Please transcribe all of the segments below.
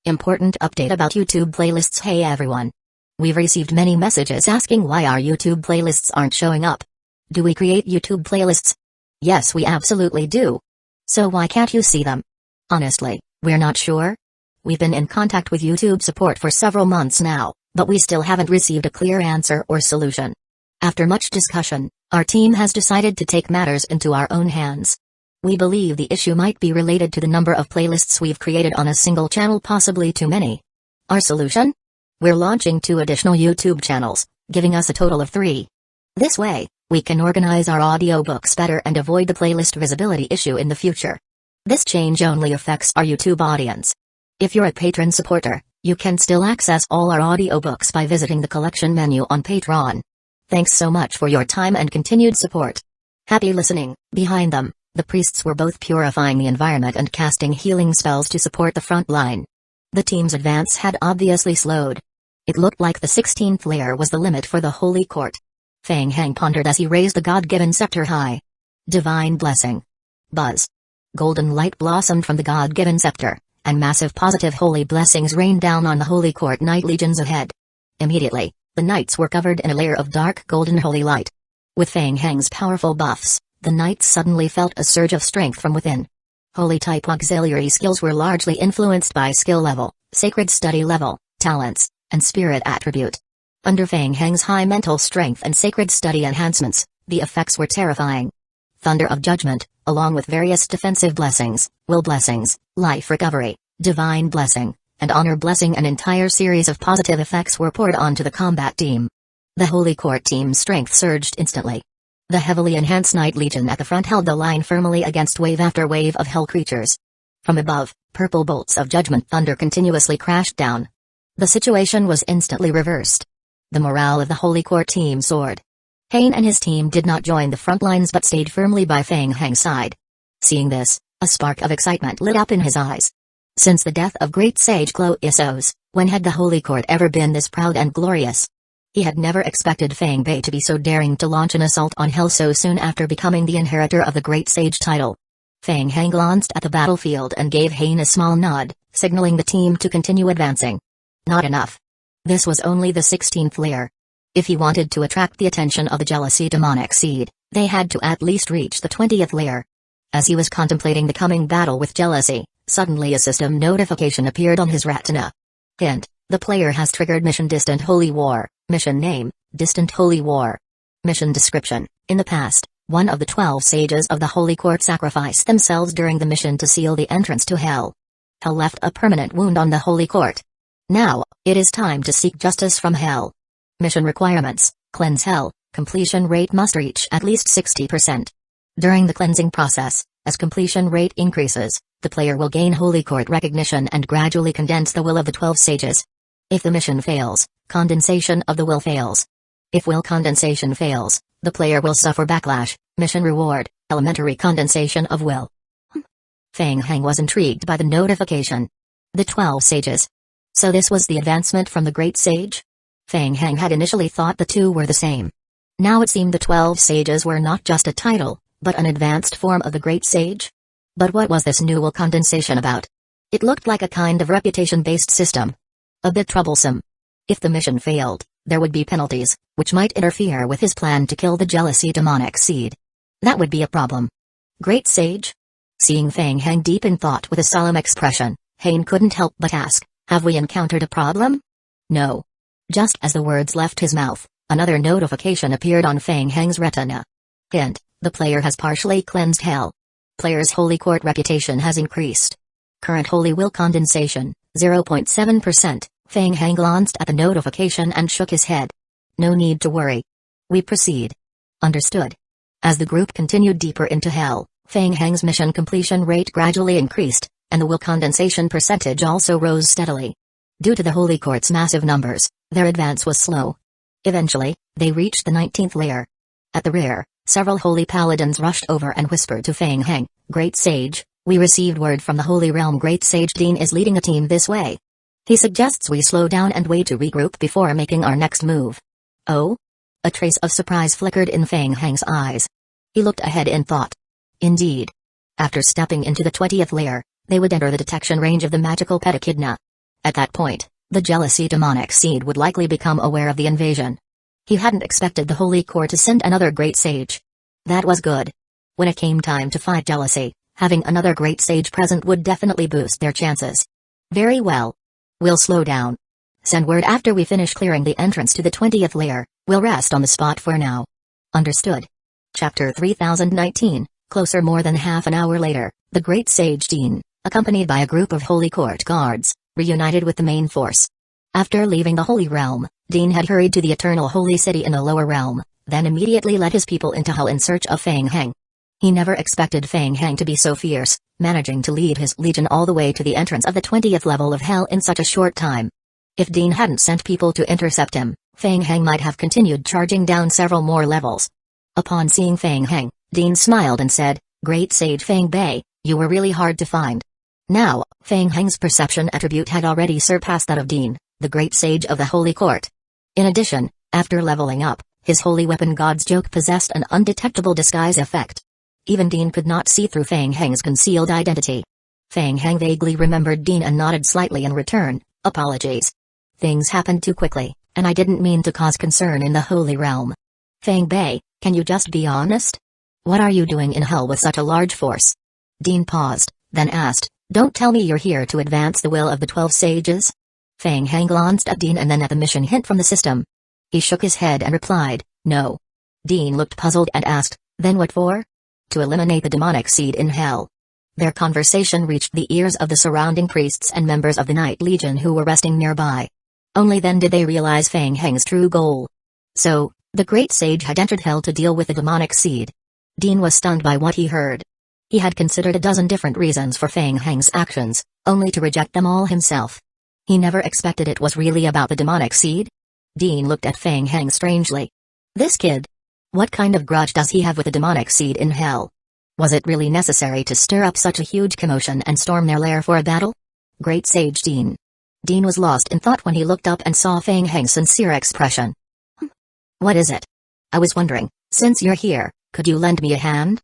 Important update about YouTube playlists. Hey everyone. We've received many messages asking why our YouTube playlists aren't showing up. Do we create YouTube playlists? Yes, we absolutely do. So why can't you see them? Honestly, we're not sure. We've been in contact with YouTube support for several months now, but we still haven't received a clear answer or solution. After much discussion, our team has decided to take matters into our own hands. We believe the issue might be related to the number of playlists we've created on a single channel, possibly too many. Our solution? We're launching 2 additional YouTube channels, giving us a total of 3. This way, we can organize our audiobooks better and avoid the playlist visibility issue in the future. This change only affects our YouTube audience. If you're a patron supporter, you can still access all our audiobooks by visiting the collection menu on Patreon. Thanks so much for your time and continued support. Happy listening. Behind them, the priests were both purifying the environment and casting healing spells to support the front line. The team's advance had obviously slowed. It looked like the 16th layer was the limit for the Holy Court. Fang Hang pondered as he raised the God-given scepter high. Divine blessing. Buzz. Golden light blossomed from the God-given scepter, and massive positive holy blessings rained down on the Holy Court Knight legions ahead. Immediately, the knights were covered in a layer of dark golden holy light. With Fang Hang's powerful buffs, the knights suddenly felt a surge of strength from within. Holy-type auxiliary skills were largely influenced by skill level, sacred study level, talents, and spirit attribute. Under Fang Hang's high mental strength and sacred study enhancements, the effects were terrifying. Thunder of Judgment, along with various defensive blessings, will blessings, life recovery, divine blessing, and honor blessing, an entire series of positive effects were poured onto the combat team. The Holy Court team's strength surged instantly. The heavily enhanced Knight Legion at the front held the line firmly against wave after wave of hell creatures. From above, purple bolts of judgment thunder continuously crashed down. The situation was instantly reversed. The morale of the Holy Court team soared. Hain and his team did not join the front lines but stayed firmly by Fang Hang's side. Seeing this, a spark of excitement lit up in his eyes. Since the death of Great Sage Clo Issos, when had the Holy Court ever been this proud and glorious? He had never expected Fang Bei to be so daring to launch an assault on hell so soon after becoming the inheritor of the Great Sage title. Fang Hang glanced at the battlefield and gave Hain a small nod, signaling the team to continue advancing. Not enough. This was only the 16th layer. If he wanted to attract the attention of the jealousy demonic seed, they had to at least reach the 20th layer. As he was contemplating the coming battle with jealousy, suddenly a system notification appeared on his retina. Hint: the player has triggered Mission Distant Holy War. Mission name: Distant Holy War. Mission description: in the past, one of the 12 sages of the Holy Court sacrificed themselves during the mission to seal the entrance to hell. Hell left a permanent wound on the Holy Court. Now, it is time to seek justice from hell. Mission requirements: cleanse hell, completion rate must reach at least 60%. During the cleansing process, as completion rate increases, the player will gain Holy Court recognition and gradually condense the will of the 12 sages. If the mission fails, condensation of the will fails. If will condensation fails, the player will suffer backlash. Mission reward: elementary condensation of will. Fang Hang was intrigued by the notification. The 12 sages. So this was the advancement from the Great Sage? Fang Hang had initially thought the two were the same. Now it seemed the 12 sages were not just a title, but an advanced form of the Great Sage? But what was this new will condensation about? It looked like a kind of reputation-based system. A bit troublesome. If the mission failed, there would be penalties, which might interfere with his plan to kill the jealousy demonic seed. That would be a problem. Great Sage? Seeing Fang Hang deep in thought with a solemn expression, Hain couldn't help but ask, have we encountered a problem? No. Just as the words left his mouth, another notification appeared on Fang Hang's retina. Hint: the player has partially cleansed hell. Player's Holy Court reputation has increased. Current Holy Will condensation, 0.7%. Fang Hang glanced at the notification and shook his head. No need to worry. We proceed. Understood. As the group continued deeper into hell, Fang Hang's mission completion rate gradually increased, and the will condensation percentage also rose steadily. Due to the Holy Court's massive numbers, their advance was slow. Eventually, they reached the 19th layer. At the rear, several holy paladins rushed over and whispered to Fang Hang, Great Sage, we received word from the Holy Realm Great Sage Dean is leading a team this way. He suggests we slow down and wait to regroup before making our next move. Oh? A trace of surprise flickered in Fang Hang's eyes. He looked ahead in thought. Indeed. After stepping into the 20th layer, they would enter the detection range of the magical Pedechidna. At that point, the jealousy demonic seed would likely become aware of the invasion. He hadn't expected the Holy Court to send another great sage. That was good. When it came time to fight jealousy, having another great sage present would definitely boost their chances. Very well. We'll slow down. Send word after we finish clearing the entrance to the 20th layer. We'll rest on the spot for now. Understood. Chapter 3019, closer. More than half an hour later, the great sage Dean, accompanied by a group of Holy Court guards, reunited with the main force. After leaving the Holy Realm, Dean had hurried to the Eternal Holy City in the lower realm, then immediately led his people into Hell in search of Fang Heng. He never expected Fang Heng to be so fierce, managing to lead his legion all the way to the entrance of the 20th level of Hell in such a short time. If Dean hadn't sent people to intercept him, Fang Heng might have continued charging down several more levels. Upon seeing Fang Heng, Dean smiled and said, "Great Sage Fang Bei, you were really hard to find." Now, Fang Heng's perception attribute had already surpassed that of Dean, the great sage of the Holy Court. In addition, after leveling up, his holy weapon God's Joke possessed an undetectable disguise effect. Even Dean could not see through Fang Heng's concealed identity. Fang Heng vaguely remembered Dean and nodded slightly in return. "Apologies. Things happened too quickly, and I didn't mean to cause concern in the Holy Realm. Fang Bei, can you just be honest? What are you doing in Hell with such a large force?" Dean paused, then asked, "Don't tell me you're here to advance the will of the 12 sages?" Fang Heng glanced at Dean and then at the mission hint from the system. He shook his head and replied, "No." Dean looked puzzled and asked, "Then what for?" "To eliminate the demonic seed in Hell." Their conversation reached the ears of the surrounding priests and members of the Night Legion who were resting nearby. Only then did they realize Fang Heng's true goal. So, the great sage had entered Hell to deal with the demonic seed. Dean was stunned by what he heard. He had considered a dozen different reasons for Fang Heng's actions, only to reject them all himself. He never expected it was really about the demonic seed. Dean looked at Fang Heng strangely. This kid. What kind of grudge does he have with the demonic seed in Hell? Was it really necessary to stir up such a huge commotion and storm their lair for a battle? Great Sage Dean. Dean was lost in thought when he looked up and saw Fang Heng's sincere expression. What is it? I was wondering, since you're here, could you lend me a hand?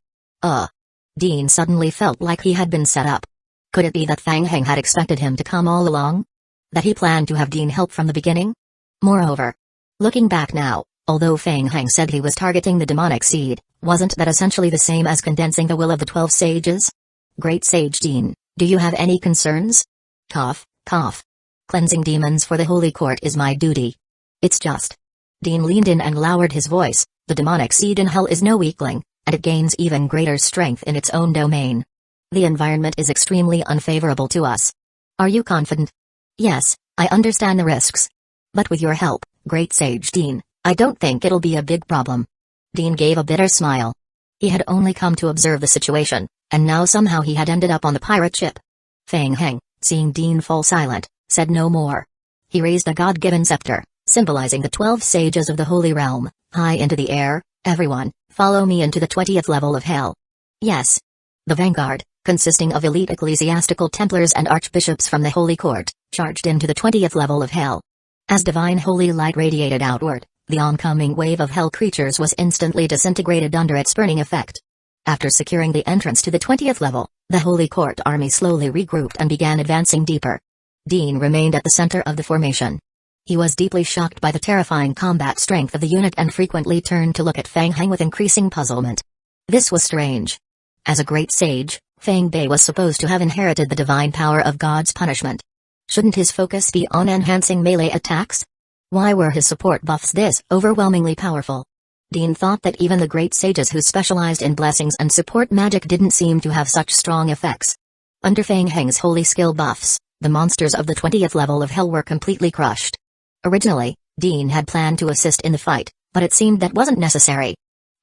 Dean suddenly felt like he had been set up. Could it be that Fang Heng had expected him to come all along? That he planned to have Dean help from the beginning? Moreover, looking back now, although Fang Heng said he was targeting the demonic seed, wasn't that essentially the same as condensing the will of the 12 sages? Great Sage Dean, do you have any concerns? Cough, cough. Cleansing demons for the Holy Court is my duty. It's just. Dean leaned in and lowered his voice, the demonic seed in Hell is no weakling, and it gains even greater strength in its own domain. The environment is extremely unfavorable to us. Are you confident? Yes, I understand the risks. But with your help, Great Sage Dean, I don't think it'll be a big problem. Dean gave a bitter smile. He had only come to observe the situation, and now somehow he had ended up on the pirate ship. Fang Heng, seeing Dean fall silent, said no more. He raised a God-given scepter, symbolizing the 12 sages of the Holy Realm, high into the air. Everyone, follow me into the 20th level of Hell. Yes. The vanguard, consisting of elite ecclesiastical Templars and archbishops from the Holy Court, charged into the 20th level of Hell. As divine holy light radiated outward, the oncoming wave of Hell creatures was instantly disintegrated under its burning effect. After securing the entrance to the 20th level, the Holy Court army slowly regrouped and began advancing deeper. Dean remained at the center of the formation. He was deeply shocked by the terrifying combat strength of the unit and frequently turned to look at Fang Heng with increasing puzzlement. This was strange. As a great sage, Fang Bei was supposed to have inherited the divine power of God's punishment. Shouldn't his focus be on enhancing melee attacks? Why were his support buffs this overwhelmingly powerful? Dean thought that even the great sages who specialized in blessings and support magic didn't seem to have such strong effects. Under Fang Heng's holy skill buffs, the monsters of the 20th level of Hell were completely crushed. Originally, Dean had planned to assist in the fight, but it seemed that wasn't necessary.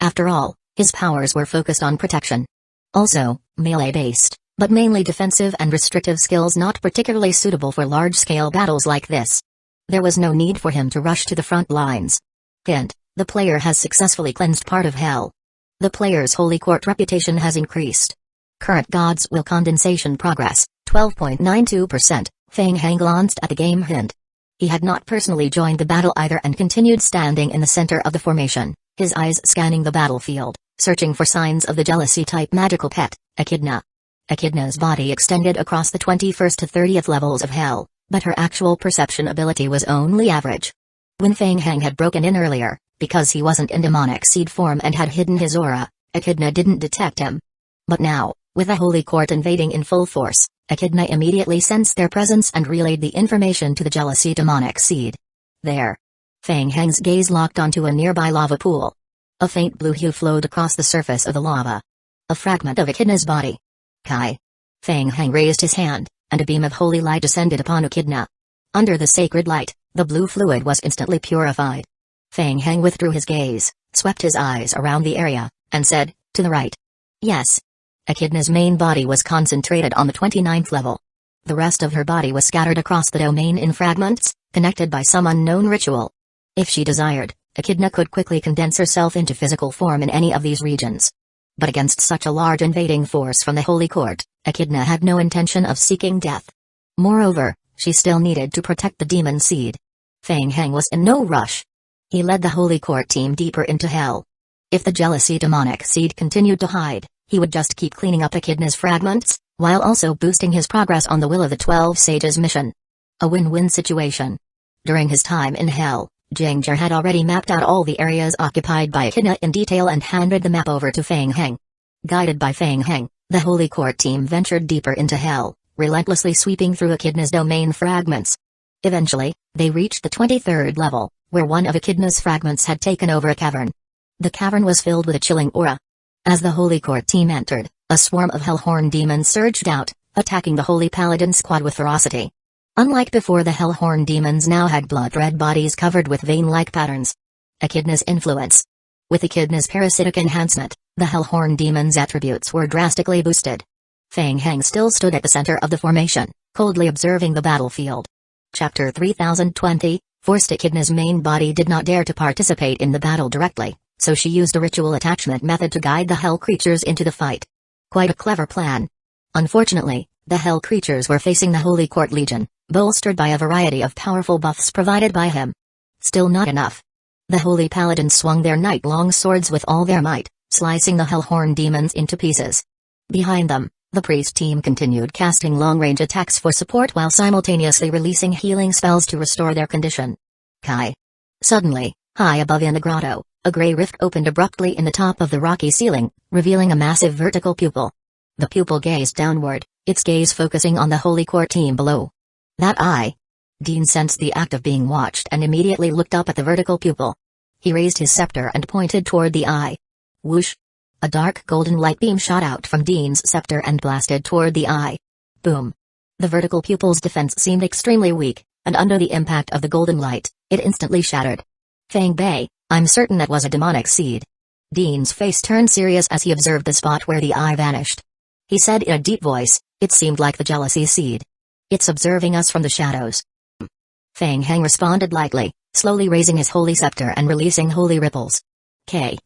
After all, his powers were focused on protection. Also, melee-based, but mainly defensive and restrictive skills not particularly suitable for large-scale battles like this. There was no need for him to rush to the front lines. Hint, the player has successfully cleansed part of Hell. The player's Holy Court reputation has increased. Current God's Will condensation progress, 12.92%, Fang Heng glanced at the game hint. He had not personally joined the battle either and continued standing in the center of the formation, his eyes scanning the battlefield, searching for signs of the jealousy-type magical pet, Echidna. Echidna's body extended across the 21st to 30th levels of Hell, but her actual perception ability was only average. When Fang Heng had broken in earlier, because he wasn't in demonic seed form and had hidden his aura, Echidna didn't detect him. But now, with the Holy Court invading in full force, Echidna immediately sensed their presence and relayed the information to the jealousy demonic seed. There. Fang Heng's gaze locked onto a nearby lava pool. A faint blue hue flowed across the surface of the lava. A fragment of Echidna's body. Kai. Fang Heng raised his hand, and a beam of holy light descended upon Echidna. Under the sacred light, the blue fluid was instantly purified. Fang Heng withdrew his gaze, swept his eyes around the area, and said, "To the right." Yes. Echidna's main body was concentrated on the 29th level. The rest of her body was scattered across the domain in fragments, connected by some unknown ritual. If she desired, Echidna could quickly condense herself into physical form in any of these regions. But against such a large invading force from the Holy Court, Echidna had no intention of seeking death. Moreover, she still needed to protect the demon seed. Fang Heng was in no rush. He led the Holy Court team deeper into hell. If the jealousy demonic seed continued to hide, he would just keep cleaning up Echidna's fragments, while also boosting his progress on the Will of the 12 Sages mission. A win-win situation. During his time in hell, Jinger had already mapped out all the areas occupied by Echidna in detail and handed the map over to Fang Heng. Guided by Fang Heng, the Holy Court team ventured deeper into hell, relentlessly sweeping through Echidna's domain fragments. Eventually, they reached the 23rd level, where one of Echidna's fragments had taken over a cavern. The cavern was filled with a chilling aura. As the Holy Court team entered, a swarm of Hellhorn demons surged out, attacking the Holy Paladin squad with ferocity. Unlike before, the Hellhorn demons now had blood-red bodies covered with vein-like patterns. Echidna's influence. With Echidna's parasitic enhancement, the Hellhorn demons' attributes were drastically boosted. Fang Heng still stood at the center of the formation, coldly observing the battlefield. Chapter 3020, Forced Echidna's main body did not dare to participate in the battle directly, so she used a ritual attachment method to guide the hell creatures into the fight. Quite a clever plan. Unfortunately, the hell creatures were facing the Holy Court Legion, bolstered by a variety of powerful buffs provided by him. Still not enough. The Holy Paladins swung their night-long swords with all their might, slicing the Hellhorn demons into pieces. Behind them, the priest team continued casting long-range attacks for support while simultaneously releasing healing spells to restore their condition. Kai. Suddenly, high above in the grotto, a gray rift opened abruptly in the top of the rocky ceiling, revealing a massive vertical pupil. The pupil gazed downward, its gaze focusing on the Holy Court team below. That eye. Dean sensed the act of being watched and immediately looked up at the vertical pupil. He raised his scepter and pointed toward the eye. Whoosh! A dark golden light beam shot out from Dean's scepter and blasted toward the eye. Boom! The vertical pupil's defense seemed extremely weak, and under the impact of the golden light, it instantly shattered. Fang Bei, I'm certain that was a demonic seed. Dean's face turned serious as he observed the spot where the eye vanished. He said in a deep voice, "It seemed like the jealousy seed. It's observing us from the shadows." Fang Heng responded lightly, slowly raising his holy scepter and releasing holy ripples. Kai.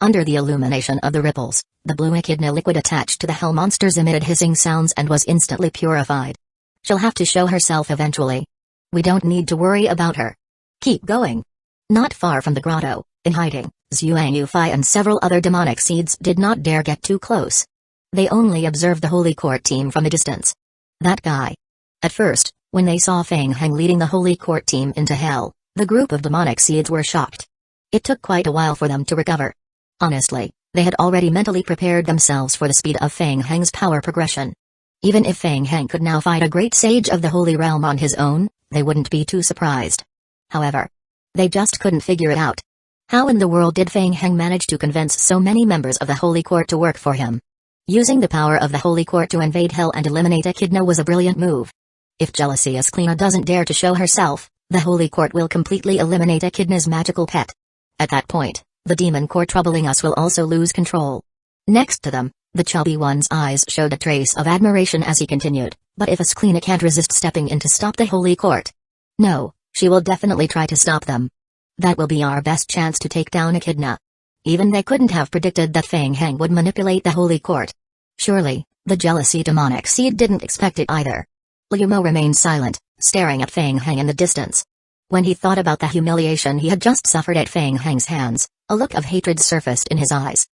Under the illumination of the ripples, the blue echidna liquid attached to the hell monsters emitted hissing sounds and was instantly purified. She'll have to show herself eventually. We don't need to worry about her. Keep going. Not far from the grotto, in hiding, Zhuang Yufei and several other demonic seeds did not dare get too close. They only observed the Holy Court team from a distance. That guy. At first, when they saw Fang Heng leading the Holy Court team into hell, the group of demonic seeds were shocked. It took quite a while for them to recover. Honestly, they had already mentally prepared themselves for the speed of Fang Heng's power progression. Even if Fang Heng could now fight a great sage of the Holy Realm on his own, they wouldn't be too surprised. However, they just couldn't figure it out. How in the world did Fang Heng manage to convince so many members of the Holy Court to work for him? Using the power of the Holy Court to invade hell and eliminate Echidna was a brilliant move. If Jealousy Esclina doesn't dare to show herself, the Holy Court will completely eliminate Echidna's magical pet. At that point, the demon core troubling us will also lose control. Next to them, the chubby one's eyes showed a trace of admiration as he continued, but if Esclina can't resist stepping in to stop the Holy Court, no, she will definitely try to stop them. That will be our best chance to take down Echidna. Even they couldn't have predicted that Fang Heng would manipulate the Holy Court. Surely, the jealousy demonic seed didn't expect it either. Liu Mo remained silent, staring at Fang Heng in the distance. When he thought about the humiliation he had just suffered at Fang Heng's hands, a look of hatred surfaced in his eyes.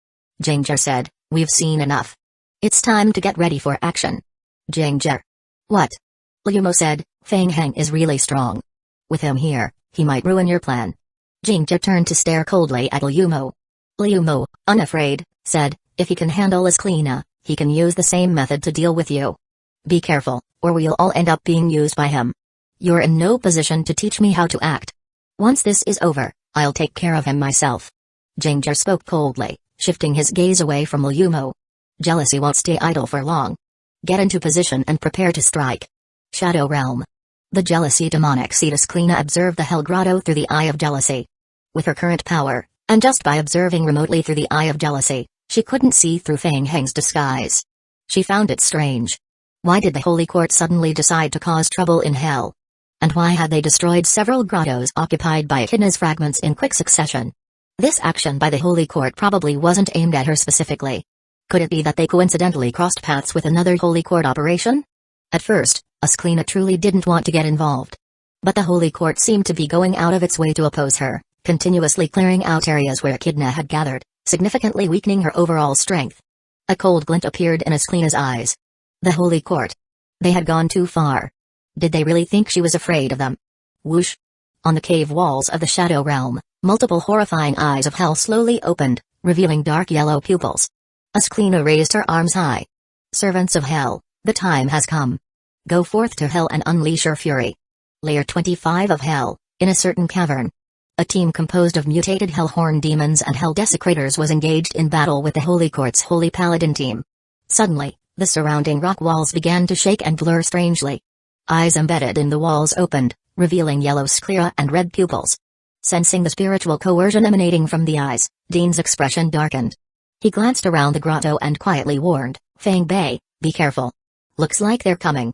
Jinger said, "We've seen enough. It's time to get ready for action." Jinger. What? Liumo said, Fang Heng is really strong. With him here, he might ruin your plan. Jingjia turned to stare coldly at Liumo. Liumo, unafraid, said, if he can handle Esclina, he can use the same method to deal with you. Be careful, or we'll all end up being used by him. You're in no position to teach me how to act. Once this is over, I'll take care of him myself. Jingjia spoke coldly, shifting his gaze away from Liumo. Jealousy won't stay idle for long. Get into position and prepare to strike. Shadow Realm. The jealousy demonic seed Esclina observed the Hell Grotto through the Eye of Jealousy. With her current power, and just by observing remotely through the Eye of Jealousy, she couldn't see through Fang Heng's disguise. She found it strange. Why did the Holy Court suddenly decide to cause trouble in Hell? And why had they destroyed several grottos occupied by echidna's fragments in quick succession? This action by the Holy Court probably wasn't aimed at her specifically. Could it be that they coincidentally crossed paths with another Holy Court operation? At first, Esclina truly didn't want to get involved. But the Holy Court seemed to be going out of its way to oppose her, continuously clearing out areas where echidna had gathered, significantly weakening her overall strength. A cold glint appeared in Esclina's eyes. The Holy Court. They had gone too far. Did they really think she was afraid of them? Whoosh! On the cave walls of the Shadow Realm, multiple horrifying eyes of hell slowly opened, revealing dark yellow pupils. Esclina raised her arms high. Servants of Hell, the time has come. Go forth to Hell and unleash your fury. Layer 25 of Hell, in a certain cavern. A team composed of mutated Hellhorn demons and Hell Desecrators was engaged in battle with the Holy Court's Holy Paladin team. Suddenly, the surrounding rock walls began to shake and blur strangely. Eyes embedded in the walls opened, revealing yellow sclera and red pupils. Sensing the spiritual coercion emanating from the eyes, Dean's expression darkened. He glanced around the grotto and quietly warned, Fang Bei, be careful. Looks like they're coming.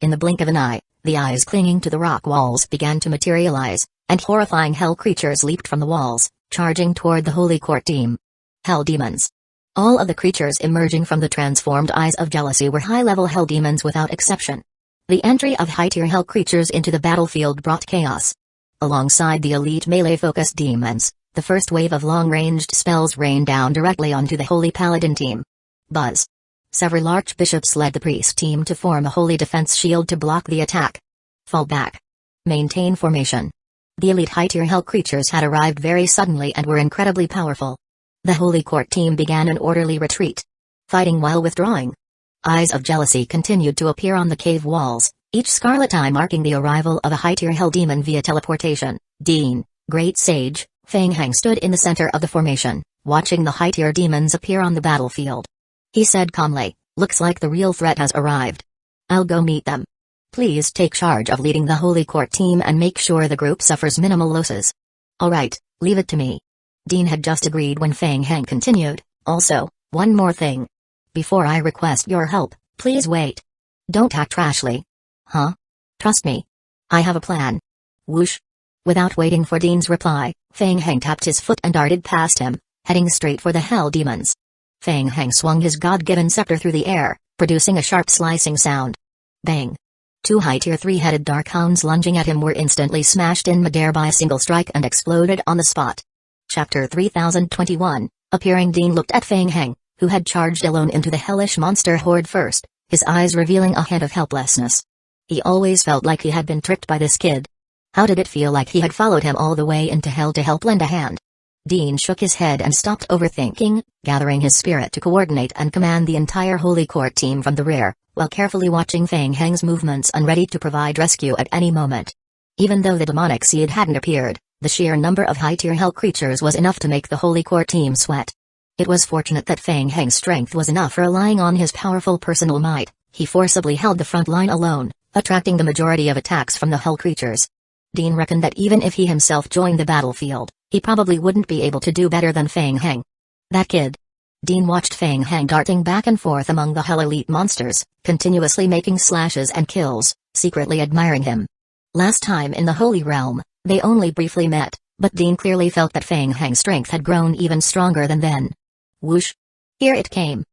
In the blink of an eye, the eyes clinging to the rock walls began to materialize, and horrifying hell creatures leaped from the walls, charging toward the Holy Court team. Hell demons. All of the creatures emerging from the transformed eyes of jealousy were high-level hell demons without exception. The entry of high-tier hell creatures into the battlefield brought chaos. Alongside the elite melee-focused demons, the first wave of long-ranged spells rained down directly onto the Holy Paladin team. Buzz. Several archbishops led the priest team to form a holy defense shield to block the attack. Fall back. Maintain formation. The elite high-tier hell creatures had arrived very suddenly and were incredibly powerful. The Holy Court team began an orderly retreat. Fighting while withdrawing. Eyes of jealousy continued to appear on the cave walls, each scarlet eye marking the arrival of a high-tier hell demon via teleportation. Dean, Great Sage, Fang Heng stood in the center of the formation, watching the high-tier demons appear on the battlefield. He said calmly, looks like the real threat has arrived. I'll go meet them. Please take charge of leading the Holy Court team and make sure the group suffers minimal losses. Alright, leave it to me. Dean had just agreed when Fang Heng continued, also, one more thing. Before I request your help, please wait. Don't act rashly. Huh? Trust me. I have a plan. Whoosh. Without waiting for Dean's reply, Fang Heng tapped his foot and darted past him, heading straight for the hell demons. Fang Heng swung his god-given scepter through the air, producing a sharp slicing sound. Bang. Two high-tier three-headed dark hounds lunging at him were instantly smashed in midair by a single strike and exploded on the spot. Chapter 3021, appearing Dean looked at Fang Heng, who had charged alone into the hellish monster horde first, his eyes revealing a hint of helplessness. He always felt like he had been tricked by this kid. How did it feel like he had followed him all the way into hell to help lend a hand? Dean shook his head and stopped overthinking, gathering his spirit to coordinate and command the entire Holy Court team from the rear, while carefully watching Fang Heng's movements and ready to provide rescue at any moment. Even though the demonic seed hadn't appeared, the sheer number of high-tier hell creatures was enough to make the Holy Court team sweat. It was fortunate that Fang Heng's strength was enough. Relying on his powerful personal might, he forcibly held the front line alone, attracting the majority of attacks from the hell creatures. Dean reckoned that even if he himself joined the battlefield, he probably wouldn't be able to do better than Fang Heng. That kid. Dean watched Fang Heng darting back and forth among the hell elite monsters, continuously making slashes and kills, secretly admiring him. Last time in the Holy Realm, they only briefly met, but Dean clearly felt that Fang Heng's strength had grown even stronger than then. Whoosh! Here it came.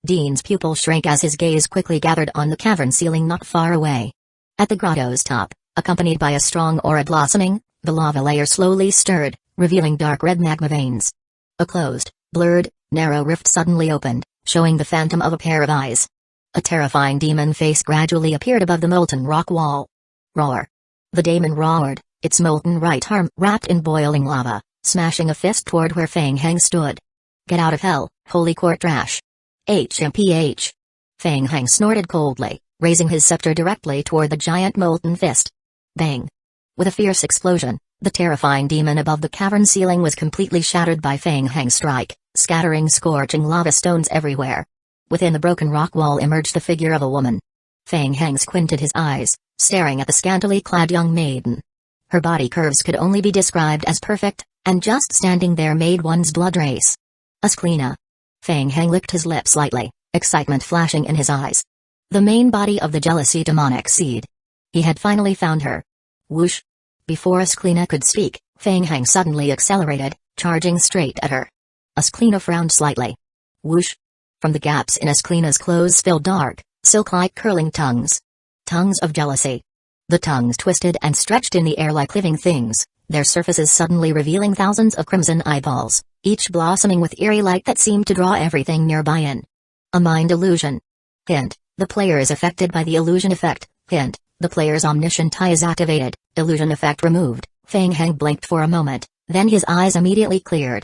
Dean's pupil shrank as his gaze quickly gathered on the cavern ceiling not far away. At the grotto's top, accompanied by a strong aura blossoming, the lava layer slowly stirred, revealing dark red magma veins. A closed, blurred, narrow rift suddenly opened, showing the phantom of a pair of eyes. A terrifying demon face gradually appeared above the molten rock wall. Roar. The demon roared, its molten right arm wrapped in boiling lava, smashing a fist toward where Fang Heng stood. Get out of hell, holy court trash. HMPH. Fang Heng snorted coldly, raising his scepter directly toward the giant molten fist. Bang. With a fierce explosion, the terrifying demon above the cavern ceiling was completely shattered by Fang Heng's strike, scattering scorching lava stones everywhere. Within the broken rock wall emerged the figure of a woman. Fang Heng squinted his eyes, staring at the scantily clad young maiden. Her body curves could only be described as perfect, and just standing there made one's blood race. Asklina. Fang Heng licked his lips lightly, excitement flashing in his eyes. The main body of the jealousy demonic seed. He had finally found her. Whoosh. Before Asklina could speak, Fang Heng suddenly accelerated, charging straight at her. Asklina frowned slightly. Whoosh. From the gaps in Asklina's clothes spilled dark, silk-like curling tongues. Tongues of jealousy. The tongues twisted and stretched in the air like living things, their surfaces suddenly revealing thousands of crimson eyeballs, each blossoming with eerie light that seemed to draw everything nearby in. A mind illusion. Hint, the player is affected by the illusion effect. Hint, the player's omniscient eye is activated, illusion effect removed. Fang Heng blinked for a moment, then his eyes immediately cleared.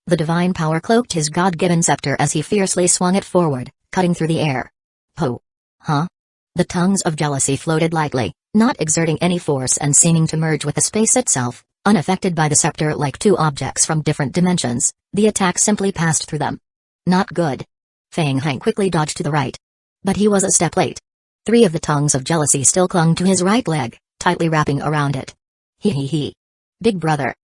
The divine power cloaked his god-given scepter as he fiercely swung it forward, cutting through the air. Po. Huh? The tongues of jealousy floated lightly, not exerting any force and seeming to merge with the space itself, unaffected by the scepter like two objects from different dimensions. The attack simply passed through them. Not good. Fang Heng quickly dodged to the right. But he was a step late. 3 of the tongues of jealousy still clung to his right leg, tightly wrapping around it. Hee. Big brother.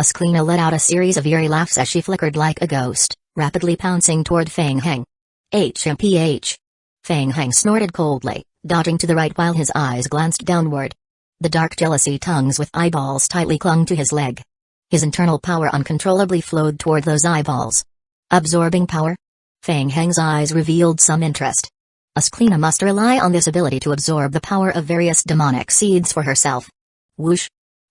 Asklina let out a series of eerie laughs as she flickered like a ghost, rapidly pouncing toward Fang Heng. HMPH. Fang Heng snorted coldly, dodging to the right while his eyes glanced downward. The dark jealousy tongues with eyeballs tightly clung to his leg. His internal power uncontrollably flowed toward those eyeballs. Absorbing power? Fang Heng's eyes revealed some interest. Asklina must rely on this ability to absorb the power of various demonic seeds for herself. Whoosh.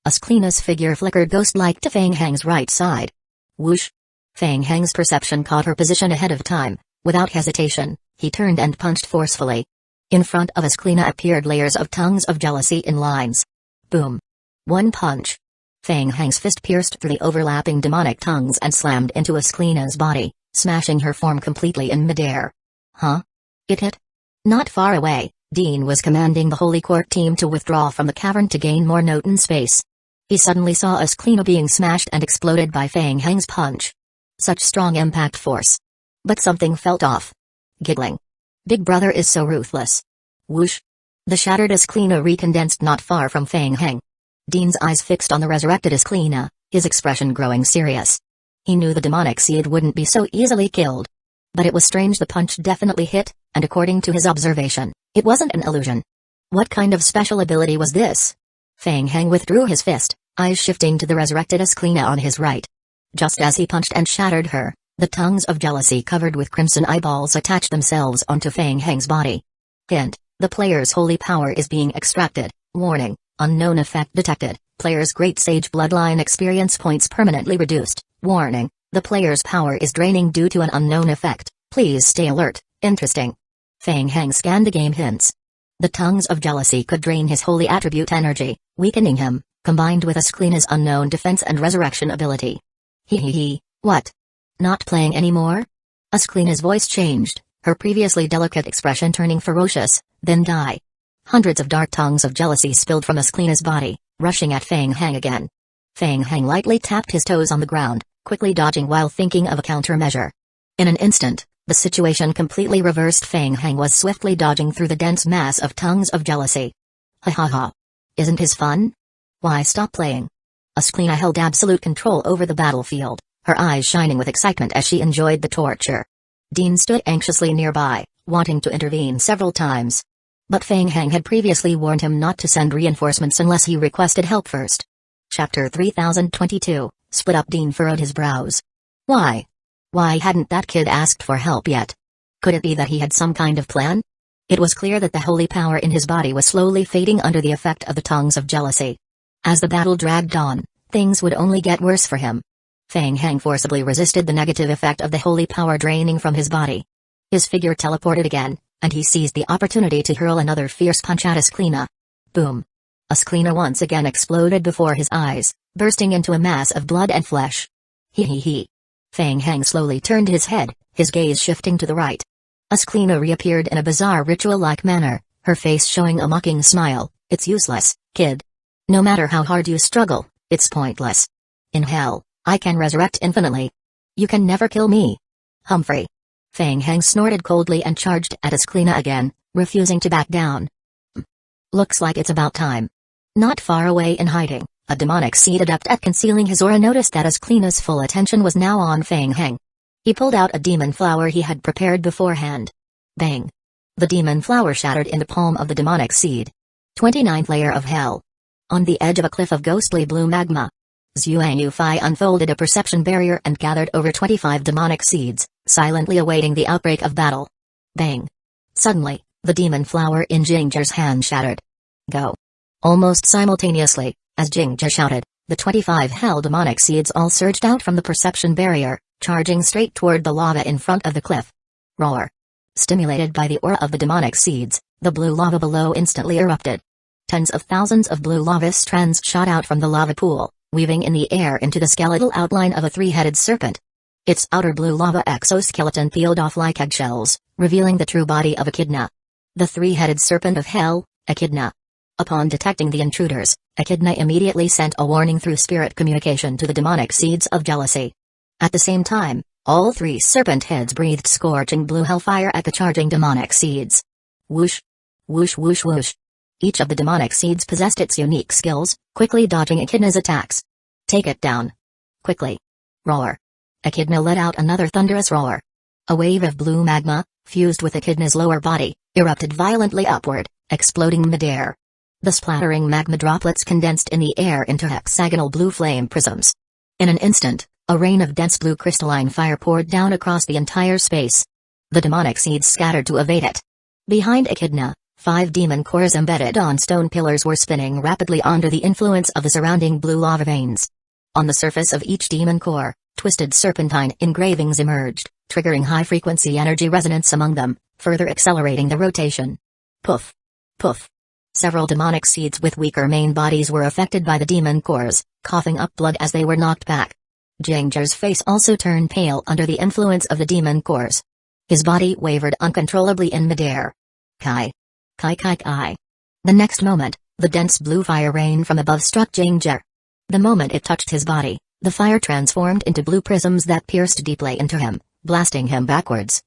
Asklina's figure flickered ghost-like to Fang Heng's right side. Whoosh. Fang Heng's perception caught her position ahead of time. Without hesitation, he turned and punched forcefully. In front of Asklina appeared layers of tongues of jealousy in lines. Boom. One punch. Fang Heng's fist pierced through the overlapping demonic tongues and slammed into Asklina's body, smashing her form completely in midair. Huh? It hit? Not far away, Dean was commanding the Holy Court team to withdraw from the cavern to gain more Noten space. He suddenly saw Asklina being smashed and exploded by Fang Heng's punch. Such strong impact force. But something felt off. Giggling. Big brother is so ruthless. Whoosh. The shattered Asklina recondensed not far from Fang Heng. Dean's eyes fixed on the resurrected Asklina, his expression growing serious. He knew the demonic seed wouldn't be so easily killed. But it was strange the punch definitely hit, and according to his observation, it wasn't an illusion. What kind of special ability was this? Fang Heng withdrew his fist, eyes shifting to the resurrected Asklina on his right. Just as he punched and shattered her, the tongues of jealousy covered with crimson eyeballs attached themselves onto Fang Heng's body. Hint, the player's holy power is being extracted. Warning, unknown effect detected. Player's Great Sage Bloodline experience points permanently reduced. Warning, the player's power is draining due to an unknown effect. Please stay alert. Interesting. Fang Heng scanned the game hints. The tongues of jealousy could drain his holy attribute energy, weakening him, combined with Asklina's unknown defense and resurrection ability. What? Not playing anymore? Asklina's voice changed, her previously delicate expression turning ferocious, then die. Hundreds of dark tongues of jealousy spilled from Asklina's body, rushing at Fang Heng again. Fang Heng lightly tapped his toes on the ground, quickly dodging while thinking of a countermeasure. In an instant, the situation completely reversed. Fang Heng was swiftly dodging through the dense mass of tongues of jealousy. Ha. Isn't his fun? Why stop playing? Asklina held absolute control over the battlefield, her eyes shining with excitement as she enjoyed the torture. Dean stood anxiously nearby, wanting to intervene several times. But Fang Heng had previously warned him not to send reinforcements unless he requested help first. Chapter 3022, Split Up. Dean furrowed his brows. Why? Why hadn't that kid asked for help yet? Could it be that he had some kind of plan? It was clear that the holy power in his body was slowly fading under the effect of the tongues of jealousy. As the battle dragged on, things would only get worse for him. Fang Heng forcibly resisted the negative effect of the holy power draining from his body. His figure teleported again, and he seized the opportunity to hurl another fierce punch at Ascleena. Boom! Ascleena once again exploded before his eyes, bursting into a mass of blood and flesh. He. Feng Heng slowly turned his head, his gaze shifting to the right. Ascleena reappeared in a bizarre ritual-like manner, her face showing a mocking smile. It's useless, kid. No matter how hard you struggle, it's pointless. In hell, I can resurrect infinitely. You can never kill me. Humphrey. Feng Heng snorted coldly and charged at Ascleena again, refusing to back down. Looks like it's about time. Not far away in hiding, a demonic seed adept at concealing his aura noticed that Ascleena's full attention was now on Feng Heng. He pulled out a demon flower he had prepared beforehand. Bang! The demon flower shattered in the palm of the demonic seed. 29th layer of hell. On the edge of a cliff of ghostly blue magma, Xuan Yufei unfolded a perception barrier and gathered over 25 demonic seeds, silently awaiting the outbreak of battle. Bang! Suddenly, the demon flower in Jingzhe's hand shattered. Go! Almost simultaneously, as Jingzhe shouted, the 25 hell demonic seeds all surged out from the perception barrier, charging straight toward the lava in front of the cliff. Roar! Stimulated by the aura of the demonic seeds, the blue lava below instantly erupted. Tens of thousands of blue lava strands shot out from the lava pool, weaving in the air into the skeletal outline of a three-headed serpent. Its outer blue lava exoskeleton peeled off like eggshells, revealing the true body of Echidna. The three-headed serpent of hell, Echidna. Upon detecting the intruders, Echidna immediately sent a warning through spirit communication to the demonic seeds of jealousy. At the same time, all three serpent heads breathed scorching blue hellfire at the charging demonic seeds. Whoosh! Whoosh whoosh whoosh! Each of the demonic seeds possessed its unique skills, quickly dodging Echidna's attacks. Take it down. Quickly. Roar. Echidna let out another thunderous roar. A wave of blue magma, fused with Echidna's lower body, erupted violently upward, exploding midair. The splattering magma droplets condensed in the air into hexagonal blue flame prisms. In an instant, a rain of dense blue crystalline fire poured down across the entire space. The demonic seeds scattered to evade it. Behind Echidna, 5 demon cores embedded on stone pillars were spinning rapidly under the influence of the surrounding blue lava veins. On the surface of each demon core, twisted serpentine engravings emerged, triggering high-frequency energy resonance among them, further accelerating the rotation. Poof! Poof! Several demonic seeds with weaker main bodies were affected by the demon cores, coughing up blood as they were knocked back. Jingzhe's face also turned pale under the influence of the demon cores. His body wavered uncontrollably in midair. Kai! Kai kai kai! The next moment, the dense blue fire rain from above struck Jingzhe. The moment it touched his body, the fire transformed into blue prisms that pierced deeply into him, blasting him backwards.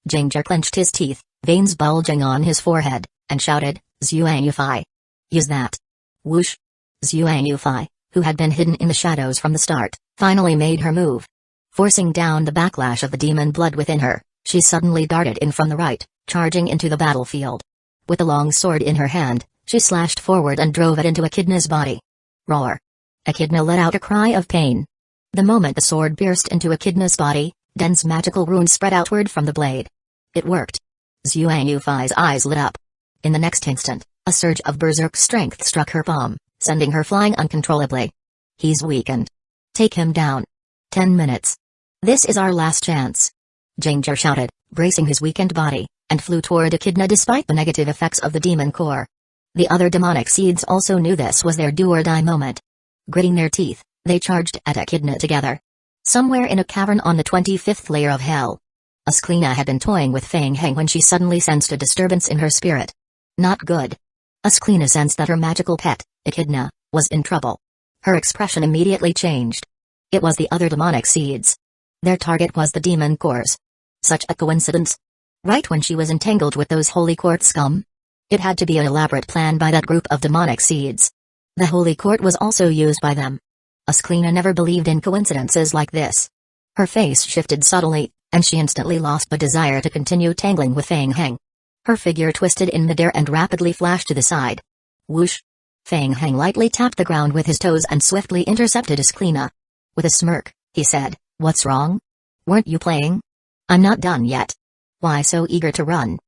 Jingzhe clenched his teeth, veins bulging on his forehead, and shouted, Xuan Yufei. Use that. Whoosh! Xuan Yufei, who had been hidden in the shadows from the start, finally made her move. Forcing down the backlash of the demon blood within her, she suddenly darted in from the right, charging into the battlefield. With a long sword in her hand, she slashed forward and drove it into Echidna's body. Roar! Echidna let out a cry of pain. The moment the sword pierced into Echidna's body, dense magical runes spread outward from the blade. It worked. Xuan Yufei's eyes lit up. In the next instant, a surge of berserk strength struck her palm, sending her flying uncontrollably. He's weakened. Take him down. 10 minutes. This is our last chance. Jingzhe shouted, bracing his weakened body, and flew toward Echidna despite the negative effects of the demon core. The other demonic seeds also knew this was their do-or-die moment. Gritting their teeth, they charged at Echidna together. Somewhere in a cavern on the 25th layer of hell, Ascleena had been toying with Feng Heng when she suddenly sensed a disturbance in her spirit. Not good. Ascleena sensed that her magical pet, Echidna, was in trouble. Her expression immediately changed. It was the other demonic seeds. Their target was the demon cores. Such a coincidence. Right when she was entangled with those holy court scum? It had to be an elaborate plan by that group of demonic seeds. The holy court was also used by them. Ascleena never believed in coincidences like this. Her face shifted subtly, and she instantly lost the desire to continue tangling with Feng Heng. Her figure twisted in midair and rapidly flashed to the side. Whoosh! Feng Heng lightly tapped the ground with his toes and swiftly intercepted Ascleena. With a smirk, he said, "What's wrong? Weren't you playing? I'm not done yet. Why so eager to run?"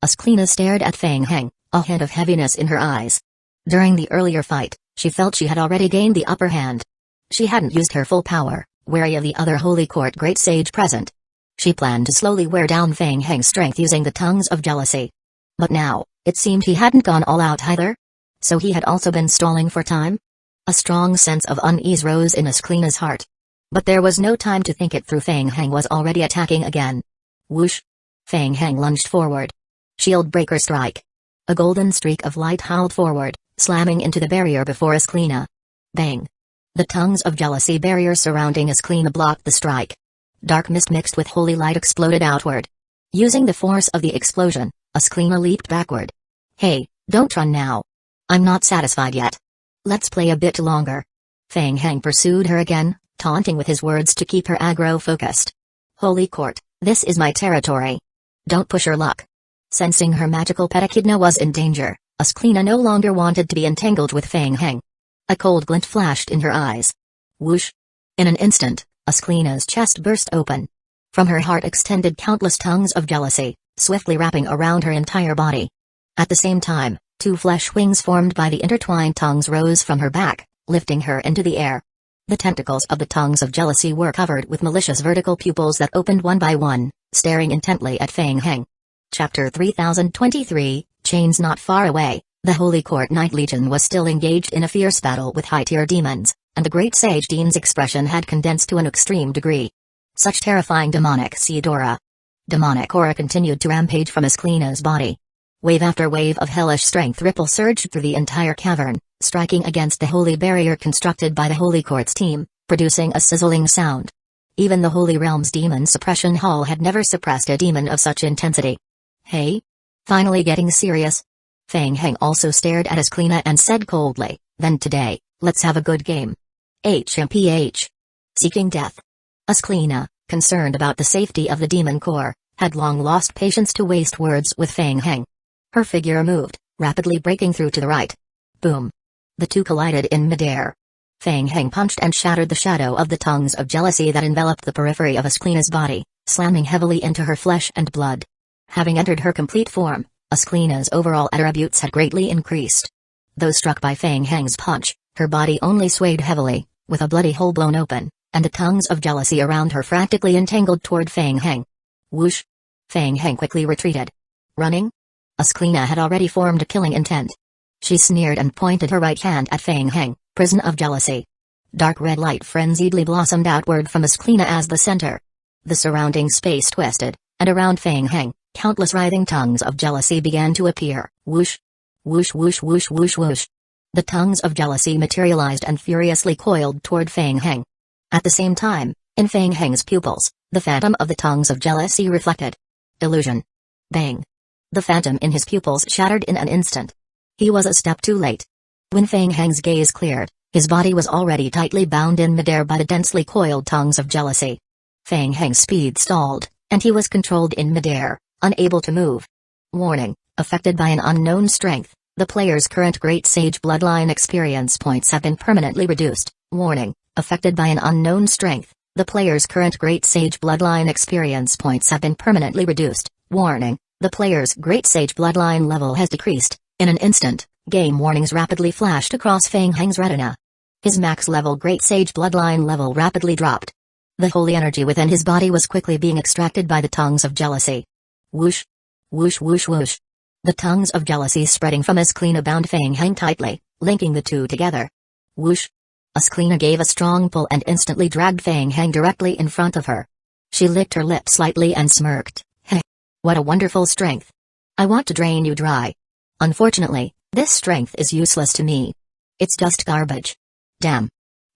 Ascleena stared at Feng Heng, a hint of heaviness in her eyes. During the earlier fight, she felt she had already gained the upper hand. She hadn't used her full power, wary of the other Holy Court Great Sage present. She planned to slowly wear down Feng Heng's strength using the tongues of jealousy. But now, it seemed he hadn't gone all out either. So he had also been stalling for time? A strong sense of unease rose in Asklina's heart. But there was no time to think it through. Fang Heng was already attacking again. Whoosh! Fang Heng lunged forward. Shield breaker strike. A golden streak of light howled forward, slamming into the barrier before Asklina. Bang! The tongues of jealousy barrier surrounding Asklina blocked the strike. Dark mist mixed with holy light exploded outward. Using the force of the explosion, Asklina leaped backward. Hey, don't run now. I'm not satisfied yet. Let's play a bit longer. Fang Heng pursued her again, taunting with his words to keep her aggro focused. Holy court, this is my territory. Don't push your luck. Sensing her magical pet echidna was in danger, Asklina no longer wanted to be entangled with Fang Heng. A cold glint flashed in her eyes. Whoosh! In an instant, Asklina's chest burst open. From her heart extended countless tongues of jealousy, swiftly wrapping around her entire body. At the same time, two flesh wings formed by the intertwined tongues rose from her back, lifting her into the air. The tentacles of the tongues of jealousy were covered with malicious vertical pupils that opened one by one, staring intently at Fang Heng. Chapter 3023, Chains. Not far away, the Holy Court Knight Legion was still engaged in a fierce battle with high-tier demons, and the great sage Dean's expression had condensed to an extreme degree. Such terrifying demonic seed aura. Demonic aura continued to rampage from Asklina's body. Wave after wave of hellish strength ripple surged through the entire cavern, striking against the holy barrier constructed by the Holy Court's team, producing a sizzling sound. Even the Holy Realm's Demon Suppression Hall had never suppressed a demon of such intensity. Hey? Finally getting serious? Fang Heng also stared at Asklina and said coldly, then today, let's have a good game. HMPH. Seeking death. Asklina, concerned about the safety of the demon core, had long lost patience to waste words with Fang Heng. Her figure moved, rapidly breaking through to the right. Boom. The two collided in midair. Fang Heng punched and shattered the shadow of the tongues of jealousy that enveloped the periphery of Asklina's body, slamming heavily into her flesh and blood. Having entered her complete form, Asklina's overall attributes had greatly increased. Though struck by Fang Heng's punch, her body only swayed heavily, with a bloody hole blown open, and the tongues of jealousy around her frantically entangled toward Fang Heng. Whoosh! Fang Heng quickly retreated. Running? Asklina had already formed a killing intent. She sneered and pointed her right hand at Fang Heng, prison of jealousy. Dark red light frenziedly blossomed outward from Asklina as the center. The surrounding space twisted, and around Fang Heng, countless writhing tongues of jealousy began to appear. Whoosh! Whoosh whoosh whoosh whoosh whoosh. The tongues of jealousy materialized and furiously coiled toward Fang Heng. At the same time, in Fang Heng's pupils, the phantom of the tongues of jealousy reflected. Illusion. Bang. The phantom in his pupils shattered in an instant. He was a step too late. When Fang Heng's gaze cleared, his body was already tightly bound in midair by the densely coiled tongues of jealousy. Fang Heng's speed stalled, and he was controlled in midair, unable to move. Warning, affected by an unknown strength, the player's current Great Sage Bloodline experience points have been permanently reduced. Warning, affected by an unknown strength, the player's current Great Sage Bloodline experience points have been permanently reduced. Warning, the player's Great Sage Bloodline level has decreased. In an instant, game warnings rapidly flashed across Fang Heng's retina. His max level Great Sage Bloodline level rapidly dropped. The holy energy within his body was quickly being extracted by the tongues of jealousy. Whoosh! Whoosh whoosh whoosh. The tongues of jealousy spreading from Asklina bound Fang Heng tightly, linking the two together. Whoosh! Asklina gave a strong pull and instantly dragged Fang Heng directly in front of her. She licked her lips slightly and smirked. Hey! What a wonderful strength! I want to drain you dry. Unfortunately, this strength is useless to me. It's just garbage. Damn.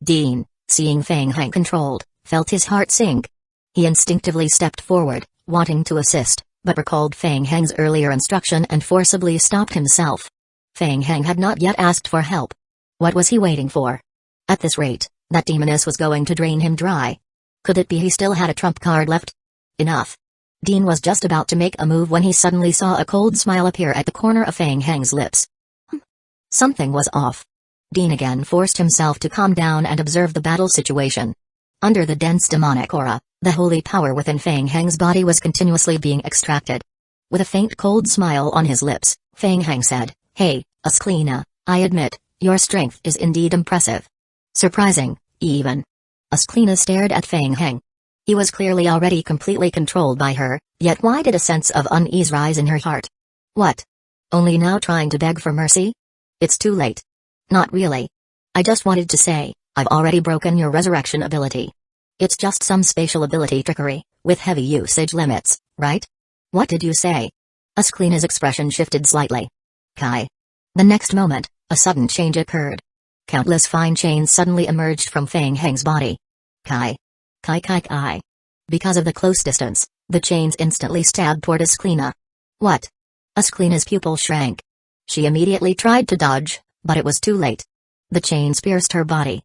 Dean, seeing Fang Heng controlled, felt his heart sink. He instinctively stepped forward, wanting to assist, but recalled Fang Heng's earlier instruction and forcibly stopped himself. Fang Heng had not yet asked for help. What was he waiting for? At this rate, that demoness was going to drain him dry. Could it be he still had a trump card left? Enough. Dean was just about to make a move when he suddenly saw a cold smile appear at the corner of Fang Heng's lips. Something was off. Dean again forced himself to calm down and observe the battle situation. Under the dense demonic aura, the holy power within Fang Heng's body was continuously being extracted. With a faint cold smile on his lips, Fang Heng said, "Hey, Asklina, I admit, your strength is indeed impressive. Surprising, even." Asklina stared at Fang Heng. He was clearly already completely controlled by her, yet why did a sense of unease rise in her heart? What? Only now trying to beg for mercy? It's too late. Not really. I just wanted to say, I've already broken your resurrection ability. It's just some spatial ability trickery, with heavy usage limits, right? What did you say? Asclena's expression shifted slightly. Kai. The next moment, a sudden change occurred. Countless fine chains suddenly emerged from Fang Heng's body. Kai. Kai. Because of the close distance, the chains instantly stabbed toward Asclena. What? Asclena's pupil shrank. She immediately tried to dodge, but it was too late. The chains pierced her body.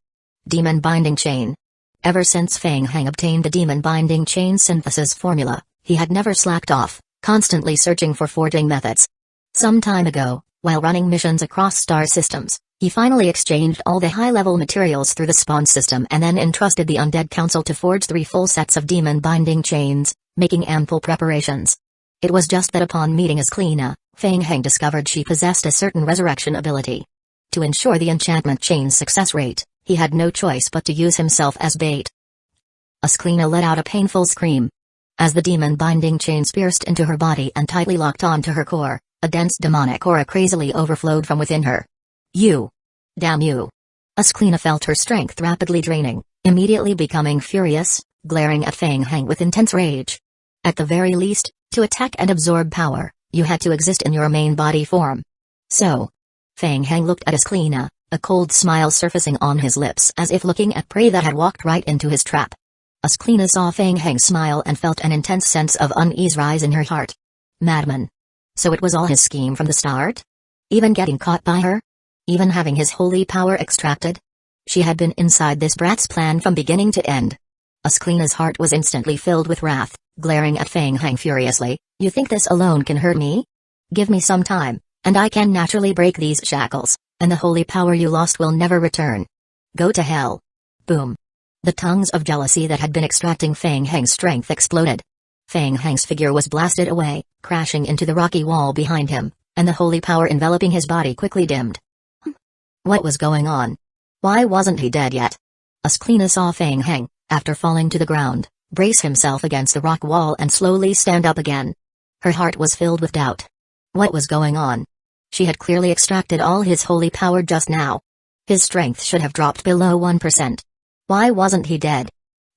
Demon Binding Chain. Ever since Fang Heng obtained the Demon Binding Chain synthesis formula, he had never slacked off, constantly searching for forging methods. Some time ago, while running missions across star systems, he finally exchanged all the high-level materials through the spawn system and then entrusted the Undead Council to forge 3 full sets of Demon Binding Chains, making ample preparations. It was just that upon meeting Asclena, Fang Heng discovered she possessed a certain resurrection ability. To ensure the enchantment chain's success rate, he had no choice but to use himself as bait. Asclena let out a painful scream. As the demon binding chains pierced into her body and tightly locked onto her core, a dense demonic aura crazily overflowed from within her. You! Damn you! Asclena felt her strength rapidly draining, immediately becoming furious, glaring at Fang Heng with intense rage. At the very least, to attack and absorb power, you had to exist in your main body form. So, Fang Heng looked at Asclena, a cold smile surfacing on his lips as if looking at prey that had walked right into his trap. Asclena saw Fang Heng smile and felt an intense sense of unease rise in her heart. Madman. So it was all his scheme from the start? Even getting caught by her? Even having his holy power extracted? She had been inside this brat's plan from beginning to end. Asclena's heart was instantly filled with wrath, glaring at Fang Heng furiously. You think this alone can hurt me? Give me some time, and I can naturally break these shackles, and the holy power you lost will never return. Go to hell. Boom. The tongues of jealousy that had been extracting Fang Heng's strength exploded. Fang Heng's figure was blasted away, crashing into the rocky wall behind him, and the holy power enveloping his body quickly dimmed. What was going on? Why wasn't he dead yet? Asclena saw Fang Heng, after falling to the ground, brace himself against the rock wall and slowly stand up again. Her heart was filled with doubt. What was going on? She had clearly extracted all his holy power just now. His strength should have dropped below 1%. Why wasn't he dead?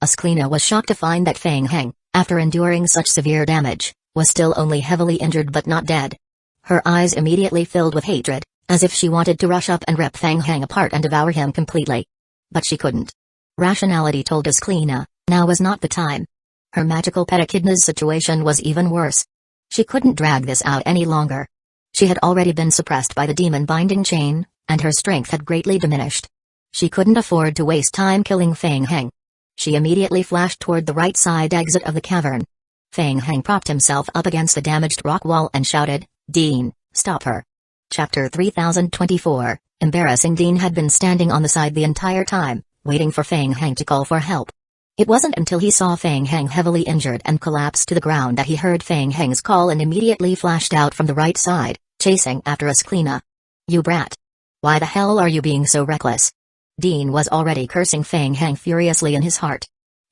Asclena was shocked to find that Fang Heng, after enduring such severe damage, was still only heavily injured but not dead. Her eyes immediately filled with hatred, as if she wanted to rush up and rip Fang Heng apart and devour him completely. But she couldn't. Rationality told Asclena, now was not the time. Her magical pet echidna's situation was even worse. She couldn't drag this out any longer. She had already been suppressed by the demon binding chain, and her strength had greatly diminished. She couldn't afford to waste time killing Fang Heng. She immediately flashed toward the right side exit of the cavern. Fang Heng propped himself up against the damaged rock wall and shouted, Dean, stop her. Chapter 3024, Embarrassing. Dean had been standing on the side the entire time, waiting for Fang Heng to call for help. It wasn't until he saw Fang Heng heavily injured and collapsed to the ground that he heard Fang Heng's call and immediately flashed out from the right side, chasing after Asclena. You brat. Why the hell are you being so reckless? Dean was already cursing Fang Heng furiously in his heart.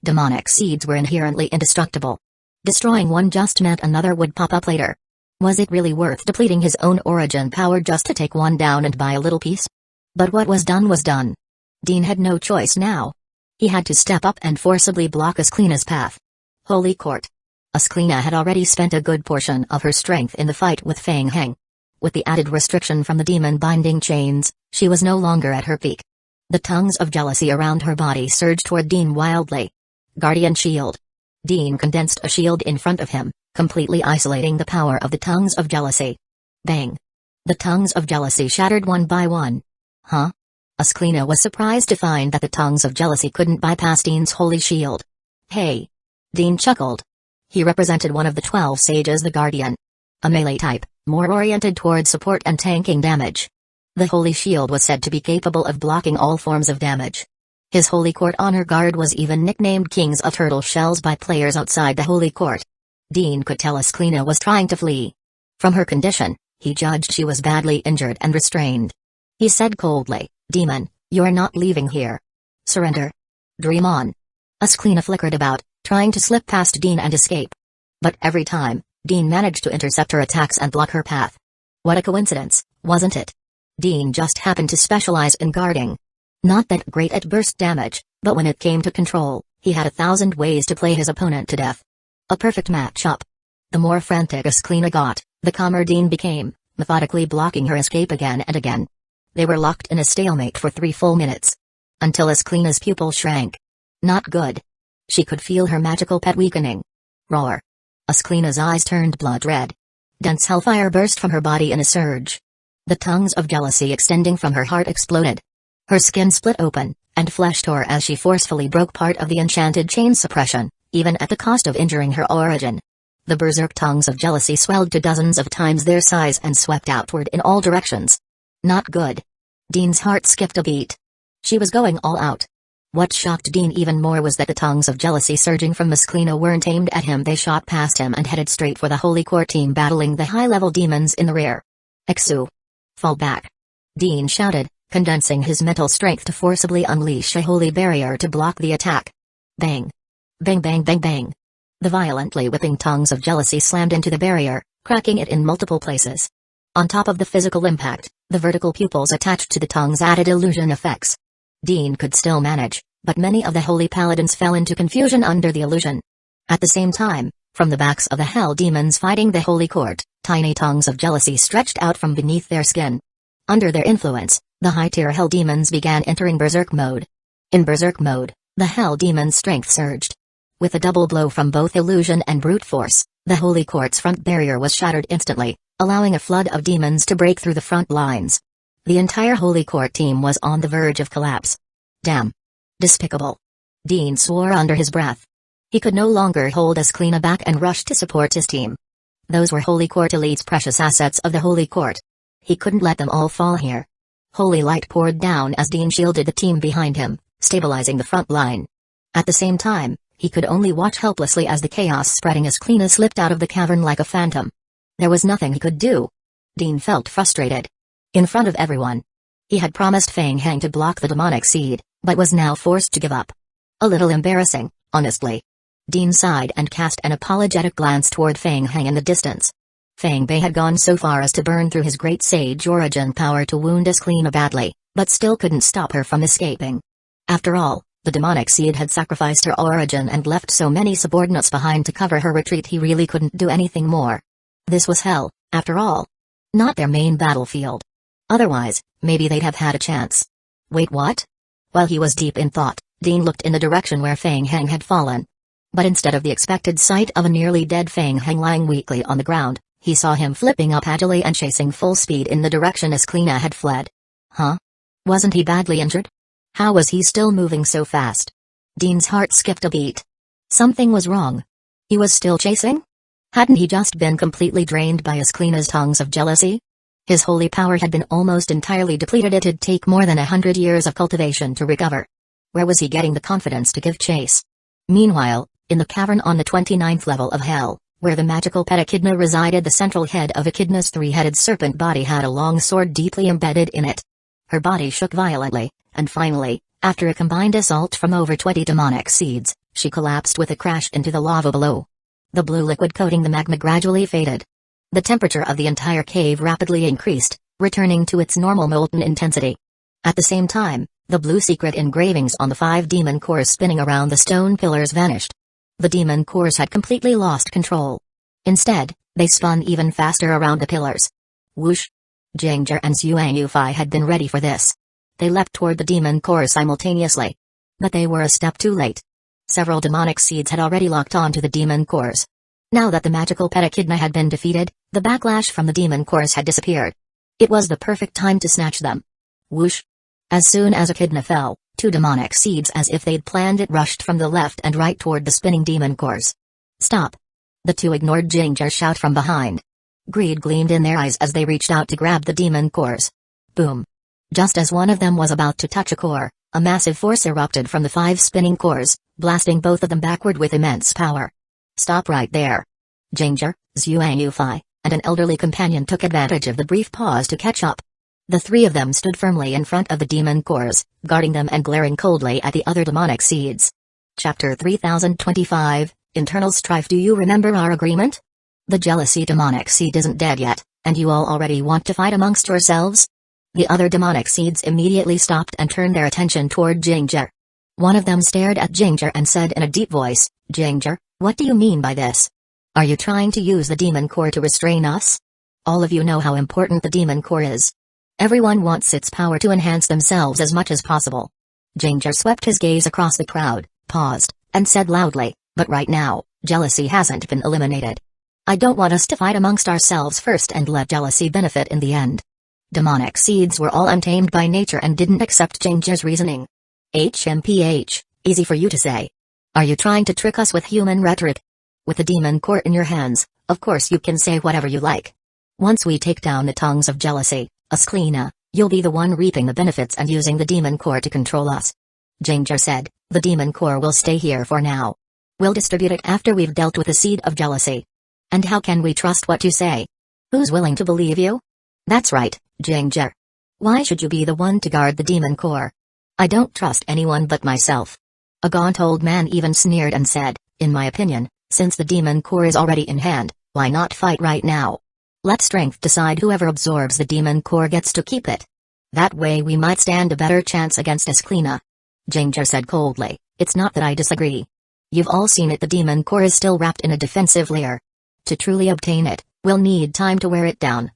Demonic seeds were inherently indestructible. Destroying one just meant another would pop up later. Was it really worth depleting his own origin power just to take one down and buy a little peace? But what was done was done. Dean had no choice now. He had to step up and forcibly block Asclena's path. Holy Court. Asclena had already spent a good portion of her strength in the fight with Fang Heng. With the added restriction from the demon binding chains, she was no longer at her peak. The tongues of jealousy around her body surged toward Dean wildly. Guardian Shield. Dean condensed a shield in front of him, completely isolating the power of the tongues of jealousy. Bang. The tongues of jealousy shattered one by one. Huh? Asclena was surprised to find that the tongues of jealousy couldn't bypass Dean's holy shield. Hey. Dean chuckled. He represented one of the 12 sages, the Guardian. A melee type, more oriented toward support and tanking damage. The holy shield was said to be capable of blocking all forms of damage. His holy court honor guard was even nicknamed Kings of Turtle Shells by players outside the holy court. Dean could tell Asclena was trying to flee. From her condition, he judged she was badly injured and restrained. He said coldly, Demon, you're not leaving here. Surrender. Dream on. Asclena flickered about, trying to slip past Dean and escape. But every time, Dean managed to intercept her attacks and block her path. What a coincidence, wasn't it? Dean just happened to specialize in guarding. Not that great at burst damage, but when it came to control, he had 1,000 ways to play his opponent to death. A perfect matchup. The more frantic Ascleena got, the calmer Dean became, methodically blocking her escape again and again. They were locked in a stalemate for 3 full minutes. Until Ascleena's pupil shrank. Not good. She could feel her magical pet weakening. Roar. Ascleena's eyes turned blood red. Dense hellfire burst from her body in a surge. The tongues of jealousy extending from her heart exploded. Her skin split open, and flesh tore as she forcefully broke part of the enchanted chain suppression, even at the cost of injuring her origin. The berserk tongues of jealousy swelled to dozens of times their size and swept outward in all directions. Not good. Dean's heart skipped a beat. She was going all out. What shocked Dean even more was that the tongues of jealousy surging from Ascleena weren't aimed at him. They shot past him and headed straight for the Holy Court team battling the high-level demons in the rear. Exu. Fall back. Dean shouted, condensing his mental strength to forcibly unleash a holy barrier to block the attack. Bang. Bang bang bang bang. The violently whipping tongues of jealousy slammed into the barrier, cracking it in multiple places. On top of the physical impact, the vertical pupils attached to the tongues added illusion effects. Dean could still manage, but many of the holy paladins fell into confusion under the illusion. At the same time, from the backs of the hell demons fighting the holy court, tiny tongues of jealousy stretched out from beneath their skin. Under their influence, the high-tier hell demons began entering berserk mode. In berserk mode, the hell demon's strength surged. With a double blow from both illusion and brute force, the holy court's front barrier was shattered instantly, allowing a flood of demons to break through the front lines. The entire holy court team was on the verge of collapse. Damn. Despicable. Dean swore under his breath. He could no longer hold Ascleena back and rushed to support his team. Those were Holy Court Elite's precious assets of the Holy Court. He couldn't let them all fall here. Holy light poured down as Dean shielded the team behind him, stabilizing the front line. At the same time, he could only watch helplessly as the chaos spreading Ascleena slipped out of the cavern like a phantom. There was nothing he could do. Dean felt frustrated. In front of everyone. He had promised Fang Hang to block the demonic seed, but was now forced to give up. A little embarrassing, honestly. Dean sighed and cast an apologetic glance toward Fang Hang in the distance. Fang Bei had gone so far as to burn through his great sage origin power to wound Ascleena badly, but still couldn't stop her from escaping. After all, the demonic seed had sacrificed her origin and left so many subordinates behind to cover her retreat. He really couldn't do anything more. This was hell, after all. Not their main battlefield. Otherwise, maybe they'd have had a chance. Wait, what? While he was deep in thought, Dean looked in the direction where Fang Hang had fallen. But instead of the expected sight of a nearly dead Fang Hang lying weakly on the ground, he saw him flipping up agilely and chasing full speed in the direction Ascleena had fled. Huh? Wasn't he badly injured? How was he still moving so fast? Dean's heart skipped a beat. Something was wrong. He was still chasing? Hadn't he just been completely drained by Ascleena's tongues of jealousy? His holy power had been almost entirely depleted. It'd take more than 100 years of cultivation to recover. Where was he getting the confidence to give chase? Meanwhile, in the cavern on the 29th level of hell, where the magical pet Echidna resided, the central head of Echidna's three-headed serpent body had a long sword deeply embedded in it. Her body shook violently, and finally, after a combined assault from over 20 demonic seeds, she collapsed with a crash into the lava below. The blue liquid coating the magma gradually faded. The temperature of the entire cave rapidly increased, returning to its normal molten intensity. At the same time, the blue secret engravings on the 5 demon cores spinning around the stone pillars vanished. The demon cores had completely lost control. Instead, they spun even faster around the pillars. Whoosh! Jinger and Xuan Yufei had been ready for this. They leapt toward the demon core simultaneously. But they were a step too late. Several demonic seeds had already locked onto the demon cores. Now that the magical pet Echidna had been defeated, the backlash from the demon cores had disappeared. It was the perfect time to snatch them. Whoosh! As soon as Echidna fell, 2 demonic seeds, as if they'd planned it, rushed from the left and right toward the spinning demon cores. Stop! The 2 ignored Ginger's shout from behind. Greed gleamed in their eyes as they reached out to grab the demon cores. Boom! Just as one of them was about to touch a core, a massive force erupted from the 5 spinning cores, blasting both of them backward with immense power. Stop right there. Ginger, Xuan Yufei, and an elderly companion took advantage of the brief pause to catch up. The 3 of them stood firmly in front of the demon cores, guarding them and glaring coldly at the other demonic seeds. Chapter 3025, Internal Strife. Do you remember our agreement? The jealousy demonic seed isn't dead yet, and you all already want to fight amongst yourselves? The other demonic seeds immediately stopped and turned their attention toward Ginger. One of them stared at Ginger and said in a deep voice, Ginger, what do you mean by this? Are you trying to use the demon core to restrain us? All of you know how important the demon core is. Everyone wants its power to enhance themselves as much as possible. Ginger swept his gaze across the crowd, paused, and said loudly, but right now, jealousy hasn't been eliminated. I don't want us to fight amongst ourselves first and let jealousy benefit in the end. Demonic seeds were all untamed by nature and didn't accept Ginger's reasoning. HMPH, easy for you to say. Are you trying to trick us with human rhetoric? With the demon core in your hands, of course you can say whatever you like. Once we take down the tongues of jealousy, Asklina, you'll be the one reaping the benefits and using the demon core to control us. Ginger said, the demon core will stay here for now. We'll distribute it after we've dealt with the seed of jealousy. And how can we trust what you say? Who's willing to believe you? That's right, Ginger. Why should you be the one to guard the demon core? I don't trust anyone but myself. A gaunt old man even sneered and said, in my opinion, since the demon core is already in hand, why not fight right now? Let strength decide. Whoever absorbs the demon core gets to keep it. That way we might stand a better chance against Asklina. Ginger said coldly, it's not that I disagree. You've all seen it, the demon core is still wrapped in a defensive layer. To truly obtain it, we'll need time to wear it down.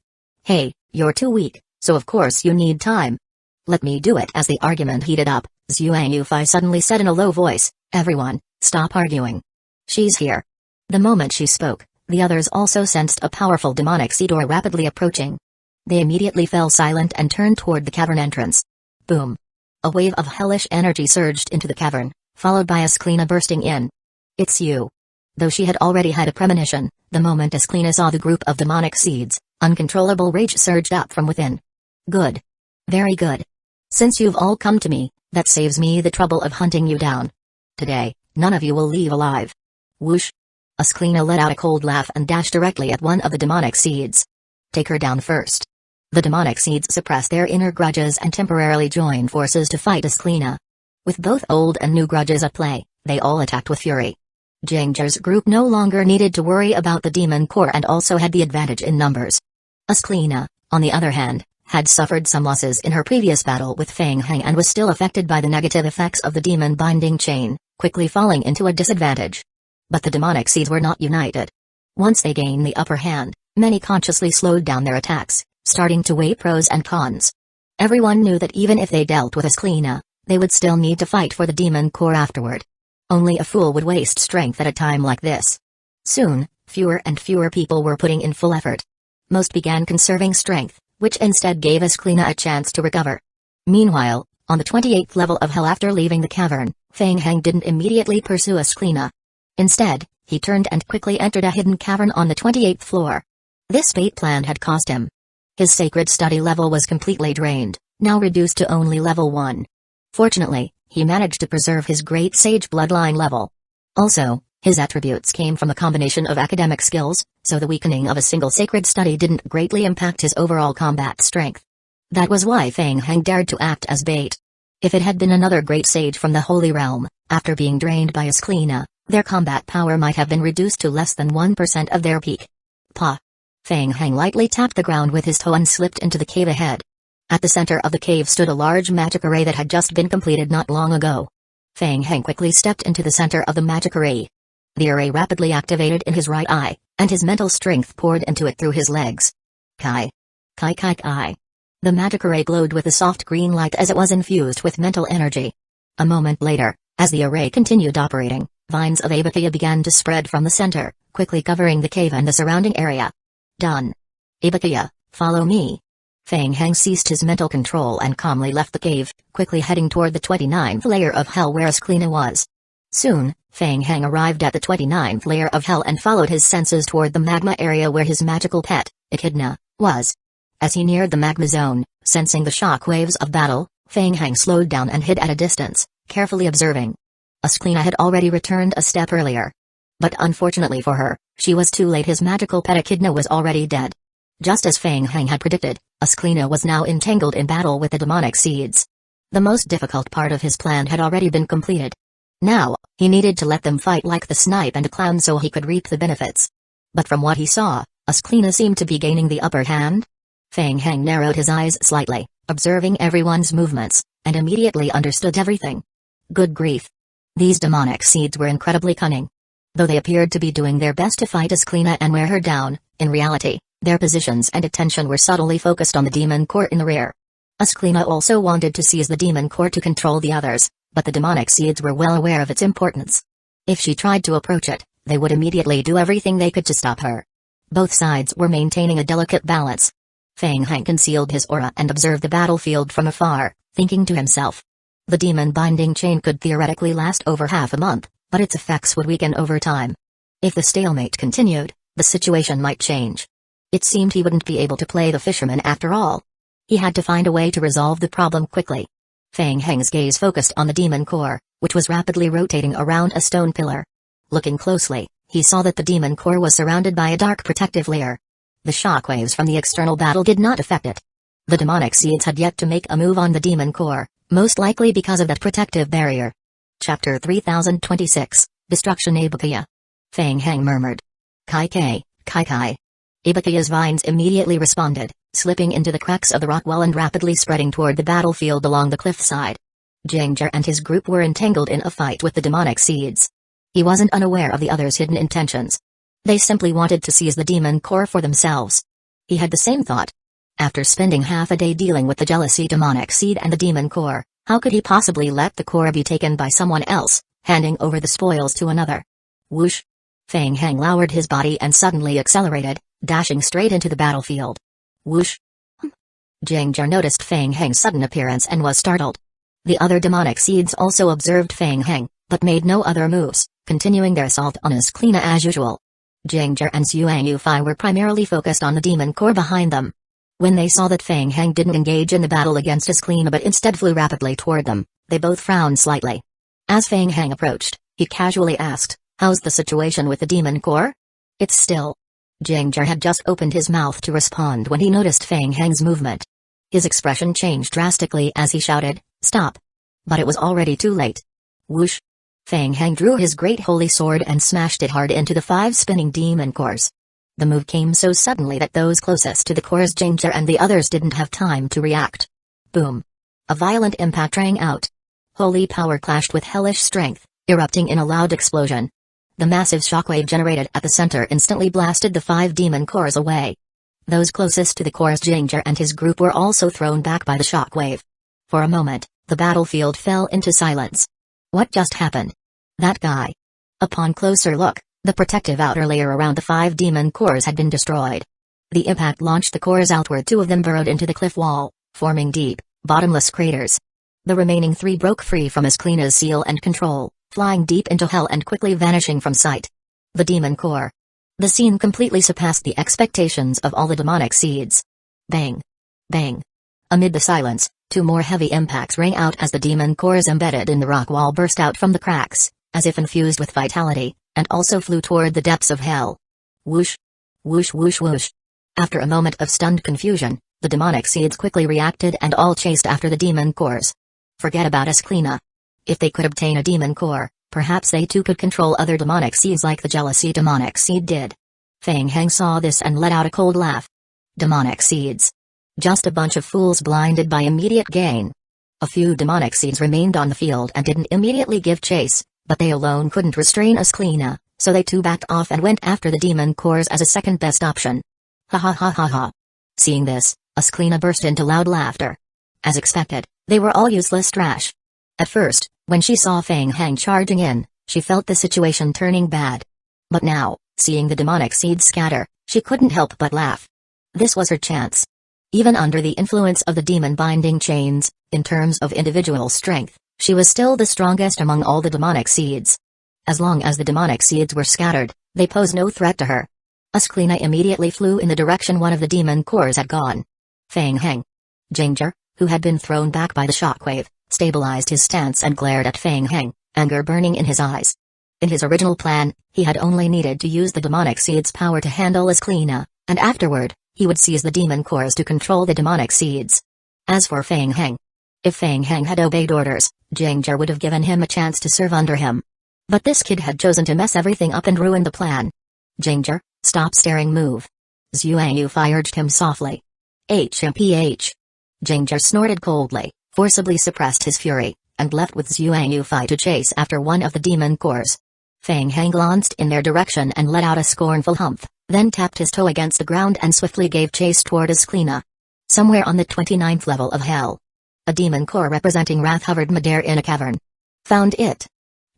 Hey, you're too weak, so of course you need time. Let me do it. As the argument heated up, Zhuang Yufei suddenly said in a low voice, everyone, stop arguing. She's here. The moment she spoke, the others also sensed a powerful demonic seed door rapidly approaching. They immediately fell silent and turned toward the cavern entrance. Boom. A wave of hellish energy surged into the cavern, followed by Asklina bursting in. It's you. Though she had already had a premonition, the moment Asklina saw the group of demonic seeds, uncontrollable rage surged up from within. Good. Very good. Since you've all come to me, that saves me the trouble of hunting you down. Today, none of you will leave alive. Whoosh. Asklina let out a cold laugh and dashed directly at one of the demonic seeds. Take her down first. The demonic seeds suppressed their inner grudges and temporarily joined forces to fight Asklina. With both old and new grudges at play, they all attacked with fury. Ginger's group no longer needed to worry about the demon core and also had the advantage in numbers. Asklina, on the other hand, had suffered some losses in her previous battle with Fang Hang and was still affected by the negative effects of the demon binding chain, quickly falling into a disadvantage. But the demonic seeds were not united. Once they gained the upper hand, many consciously slowed down their attacks, starting to weigh pros and cons. Everyone knew that even if they dealt with Asklina, they would still need to fight for the demon core afterward. Only a fool would waste strength at a time like this. Soon, fewer and fewer people were putting in full effort. Most began conserving strength, which instead gave Asklina a chance to recover. Meanwhile, on the 28th level of hell after leaving the cavern, Fang Hang didn't immediately pursue Asklina. Instead, he turned and quickly entered a hidden cavern on the 28th floor. This fate plan had cost him. His sacred study level was completely drained, now reduced to only level 1. Fortunately, he managed to preserve his great sage bloodline level. Also, his attributes came from a combination of academic skills, so the weakening of a single sacred study didn't greatly impact his overall combat strength. That was why Fang Hang dared to act as bait. If it had been another great sage from the Holy Realm, after being drained by Asklina, their combat power might have been reduced to less than 1% of their peak. Pa! Fang Hang lightly tapped the ground with his toe and slipped into the cave ahead. At the center of the cave stood a large magic array that had just been completed not long ago. Fang Hang quickly stepped into the center of the magic array. The array rapidly activated in his right eye, and his mental strength poured into it through his legs. Kai. Kai kai kai. The magic array glowed with a soft green light as it was infused with mental energy. A moment later, as the array continued operating, vines of Abakia began to spread from the center, quickly covering the cave and the surrounding area. Done. Abakia, follow me. Fang Hang ceased his mental control and calmly left the cave, quickly heading toward the 29th layer of hell where Asklina was. Soon, Fang Hang arrived at the 29th layer of hell and followed his senses toward the magma area where his magical pet, Echidna, was. As he neared the magma zone, sensing the shock waves of battle, Fang Hang slowed down and hid at a distance, carefully observing. Asklina had already returned a step earlier. But unfortunately for her, she was too late. His magical pet Echidna was already dead. Just as Fang Hang had predicted, Asklina was now entangled in battle with the demonic seeds. The most difficult part of his plan had already been completed. Now, he needed to let them fight like the snipe and clown so he could reap the benefits. But from what he saw, Ascleena seemed to be gaining the upper hand. Feng Heng narrowed his eyes slightly, observing everyone's movements, and immediately understood everything. Good grief. These demonic seeds were incredibly cunning. Though they appeared to be doing their best to fight Ascleena and wear her down, in reality, their positions and attention were subtly focused on the demon core in the rear. Ascleena also wanted to seize the demon core to control the others, but the demonic seeds were well aware of its importance. If she tried to approach it, they would immediately do everything they could to stop her. Both sides were maintaining a delicate balance. Feng Heng concealed his aura and observed the battlefield from afar, thinking to himself. The demon binding chain could theoretically last over half a month, but its effects would weaken over time. If the stalemate continued, the situation might change. It seemed he wouldn't be able to play the fisherman after all. He had to find a way to resolve the problem quickly. Feng Heng's gaze focused on the demon core, which was rapidly rotating around a stone pillar. Looking closely, he saw that the demon core was surrounded by a dark protective layer. The shockwaves from the external battle did not affect it. The demonic seeds had yet to make a move on the demon core, most likely because of that protective barrier. Chapter 3026, Destruction Ibukiya. Feng Heng murmured. Kai Kai, Kai Kai. Ibukiya's vines immediately responded, slipping into the cracks of the rock wall and rapidly spreading toward the battlefield along the cliffside. Jinger and his group were entangled in a fight with the demonic seeds. He wasn't unaware of the others' hidden intentions. They simply wanted to seize the demon core for themselves. He had the same thought. After spending half a day dealing with the jealousy demonic seed and the demon core, how could he possibly let the core be taken by someone else, handing over the spoils to another? Whoosh! Feng Heng lowered his body and suddenly accelerated, dashing straight into the battlefield. Whoosh! Jinger noticed Feng Heng's sudden appearance and was startled. The other demonic seeds also observed Feng Heng, but made no other moves, continuing their assault on Ascleena as usual. Jinger and Xuang Yufei were primarily focused on the demon core behind them. When they saw that Feng Heng didn't engage in the battle against Ascleena but instead flew rapidly toward them, they both frowned slightly. As Feng Heng approached, he casually asked, "How's the situation with the demon core?" "It's still." Jinger had just opened his mouth to respond when he noticed Feng Heng's movement. His expression changed drastically as he shouted, "Stop!" But it was already too late. Whoosh! Feng Heng drew his great holy sword and smashed it hard into the 5 spinning demon cores. The move came so suddenly that those closest to the cores, Jinger and the others, didn't have time to react. Boom! A violent impact rang out. Holy power clashed with hellish strength, erupting in a loud explosion. The massive shockwave generated at the center instantly blasted the 5 demon cores away. Those closest to the cores, Jinger and his group, were also thrown back by the shockwave. For a moment, the battlefield fell into silence. What just happened? That guy. Upon closer look, the protective outer layer around the 5 demon cores had been destroyed. The impact launched the cores outward. 2 of them burrowed into the cliff wall, forming deep, bottomless craters. The remaining 3 broke free from Ascleena's seal and control, flying deep into hell and quickly vanishing from sight. The demon core. The scene completely surpassed the expectations of all the demonic seeds. Bang! Bang! Amid the silence, 2 more heavy impacts rang out as the demon cores embedded in the rock wall burst out from the cracks, as if infused with vitality, and also flew toward the depths of hell. Whoosh! Whoosh whoosh whoosh! After a moment of stunned confusion, the demonic seeds quickly reacted and all chased after the demon cores. Forget about Ascleena. If they could obtain a demon core, perhaps they too could control other demonic seeds like the jealousy demonic seed did. Feng Heng saw this and let out a cold laugh. Demonic seeds. Just a bunch of fools blinded by immediate gain. A few demonic seeds remained on the field and didn't immediately give chase, but they alone couldn't restrain Ascleena, so they too backed off and went after the demon cores as a second best option. Ha ha ha ha ha. Seeing this, Ascleena burst into loud laughter. As expected, they were all useless trash. At first, when she saw Feng Heng charging in, she felt the situation turning bad. But now, seeing the demonic seeds scatter, she couldn't help but laugh. This was her chance. Even under the influence of the demon binding chains, in terms of individual strength, she was still the strongest among all the demonic seeds. As long as the demonic seeds were scattered, they posed no threat to her. Ascleena immediately flew in the direction one of the demon cores had gone. Feng Heng. Jinger, who had been thrown back by the shockwave, stabilized his stance and glared at Feng Heng, anger burning in his eyes. In his original plan, he had only needed to use the demonic seed's power to handle Ascleena, and afterward, he would seize the demon cores to control the demonic seeds. As for Feng Heng, if Feng Heng had obeyed orders, Jinger would have given him a chance to serve under him. But this kid had chosen to mess everything up and ruin the plan. Jinger, Stop staring, move. Zhuangyu urged him softly. HMPH. Ginger snorted coldly, forcibly suppressed his fury, and left with Zhuangyu to chase after one of the demon cores. Fang Heng glanced in their direction and let out a scornful humph, then tapped his toe against the ground and swiftly gave chase toward Asklina. Somewhere on the 29th level of hell, a demon core representing wrath hovered midair in a cavern. Found it.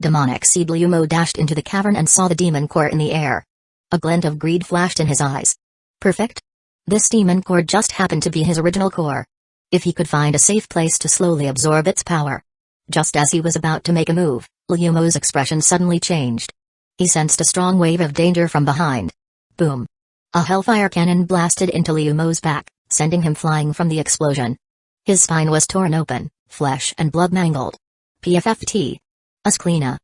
Demonic Seed Liu dashed into the cavern and saw the demon core in the air. A glint of greed flashed in his eyes. Perfect? This demon core just happened to be his original core. If he could find a safe place to slowly absorb its power. Just as he was about to make a move, Liu's expression suddenly changed. He sensed a strong wave of danger from behind. Boom. A hellfire cannon blasted into Liu's back, sending him flying from the explosion. His spine was torn open, flesh and blood mangled. PFFT. Asklina.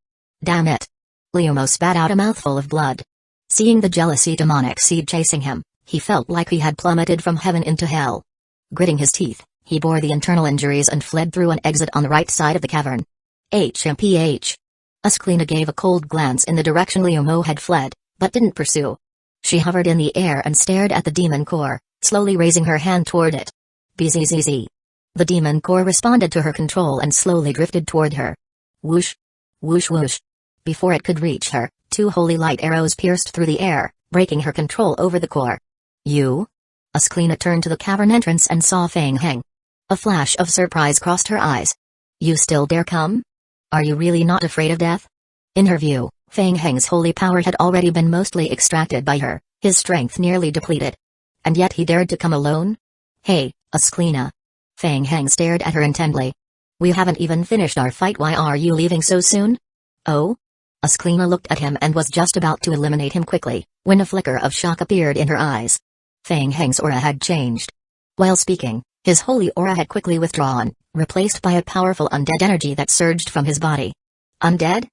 Damn it. Liu spat out a mouthful of blood. Seeing the jealousy demonic seed chasing him, he felt like he had plummeted from heaven into hell. Gritting his teeth, he bore the internal injuries and fled through an exit on the right side of the cavern. HMPH. Asklina gave a cold glance in the direction Liu had fled, but didn't pursue. She hovered in the air and stared at the demon core, slowly raising her hand toward it. BZZZ. The demon core responded to her control and slowly drifted toward her. Whoosh. Whoosh whoosh. Before it could reach her, 2 holy light arrows pierced through the air, breaking her control over the core. You? Asklina turned to the cavern entrance and saw Fang Heng. A flash of surprise crossed her eyes. You still dare come? Are you really not afraid of death? In her view, Fang Heng's holy power had already been mostly extracted by her, his strength nearly depleted. And yet he dared to come alone? Hey, Asklina. Fang Heng stared at her intently. We haven't even finished our fight, why are you leaving so soon? Oh? Asklina looked at him and was just about to eliminate him quickly, when a flicker of shock appeared in her eyes. Fang Heng's aura had changed. While speaking, his holy aura had quickly withdrawn, replaced by a powerful undead energy that surged from his body. Undead?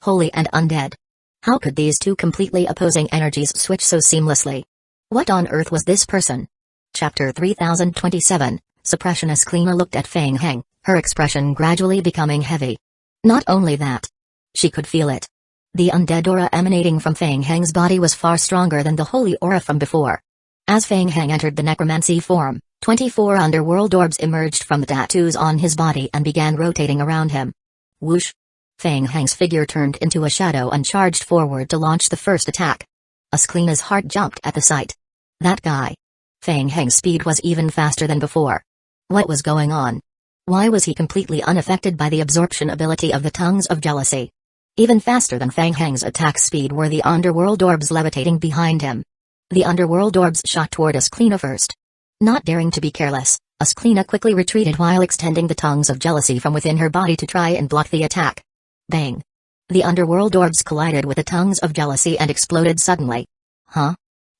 Holy and undead. How could these two completely opposing energies switch so seamlessly? What on earth was this person? Chapter 3027, Suppression. Asklina looked at Fang Heng, her expression gradually becoming heavy. Not only that. She could feel it. The undead aura emanating from Fang Heng's body was far stronger than the holy aura from before. As Fang Heng entered the necromancy form, 24 underworld orbs emerged from the tattoos on his body and began rotating around him. Whoosh! Fang Heng's figure turned into a shadow and charged forward to launch the first attack. Asklina's heart jumped at the sight. That guy. Fang Heng's speed was even faster than before. What was going on? Why was he completely unaffected by the absorption ability of the tongues of jealousy? Even faster than Fang Heng's attack speed were the underworld orbs levitating behind him. The underworld orbs shot toward Asklina first. Not daring to be careless, Asklina quickly retreated while extending the tongues of jealousy from within her body to try and block the attack. Bang! The underworld orbs collided with the tongues of jealousy and exploded suddenly. Huh?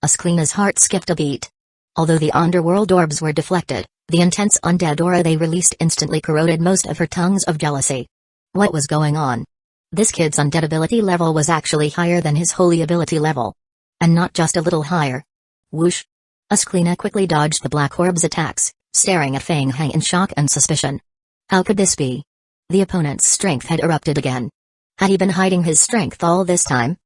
Asklina's heart skipped a beat. Although the underworld orbs were deflected, the intense undead aura they released instantly corroded most of her tongues of jealousy. What was going on? This kid's undead ability level was actually higher than his holy ability level. And not just a little higher. Whoosh! Asklina quickly dodged the black orb's attacks, staring at Fang Heng in shock and suspicion. How could this be? The opponent's strength had erupted again. Had he been hiding his strength all this time?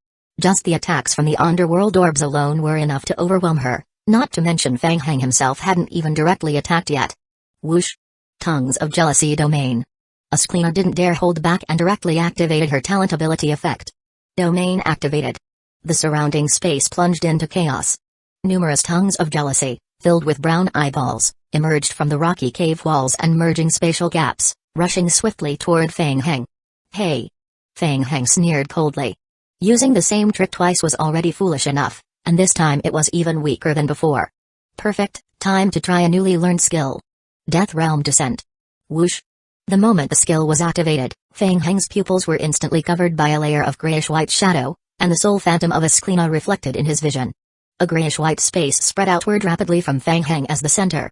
Just the attacks from the underworld orbs alone were enough to overwhelm her, not to mention Fang Heng himself hadn't even directly attacked yet. Whoosh! Tongues of Jealousy Domain. Asklina didn't dare hold back and directly activated her talent ability effect. Domain activated. The surrounding space plunged into chaos. Numerous tongues of jealousy, filled with brown eyeballs, emerged from the rocky cave walls and merging spatial gaps, rushing swiftly toward Fang Heng. Hey! Fang Heng sneered coldly. Using the same trick twice was already foolish enough, and this time it was even weaker than before. Perfect, time to try a newly learned skill. Death Realm Descent. Whoosh! The moment the skill was activated, Fang Heng's pupils were instantly covered by a layer of grayish-white shadow, and the soul phantom of Asklina reflected in his vision. A grayish-white space spread outward rapidly from Fang Heng as the center.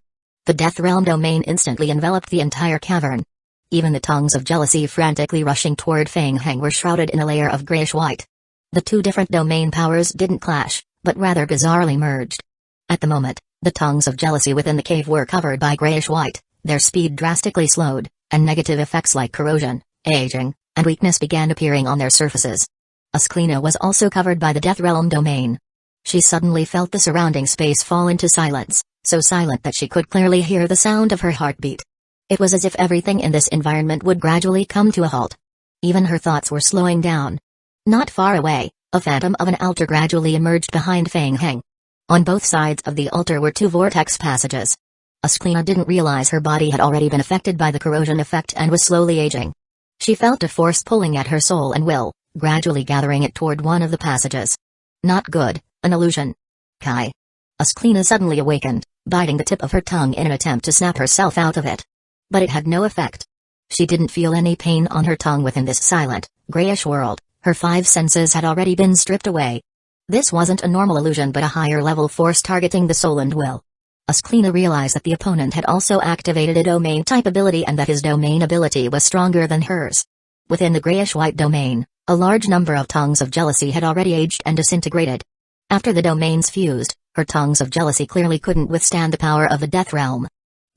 The Death Realm domain instantly enveloped the entire cavern. Even the tongues of jealousy frantically rushing toward Fang Heng were shrouded in a layer of grayish-white. The two different domain powers didn't clash, but rather bizarrely merged. At the moment, the tongues of jealousy within the cave were covered by grayish-white, their speed drastically slowed, and negative effects like corrosion, aging, and weakness began appearing on their surfaces. Asklina was also covered by the Death Realm domain. She suddenly felt the surrounding space fall into silence, so silent that she could clearly hear the sound of her heartbeat. It was as if everything in this environment would gradually come to a halt. Even her thoughts were slowing down. Not far away, a phantom of an altar gradually emerged behind Fang Heng. On both sides of the altar were two vortex passages. Ascleena didn't realize her body had already been affected by the corrosion effect and was slowly aging. She felt a force pulling at her soul and will, gradually gathering it toward one of the passages. Not good, an illusion. Kai. Ascleena suddenly awakened, biting the tip of her tongue in an attempt to snap herself out of it. But it had no effect. She didn't feel any pain on her tongue within this silent, grayish world. Her 5 senses had already been stripped away. This wasn't a normal illusion but a higher-level force targeting the soul and will. Ascleena realized that the opponent had also activated a domain-type ability and that his domain ability was stronger than hers. Within the grayish-white domain, a large number of tongues of jealousy had already aged and disintegrated. After the domains fused, her tongues of jealousy clearly couldn't withstand the power of the Death Realm.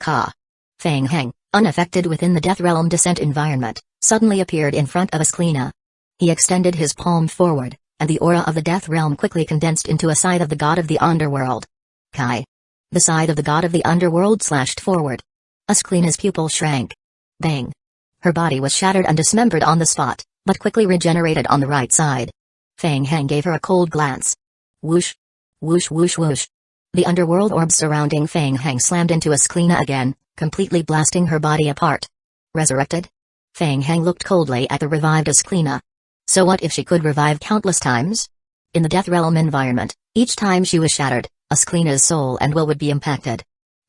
Ka. Fang Heng, unaffected within the Death Realm descent environment, suddenly appeared in front of Ascleena. He extended his palm forward, and the aura of the Death Realm quickly condensed into a scythe of the god of the underworld. Kai. The side of the god of the underworld slashed forward. Ascleena's pupil shrank. Bang. Her body was shattered and dismembered on the spot, but quickly regenerated on the right side. Fang Heng gave her a cold glance. Whoosh. Whoosh whoosh whoosh. The underworld orbs surrounding Fang Heng slammed into Ascleena again, completely blasting her body apart. Resurrected? Fang Heng looked coldly at the revived Ascleena. So what if she could revive countless times? In the Death Realm environment, each time she was shattered, Ascleena's soul and will would be impacted.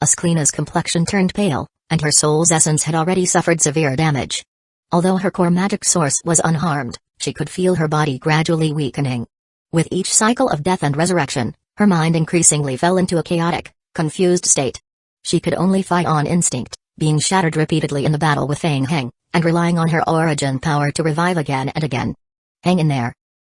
Ascleena's complexion turned pale, and her soul's essence had already suffered severe damage. Although her core magic source was unharmed, she could feel her body gradually weakening. With each cycle of death and resurrection, her mind increasingly fell into a chaotic, confused state. She could only fight on instinct, being shattered repeatedly in the battle with Fang Heng, and relying on her origin power to revive again and again. Hang in there.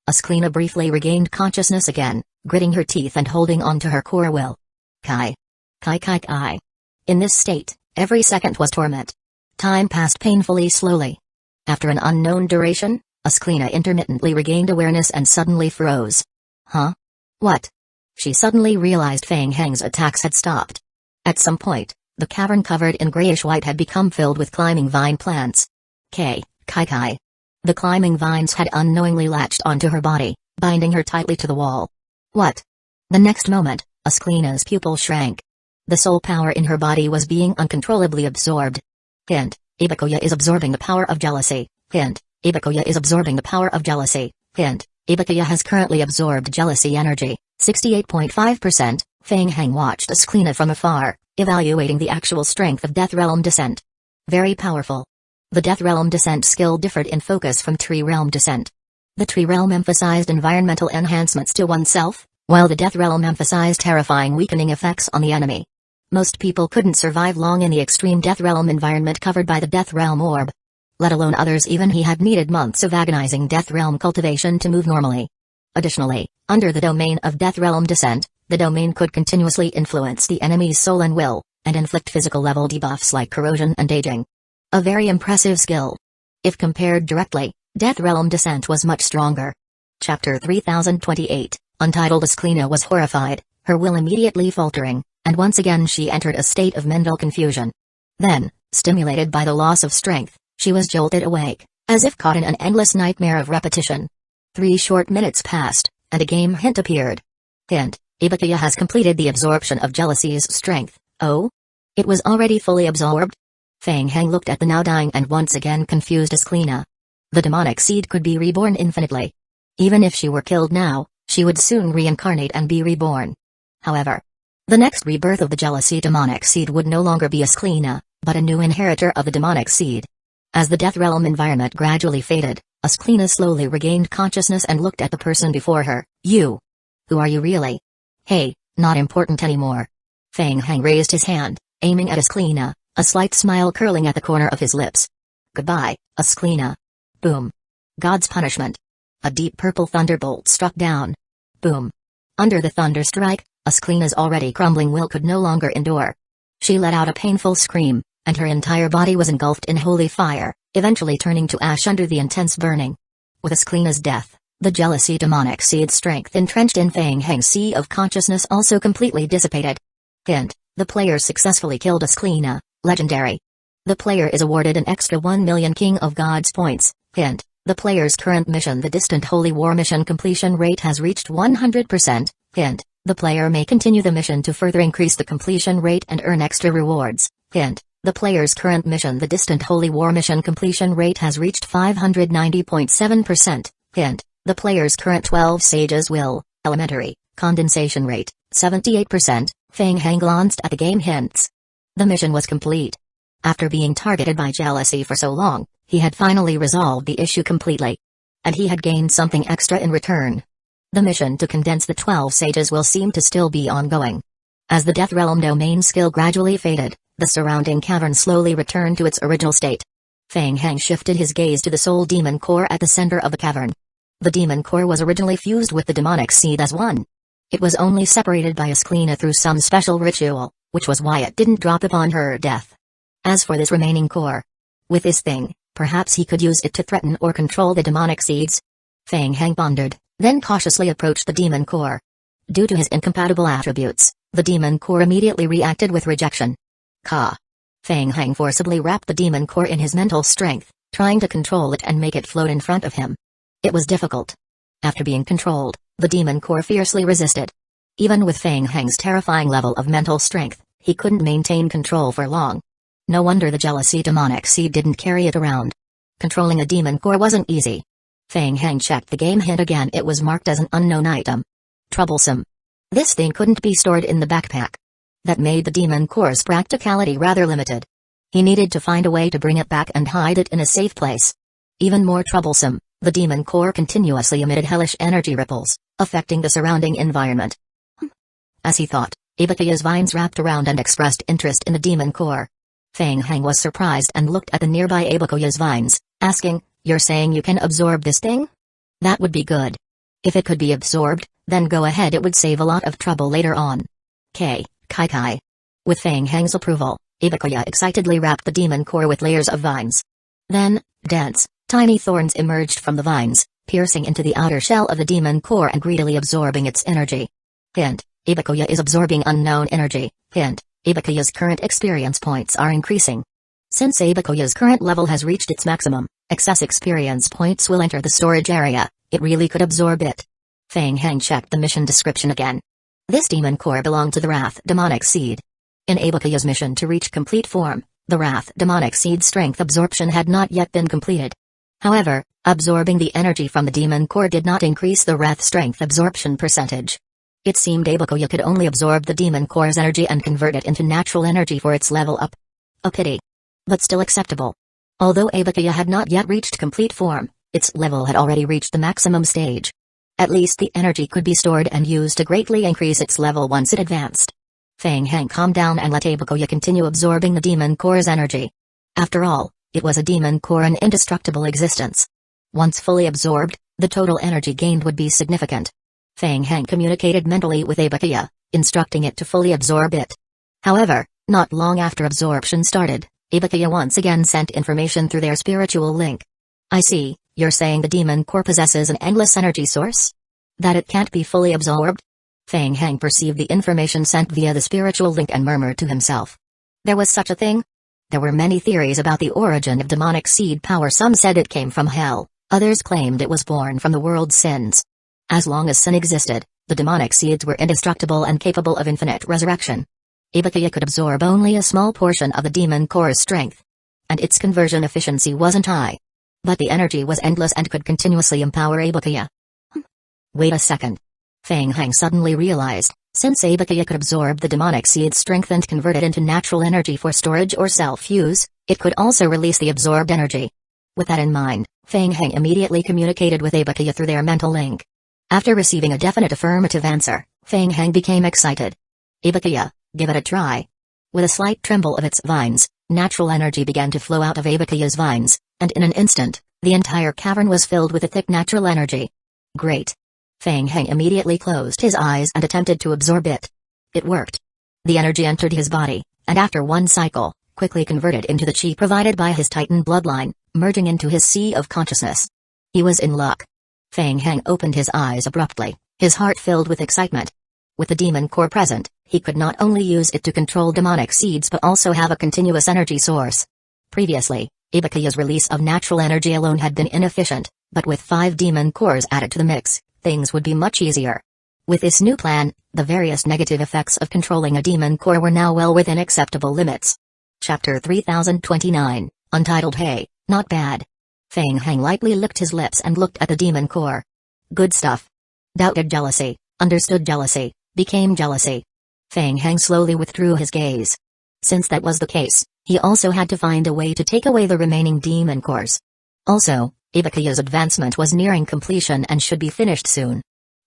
Ascleena briefly regained consciousness again, gritting her teeth and holding on to her core will. Kai. Kai kai kai. In this state, every second was torment. Time passed painfully slowly. After an unknown duration, Ascleena intermittently regained awareness and suddenly froze. Huh? What? She suddenly realized Fang Heng's attacks had stopped. At some point, the cavern covered in grayish-white had become filled with climbing vine plants. Kai kai. The climbing vines had unknowingly latched onto her body, binding her tightly to the wall. What? The next moment, Ascleena's pupil shrank. The soul power in her body was being uncontrollably absorbed. Hint, Ibukuya is absorbing the power of jealousy. Hint, Ibukuya is absorbing the power of jealousy. Hint, Ibukuya has currently absorbed jealousy energy, 68.5%. Fang Heng watched Ascleena from afar, evaluating the actual strength of Death Realm Descent. Very powerful. The Death Realm Descent skill differed in focus from Tree Realm Descent. The Tree Realm emphasized environmental enhancements to oneself, while the Death Realm emphasized terrifying weakening effects on the enemy. Most people couldn't survive long in the extreme Death Realm environment covered by the Death Realm Orb. Let alone others, even he had needed months of agonizing Death Realm cultivation to move normally. Additionally, under the domain of Death Realm Descent, the domain could continuously influence the enemy's soul and will, and inflict physical level debuffs like corrosion and aging. A very impressive skill. If compared directly, Death Realm Descent was much stronger. Chapter 3028, Untitled. Ascleena was horrified, her will immediately faltering, and once again she entered a state of mental confusion. Then, stimulated by the loss of strength, she was jolted awake, as if caught in an endless nightmare of repetition. 3 short minutes passed, and a game hint appeared. Hint, Ibukuya has completed the absorption of jealousy's strength. Oh? It was already fully absorbed? Fang Heng looked at the now dying and once again confused Ascleena. The demonic seed could be reborn infinitely. Even if she were killed now, she would soon reincarnate and be reborn. However, the next rebirth of the jealousy demonic seed would no longer be Ascleena, but a new inheritor of the demonic seed. As the Death Realm environment gradually faded, Ascleena slowly regained consciousness and looked at the person before her. You. Who are you really? Hey, not important anymore. Fang Heng raised his hand, aiming at Ascleena, a slight smile curling at the corner of his lips. Goodbye, Ascleena. Boom. God's punishment. A deep purple thunderbolt struck down. Boom. Under the thunder strike, Ascleena's already crumbling will could no longer endure. She let out a painful scream, and her entire body was engulfed in holy fire, eventually turning to ash under the intense burning. With Ascleena's death, The jealousy demonic seed strength entrenched in Fang Heng's sea of consciousness also completely dissipated. Hint: the player successfully killed a Sklena, legendary. The player is awarded an extra 1 million King of Gods points. Hint: the player's current mission, the Distant Holy War mission completion rate has reached 100%. Hint: the player may continue the mission to further increase the completion rate and earn extra rewards. Hint: the player's current mission, the Distant Holy War mission completion rate has reached 590.7%. Hint: the player's current 12 Sages will, elementary, condensation rate, 78%. Fang Heng glanced at the game hints. The mission was complete. After being targeted by jealousy for so long, he had finally resolved the issue completely. And he had gained something extra in return. The mission to condense the 12 Sages will seem to still be ongoing. As the Death Realm domain skill gradually faded, the surrounding cavern slowly returned to its original state. Fang Heng shifted his gaze to the Soul Demon Core at the center of the cavern. The Demon Core was originally fused with the demonic seed as one. It was only separated by a Sklena through some special ritual, which was why it didn't drop upon her death. As for this remaining core, with this thing, perhaps he could use it to threaten or control the demonic seeds. Fang Heng pondered, then cautiously approached the Demon Core. Due to his incompatible attributes, the Demon Core immediately reacted with rejection. Ka. Fang Heng forcibly wrapped the Demon Core in his mental strength, trying to control it and make it float in front of him. It was difficult. After being controlled, the Demon Core fiercely resisted. Even with Fang Heng's terrifying level of mental strength, he couldn't maintain control for long. No wonder the jealousy demonic seed didn't carry it around. Controlling a Demon Core wasn't easy. Fang Heng checked the game hint again. It was marked as an unknown item. Troublesome. This thing couldn't be stored in the backpack. That made the Demon Core's practicality rather limited. He needed to find a way to bring it back and hide it in a safe place. Even more troublesome, the Demon Core continuously emitted hellish energy ripples, affecting the surrounding environment. As he thought, Ibukiya's vines wrapped around and expressed interest in the Demon Core. Fang Heng was surprised and looked at the nearby Ibukiya's vines, asking, "You're saying you can absorb this thing? That would be good. If it could be absorbed, then go ahead, it would save a lot of trouble later on." Kai. With Fang Heng's approval, Ibukiya excitedly wrapped the Demon Core with layers of vines. Then, dense, tiny thorns emerged from the vines, piercing into the outer shell of the Demon Core and greedily absorbing its energy. Hint: Ibukiya is absorbing unknown energy. Hint: Ibukiya's current experience points are increasing. Since Ibukiya's current level has reached its maximum, excess experience points will enter the storage area. It really could absorb it. Fang Heng checked the mission description again. This Demon Core belonged to the Wrath demonic seed. In Ibukiya's mission to reach complete form, the Wrath demonic seed strength absorption had not yet been completed. However, absorbing the energy from the Demon Core did not increase the Wrath strength absorption percentage. It seemed Ibukiya could only absorb the Demon Core's energy and convert it into natural energy for its level up. A pity. But still acceptable. Although Ibukiya had not yet reached complete form, its level had already reached the maximum stage. At least the energy could be stored and used to greatly increase its level once it advanced. Fang Heng calmed down and let Ibukiya continue absorbing the Demon Core's energy. After all, it was a Demon Core, an indestructible existence. Once fully absorbed, the total energy gained would be significant. Fang Heng communicated mentally with Ibukiya, instructing it to fully absorb it. However, not long after absorption started, Ibukiya once again sent information through their spiritual link. "I see, you're saying the Demon Core possesses an endless energy source? That it can't be fully absorbed?" Fang Heng perceived the information sent via the spiritual link and murmured to himself. There was such a thing? There were many theories about the origin of demonic seed power. Some said it came from hell, others claimed it was born from the world's sins. As long as sin existed, the demonic seeds were indestructible and capable of infinite resurrection. Ibukiya could absorb only a small portion of the Demon Core's strength. And its conversion efficiency wasn't high. But the energy was endless and could continuously empower Ibukiya. Wait a second. Fang Heng suddenly realized, since Ibukiya could absorb the demonic seed's strength and convert it into natural energy for storage or self-use, it could also release the absorbed energy. With that in mind, Fang Heng immediately communicated with Ibukiya through their mental link. After receiving a definite affirmative answer, Fang Heng became excited. "Ibukiya, give it a try." With a slight tremble of its vines, natural energy began to flow out of Ibukiya's vines, and in an instant, the entire cavern was filled with a thick natural energy. Great. Fang Heng immediately closed his eyes and attempted to absorb it. It worked. The energy entered his body, and after one cycle, quickly converted into the chi provided by his Titan bloodline, merging into his sea of consciousness. He was in luck. Feng Heng opened his eyes abruptly, his heart filled with excitement. With the demon core present, he could not only use it to control demonic seeds but also have a continuous energy source. Previously, Ibakaya's release of natural energy alone had been inefficient, but with 5 demon cores added to the mix, things would be much easier. With this new plan, the various negative effects of controlling a demon core were now well within acceptable limits. Chapter 3029, Untitled. Hey, not bad. Feng Heng lightly licked his lips and looked at the demon core. Good stuff. Doubted jealousy, understood jealousy, became jealousy. Feng Heng slowly withdrew his gaze. Since that was the case, he also had to find a way to take away the remaining demon cores. Also, Ibakaya's advancement was nearing completion and should be finished soon.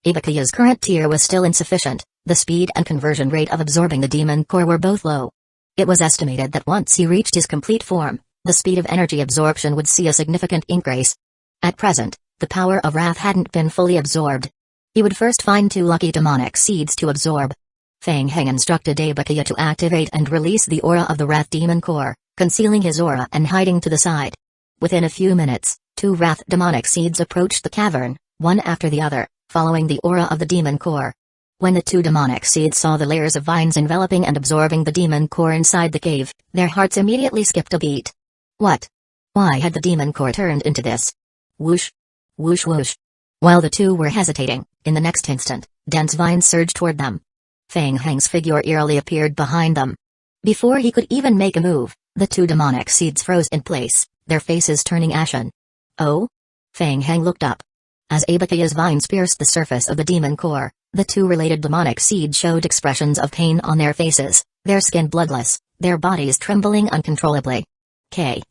Ibakaya's current tier was still insufficient, the speed and conversion rate of absorbing the demon core were both low. It was estimated that once he reached his complete form, the speed of energy absorption would see a significant increase. At present, the power of wrath hadn't been fully absorbed. He would first find 2 lucky demonic seeds to absorb. Feng Heng instructed Ibakaya to activate and release the aura of the Wrath Demon Core, concealing his aura and hiding to the side. Within a few minutes, 2 Wrath demonic seeds approached the cavern, one after the other, following the aura of the Demon Core. When the 2 demonic seeds saw the layers of vines enveloping and absorbing the Demon Core inside the cave, their hearts immediately skipped a beat. What? Why had the Demon Core turned into this? Whoosh! Whoosh whoosh! While the 2 were hesitating, in the next instant, dense vines surged toward them. Feng Heng's figure eerily appeared behind them. Before he could even make a move, the 2 demonic seeds froze in place, their faces turning ashen. Oh? Feng Heng looked up. As Ibakaya's vines pierced the surface of the demon core, the 2 related demonic seeds showed expressions of pain on their faces, their skin bloodless, their bodies trembling uncontrollably. Kai.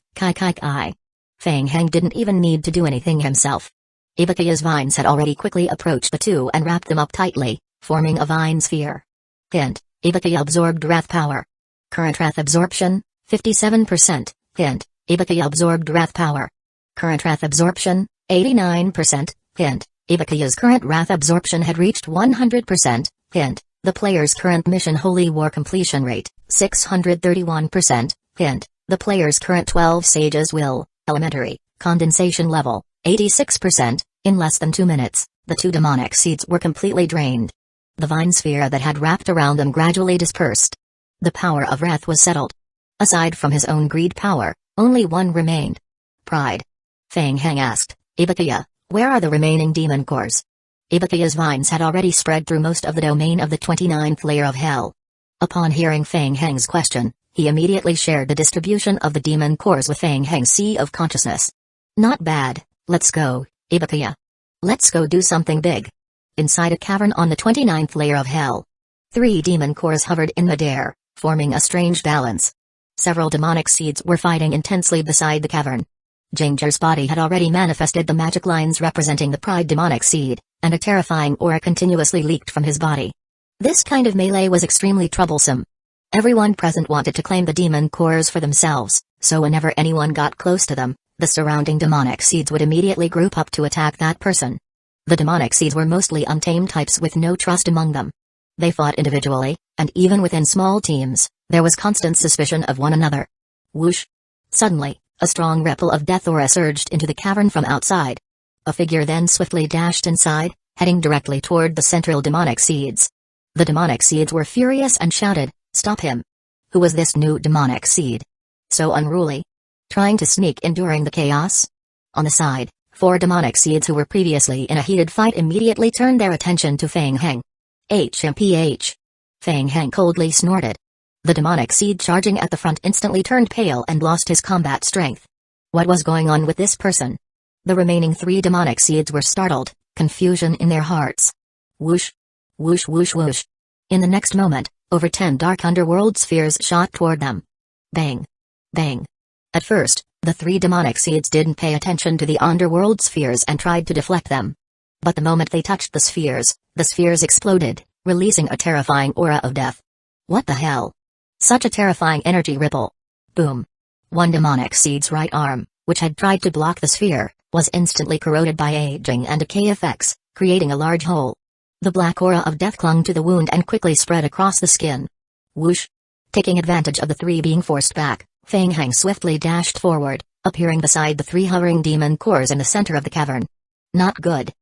Feng Heng didn't even need to do anything himself. Ibakaya's vines had already quickly approached the 2 and wrapped them up tightly, forming a vine sphere. Hint: Ibakaya absorbed wrath power. Current wrath absorption, 57%. Hint: Ibakaya absorbed wrath power. Current wrath absorption, 89%. Hint: Ibakaya's current wrath absorption had reached 100%. Hint: the player's current mission holy war completion rate, 631%. Hint: the player's current 12 sages will, elementary, condensation level, 86%. In less than 2 minutes, the 2 demonic seeds were completely drained. The vine sphere that had wrapped around them gradually dispersed. The power of wrath was settled. Aside from his own greed power, only one remained. Pride. Feng Heng asked, Ibakaya, where are the remaining demon cores? Ibakaya's vines had already spread through most of the domain of the 29th layer of hell. Upon hearing Feng Heng's question, he immediately shared the distribution of the demon cores with Feng Heng's Sea of Consciousness. Not bad, let's go, Ibakaya. Let's go do something big. Inside a cavern on the 29th layer of hell, 3 demon cores hovered in midair, forming a strange balance. Several demonic seeds were fighting intensely beside the cavern. Ginger's body had already manifested the magic lines representing the pride demonic seed, and a terrifying aura continuously leaked from his body. This kind of melee was extremely troublesome. Everyone present wanted to claim the demon cores for themselves, so whenever anyone got close to them, the surrounding demonic seeds would immediately group up to attack that person. The demonic seeds were mostly untamed types with no trust among them. They fought individually, and even within small teams, there was constant suspicion of one another. Whoosh! Suddenly, a strong ripple of death aura surged into the cavern from outside. A figure then swiftly dashed inside, heading directly toward the central demonic seeds. The demonic seeds were furious and shouted, "Stop him!" Who was this new demonic seed? So unruly? Trying to sneak in during the chaos? On the side, 4 demonic seeds who were previously in a heated fight immediately turned their attention to Feng Heng. HMPH. Feng Heng coldly snorted. The demonic seed charging at the front instantly turned pale and lost his combat strength. What was going on with this person? The remaining 3 demonic seeds were startled, confusion in their hearts. Whoosh! Whoosh whoosh whoosh. In the next moment, over 10 dark underworld spheres shot toward them. Bang! Bang! At first, the 3 demonic seeds didn't pay attention to the underworld spheres and tried to deflect them. But the moment they touched the spheres exploded, releasing a terrifying aura of death. What the hell? Such a terrifying energy ripple. Boom. One demonic seed's right arm, which had tried to block the sphere, was instantly corroded by aging and decay effects, creating a large hole. The black aura of death clung to the wound and quickly spread across the skin. Whoosh! Taking advantage of the 3 being forced back, Feng Heng swiftly dashed forward, appearing beside the 3 hovering demon cores in the center of the cavern. Not good.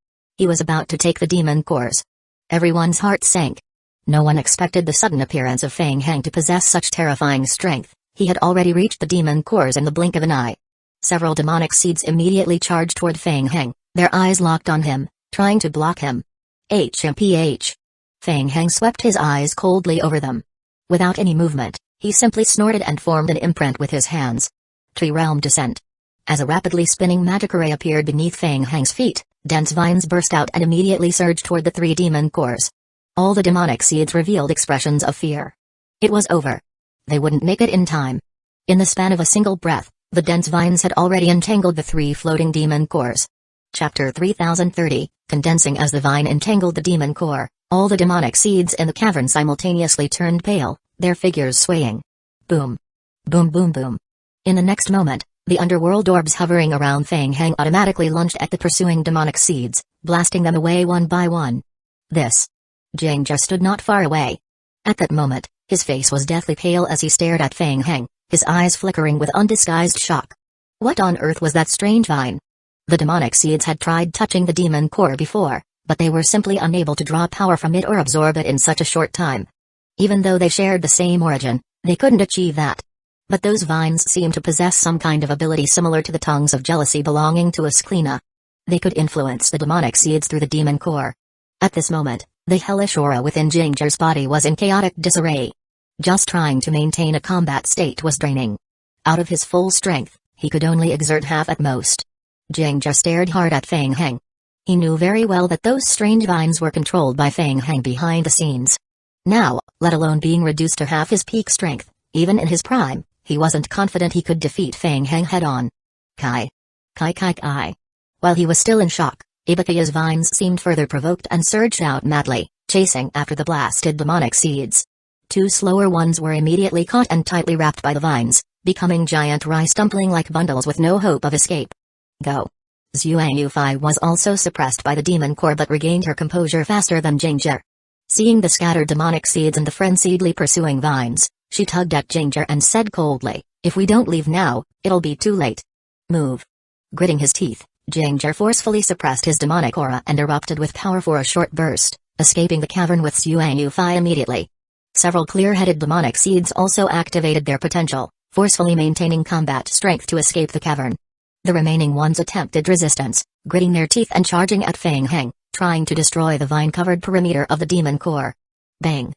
He was about to take the demon cores. Everyone's heart sank. No one expected the sudden appearance of Feng Heng to possess such terrifying strength. He had already reached the demon cores in the blink of an eye. Several demonic seeds immediately charged toward Feng Heng, their eyes locked on him, trying to block him. HMPH. Feng Heng swept his eyes coldly over them. Without any movement, he simply snorted and formed an imprint with his hands. Tree Realm Descent. As a rapidly spinning magic array appeared beneath Feng Heng's feet, dense vines burst out and immediately surged toward the 3 demon cores. All the demonic seeds revealed expressions of fear. It was over. They wouldn't make it in time. In the span of a single breath, the dense vines had already entangled the 3 floating demon cores. Chapter 3030, condensing as the vine entangled the demon core, all the demonic seeds in the cavern simultaneously turned pale, their figures swaying. Boom. Boom boom boom. In the next moment, the underworld orbs hovering around Feng Heng automatically lunged at the pursuing demonic seeds, blasting them away one by one. This. Jinger stood not far away. At that moment, his face was deathly pale as he stared at Feng Heng, his eyes flickering with undisguised shock. What on earth was that strange vine? The demonic seeds had tried touching the demon core before, but they were simply unable to draw power from it or absorb it in such a short time. Even though they shared the same origin, they couldn't achieve that. But those vines seemed to possess some kind of ability similar to the tongues of jealousy belonging to a Sklena. They could influence the demonic seeds through the demon core. At this moment, the hellish aura within Jinger's body was in chaotic disarray. Just trying to maintain a combat state was draining. Out of his full strength, he could only exert half at most. Jinger stared hard at Feng Heng. He knew very well that those strange vines were controlled by Feng Heng behind the scenes. Now, let alone being reduced to half his peak strength, even in his prime, he wasn't confident he could defeat Feng Heng head-on. Kai. While he was still in shock, Ibakaya's vines seemed further provoked and surged out madly, chasing after the blasted demonic seeds. 2 slower ones were immediately caught and tightly wrapped by the vines, becoming giant rice dumpling-like bundles with no hope of escape. Go. Xuanyufai was also suppressed by the demon core but regained her composure faster than Jinger. Seeing the scattered demonic seeds and the frenziedly pursuing vines, she tugged at Jinger and said coldly, "If we don't leave now, it'll be too late. Move." Gritting his teeth, Jinger forcefully suppressed his demonic aura and erupted with power for a short burst, escaping the cavern with Xuanyufai immediately. Several clear-headed demonic seeds also activated their potential, forcefully maintaining combat strength to escape the cavern. The remaining ones attempted resistance, gritting their teeth and charging at Feng Heng, trying to destroy the vine-covered perimeter of the demon core. Bang!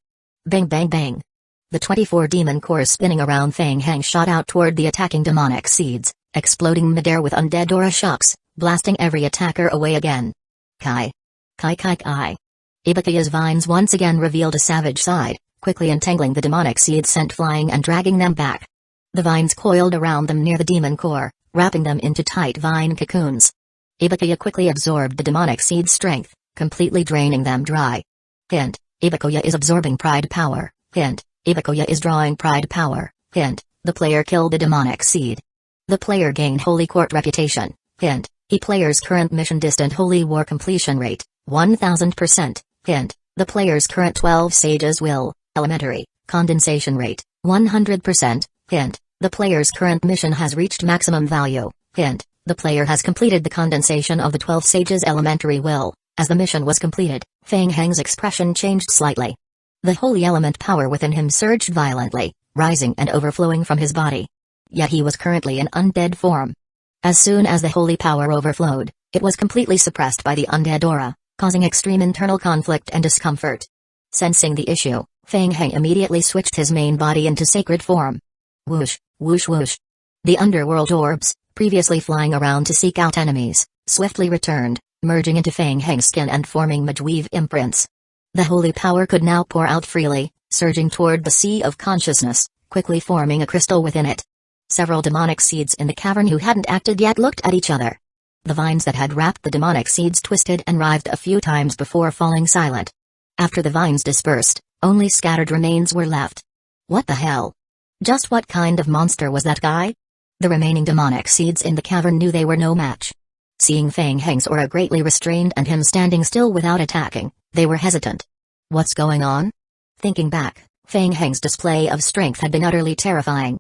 Bang bang bang! The 24 demon cores spinning around Feng Heng shot out toward the attacking demonic seeds, exploding midair with undead aura shocks, blasting every attacker away again. Kai. Ibakaya's vines once again revealed a savage side, quickly entangling the demonic seeds sent flying and dragging them back. The vines coiled around them near the demon core, wrapping them into tight vine cocoons. Ibakaya quickly absorbed the demonic seed's strength, completely draining them dry. Hint: Ibakaya is absorbing pride power. Hint: Ibakaya is drawing pride power. Hint: the player killed the demonic seed. The player gained Holy Court reputation. Hint: the player's current mission distant Holy War completion rate, 1000%. Hint: the player's current 12 Sages will, elementary, condensation rate, 100%. Hint: the player's current mission has reached maximum value. Hint: the player has completed the condensation of the 12 Sages elementary will. As the mission was completed, Feng Heng's expression changed slightly. The holy element power within him surged violently, rising and overflowing from his body. Yet he was currently in undead form. As soon as the holy power overflowed, it was completely suppressed by the undead aura, causing extreme internal conflict and discomfort. Sensing the issue, Feng Heng immediately switched his main body into sacred form. Whoosh, whoosh whoosh. The underworld orbs, previously flying around to seek out enemies, swiftly returned, merging into Feng Heng's skin and forming Majweave imprints. The holy power could now pour out freely, surging toward the sea of consciousness, quickly forming a crystal within it. Several demonic seeds in the cavern who hadn't acted yet looked at each other. The vines that had wrapped the demonic seeds twisted and writhed a few times before falling silent. After the vines dispersed, only scattered remains were left. What the hell? Just what kind of monster was that guy? The remaining demonic seeds in the cavern knew they were no match. Seeing Feng Heng's aura greatly restrained and him standing still without attacking, they were hesitant. What's going on? Thinking back, Feng Heng's display of strength had been utterly terrifying.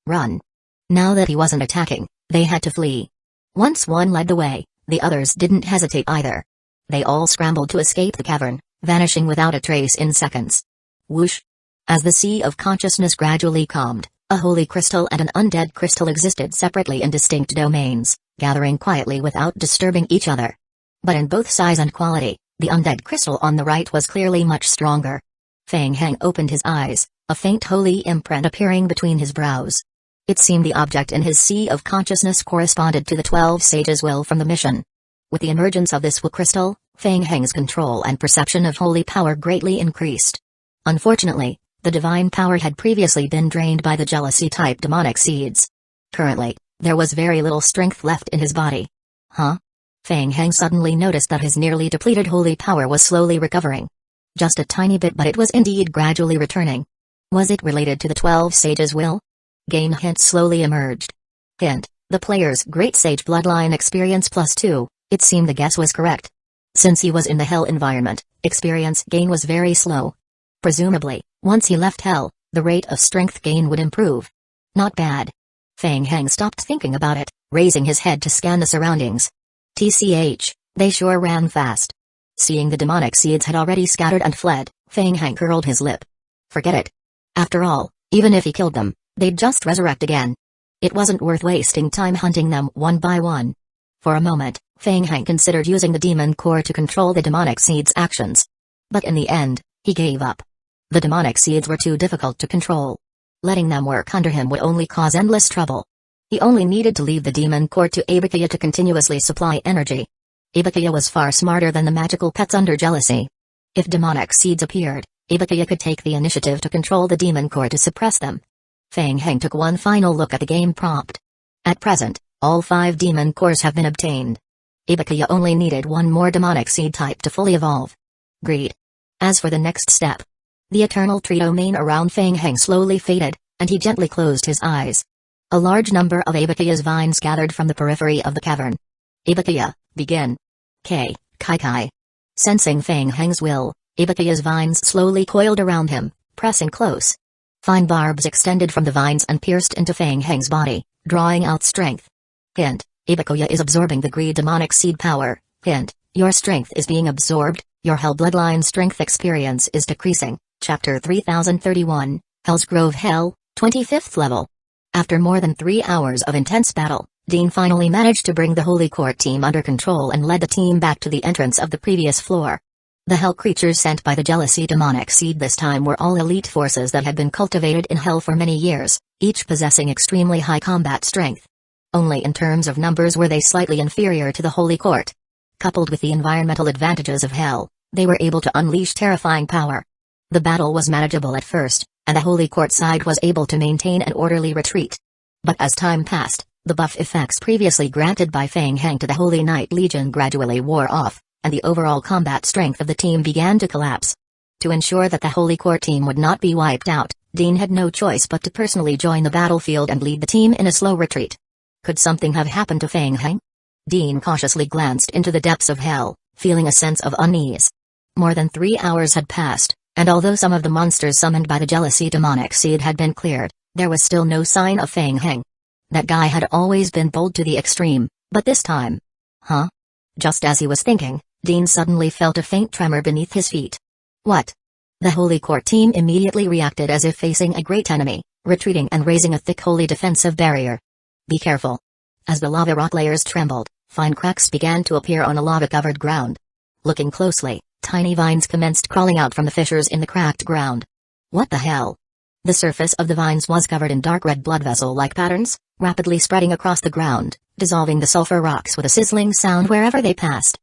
Run. Now that he wasn't attacking, they had to flee. Once one led the way, the others didn't hesitate either. They all scrambled to escape the cavern, vanishing without a trace in seconds. Whoosh! As the sea of consciousness gradually calmed, a holy crystal and an undead crystal existed separately in distinct domains, gathering quietly without disturbing each other. But in both size and quality, the undead crystal on the right was clearly much stronger. Feng Heng opened his eyes, a faint holy imprint appearing between his brows. It seemed the object in his sea of consciousness corresponded to the 12 sages' will from the mission. With the emergence of this will crystal, Feng Heng's control and perception of holy power greatly increased. Unfortunately, the divine power had previously been drained by the jealousy-type demonic seeds. Currently, there was very little strength left in his body. Huh? Feng Heng suddenly noticed that his nearly depleted holy power was slowly recovering. Just a tiny bit, but it was indeed gradually returning. Was it related to the 12 sages' will? Gain hint slowly emerged. Hint: the player's Great Sage Bloodline experience +2, it seemed the guess was correct. Since he was in the Hell environment, experience gain was very slow. Presumably, once he left Hell, the rate of strength gain would improve. Not bad. Feng Heng stopped thinking about it, raising his head to scan the surroundings. TCH, they sure ran fast. Seeing the demonic seeds had already scattered and fled, Feng Heng curled his lip. Forget it. After all, even if he killed them, they'd just resurrect again. It wasn't worth wasting time hunting them one by one. For a moment, Feng Heng considered using the demon core to control the demonic seeds' actions. But in the end, he gave up. The demonic seeds were too difficult to control. Letting them work under him would only cause endless trouble. He only needed to leave the demon core to Ibukaya to continuously supply energy. Ibukaya was far smarter than the magical pets under jealousy. If demonic seeds appeared, Ibukaya could take the initiative to control the demon core to suppress them. Feng Heng took one final look at the game prompt. At present, all 5 demon cores have been obtained. Ibukaya only needed one more demonic seed type to fully evolve. Greed. As for the next step, the eternal tree domain around Feng Heng slowly faded, and he gently closed his eyes. A large number of Ibukaya's vines gathered from the periphery of the cavern. Ibukaya, begin. Kai. Sensing Feng Heng's will, Ibukaya's vines slowly coiled around him, pressing close. Fine barbs extended from the vines and pierced into Feng Heng's body, drawing out strength. Hint: Ibukaya is absorbing the greed demonic seed power. Hint: your strength is being absorbed, your Hell bloodline strength experience is decreasing. Chapter 3031, Hell's Grove Hell, 25th level. After more than 3 hours of intense battle, Dean finally managed to bring the Holy Court team under control and led the team back to the entrance of the previous floor. The Hell creatures sent by the Jealousy demonic seed this time were all elite forces that had been cultivated in Hell for many years, each possessing extremely high combat strength. Only in terms of numbers were they slightly inferior to the Holy Court. Coupled with the environmental advantages of Hell, they were able to unleash terrifying power. The battle was manageable at first, and the Holy Court side was able to maintain an orderly retreat. But as time passed, the buff effects previously granted by Feng Heng to the Holy Knight Legion gradually wore off, and the overall combat strength of the team began to collapse. To ensure that the Holy Court team would not be wiped out, Dean had no choice but to personally join the battlefield and lead the team in a slow retreat. Could something have happened to Feng Heng? Dean cautiously glanced into the depths of Hell, feeling a sense of unease. More than 3 hours had passed, and although some of the monsters summoned by the Jealousy demonic seed had been cleared, there was still no sign of Feng Heng. That guy had always been bold to the extreme, but this time... Huh? Just as he was thinking, Dean suddenly felt a faint tremor beneath his feet. What? The Holy Court team immediately reacted as if facing a great enemy, retreating and raising a thick holy defensive barrier. Be careful. As the lava rock layers trembled, fine cracks began to appear on a lava-covered ground. Looking closely, tiny vines commenced crawling out from the fissures in the cracked ground. What the hell? The surface of the vines was covered in dark red blood vessel-like patterns, rapidly spreading across the ground, dissolving the sulfur rocks with a sizzling sound wherever they passed.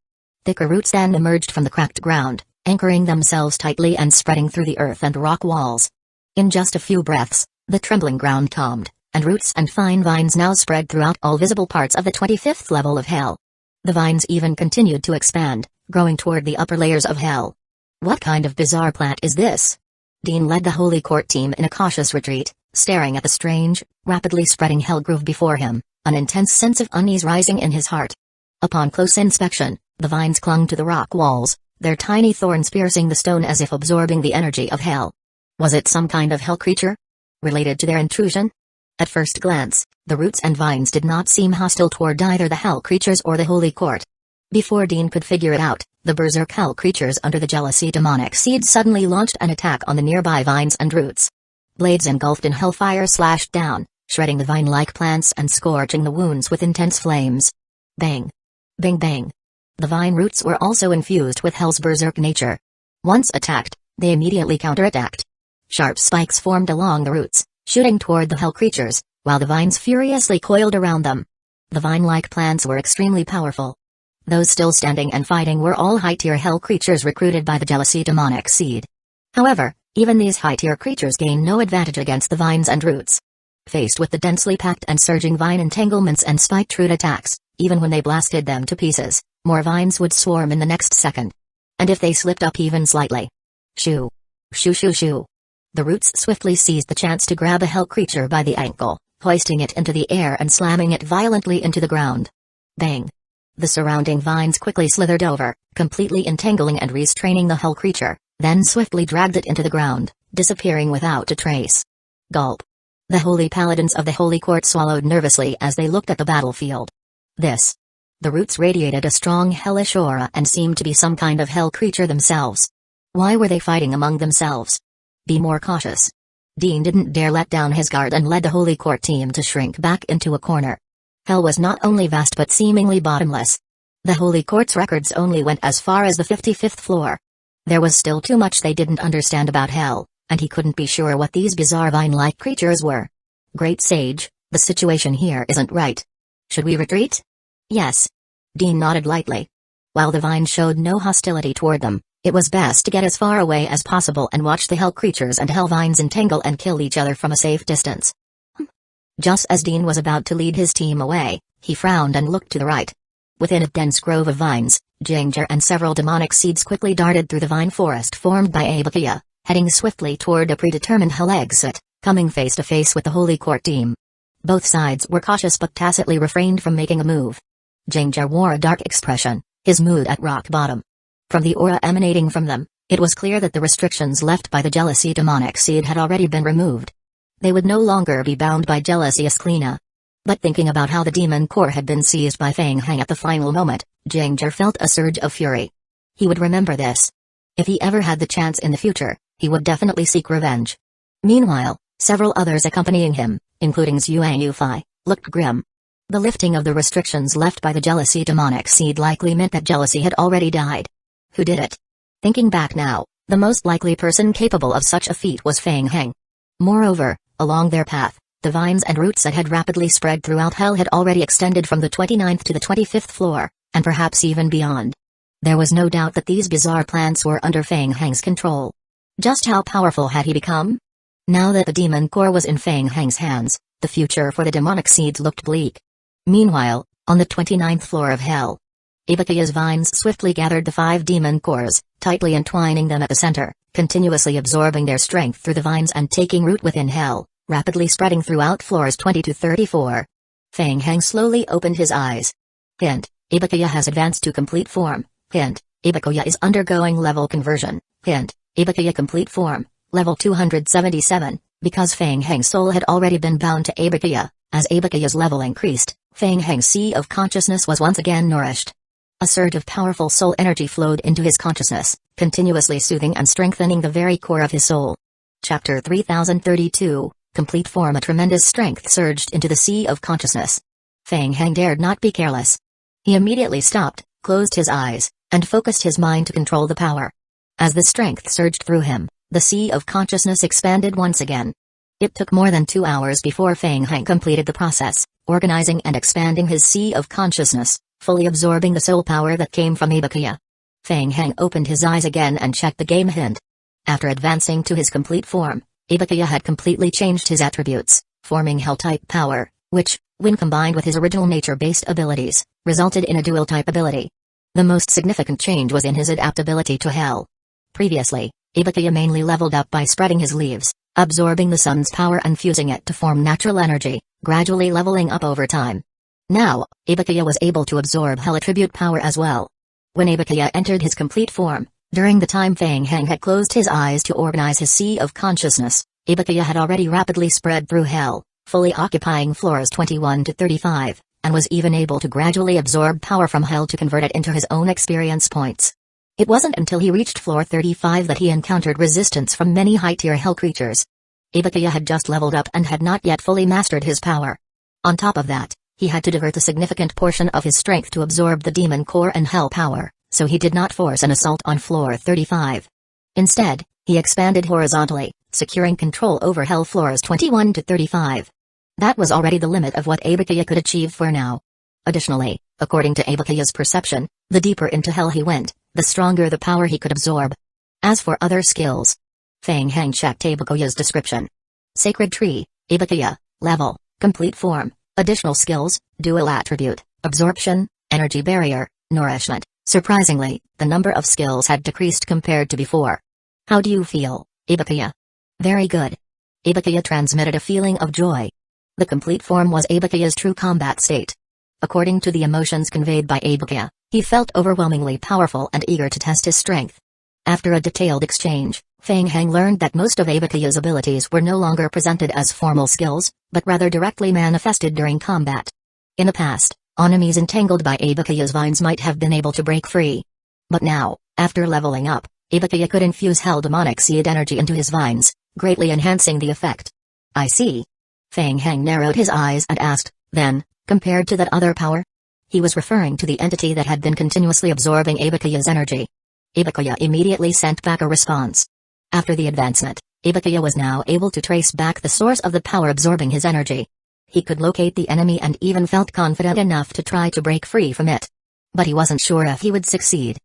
Thicker roots then emerged from the cracked ground, anchoring themselves tightly and spreading through the earth and rock walls. In just a few breaths, the trembling ground calmed, and roots and fine vines now spread throughout all visible parts of the 25th level of Hell. The vines even continued to expand, growing toward the upper layers of Hell. What kind of bizarre plant is this? Dean led the Holy Court team in a cautious retreat, staring at the strange, rapidly spreading Hell grove before him, an intense sense of unease rising in his heart. Upon close inspection, the vines clung to the rock walls, their tiny thorns piercing the stone as if absorbing the energy of Hell. Was it some kind of Hell creature? Related to their intrusion? At first glance, the roots and vines did not seem hostile toward either the Hell creatures or the Holy Court. Before Dean could figure it out, the berserk hell creatures under the jealousy demonic seed suddenly launched an attack on the nearby vines and roots. Blades engulfed in hellfire slashed down, shredding the vine-like plants and scorching the wounds with intense flames. Bang! Bang bang! The vine roots were also infused with hell's berserk nature. Once attacked, they immediately counterattacked. Sharp spikes formed along the roots, shooting toward the hell creatures, while the vines furiously coiled around them. The vine-like plants were extremely powerful. Those still standing and fighting were all high-tier hell creatures recruited by the jealousy demonic seed. However, even these high-tier creatures gained no advantage against the vines and roots. Faced with the densely packed and surging vine entanglements and spiked root attacks, even when they blasted them to pieces, more vines would swarm in the next second. And if they slipped up even slightly. Shoo! Shoo shoo shoo! The roots swiftly seized the chance to grab a hell creature by the ankle, hoisting it into the air and slamming it violently into the ground. Bang! The surrounding vines quickly slithered over, completely entangling and restraining the hell creature, then swiftly dragged it into the ground, disappearing without a trace. Gulp! The holy paladins of the Holy Court swallowed nervously as they looked at the battlefield. The roots radiated a strong hellish aura and seemed to be some kind of hell creature themselves. Why were they fighting among themselves? Be more cautious. Dean didn't dare let down his guard and led the Holy Court team to shrink back into a corner. Hell was not only vast but seemingly bottomless. The Holy Court's records only went as far as the 55th floor. There was still too much they didn't understand about hell, and he couldn't be sure what these bizarre vine-like creatures were. Great Sage, the situation here isn't right. Should we retreat? Yes. Dean nodded lightly. While the vine showed no hostility toward them, it was best to get as far away as possible and watch the hell creatures and hell vines entangle and kill each other from a safe distance. Just as Dean was about to lead his team away, he frowned and looked to the right. Within a dense grove of vines, Ginger and several demonic seeds quickly darted through the vine forest formed by Aizen, heading swiftly toward a predetermined hell exit, coming face to face with the Holy Court team. Both sides were cautious but tacitly refrained from making a move. Ginger wore a dark expression, his mood at rock bottom. From the aura emanating from them, it was clear that the restrictions left by the jealousy demonic seed had already been removed. They would no longer be bound by jealousy asclena. But thinking about how the demon core had been seized by Fang Hang at the final moment, Ginger felt a surge of fury. He would remember this. If he ever had the chance in the future, he would definitely seek revenge. Meanwhile, several others accompanying him, including Zhuang Yufei, looked grim. The lifting of the restrictions left by the jealousy demonic seed likely meant that jealousy had already died. Who did it? Thinking back now, the most likely person capable of such a feat was Fang Hang. Moreover, along their path, the vines and roots that had rapidly spread throughout hell had already extended from the 29th to the 25th floor, and perhaps even beyond. There was no doubt that these bizarre plants were under Fang Hang's control. Just how powerful had he become? Now that the demon core was in Fang Hang's hands, the future for the demonic seeds looked bleak. Meanwhile, on the 29th floor of hell, Ibukiya's vines swiftly gathered the 5 demon cores, tightly entwining them at the center, continuously absorbing their strength through the vines and taking root within hell, rapidly spreading throughout floors 20 to 34. Fang Hang slowly opened his eyes. Hint, Ibukiya has advanced to complete form. Hint, Ibukiya is undergoing level conversion. Hint, Ibukiya complete form, level 277, because Fang Hang's soul had already been bound to Ibukiya. As Ibukiya's level increased, Fang Hang's sea of consciousness was once again nourished. A surge of powerful soul energy flowed into his consciousness, continuously soothing and strengthening the very core of his soul. Chapter 3032, Complete Form. A tremendous strength surged into the sea of consciousness. Fang Hang dared not be careless. He immediately stopped, closed his eyes, and focused his mind to control the power. As the strength surged through him, the sea of consciousness expanded once again. It took more than 2 hours before Fang Hang completed the process, organizing and expanding his sea of consciousness, fully absorbing the soul power that came from Ibukiya. Fang Hang opened his eyes again and checked the game hint. After advancing to his complete form, Ibukiya had completely changed his attributes, forming Hell-type power, which, when combined with his original nature-based abilities, resulted in a dual-type ability. The most significant change was in his adaptability to Hell. Previously, Ibukiya mainly leveled up by spreading his leaves, absorbing the sun's power and fusing it to form natural energy, gradually leveling up over time. Now, Ibukiya was able to absorb Hell attribute power as well. When Ibukiya entered his complete form, during the time Fang Hang had closed his eyes to organize his sea of consciousness, Ibukiya had already rapidly spread through Hell, fully occupying floors 21 to 35, and was even able to gradually absorb power from hell to convert it into his own experience points. It wasn't until he reached floor 35 that he encountered resistance from many high-tier hell creatures. Ibukaya had just leveled up and had not yet fully mastered his power. On top of that, he had to divert a significant portion of his strength to absorb the demon core and hell power, so he did not force an assault on floor 35. Instead, he expanded horizontally, securing control over hell floors 21 to 35. That was already the limit of what Ibukaya could achieve for now. Additionally, according to Ibukaya's perception, the deeper into hell he went, the stronger the power he could absorb. As for other skills, Fang Heng checked Ibukaya's description. Sacred Tree, Ibukaya, Level, Complete Form, Additional Skills, Dual Attribute, Absorption, Energy Barrier, Nourishment. Surprisingly, the number of skills had decreased compared to before. How do you feel, Ibukaya? Very good. Ibukaya transmitted a feeling of joy. The complete form was Ibukaya's true combat state. According to the emotions conveyed by Ibukaya, he felt overwhelmingly powerful and eager to test his strength. After a detailed exchange, Fang Heng learned that most of Ibukaya's abilities were no longer presented as formal skills, but rather directly manifested during combat. In the past, enemies entangled by Ibukaya's vines might have been able to break free. But now, after leveling up, Ibukaya could infuse hell demonic seed energy into his vines, greatly enhancing the effect. I see. Fang Heng narrowed his eyes and asked, then, compared to that other power? He was referring to the entity that had been continuously absorbing Ibukaya's energy. Ibukaya immediately sent back a response. After the advancement, Ibukaya was now able to trace back the source of the power absorbing his energy. He could locate the enemy and even felt confident enough to try to break free from it. But he wasn't sure if he would succeed.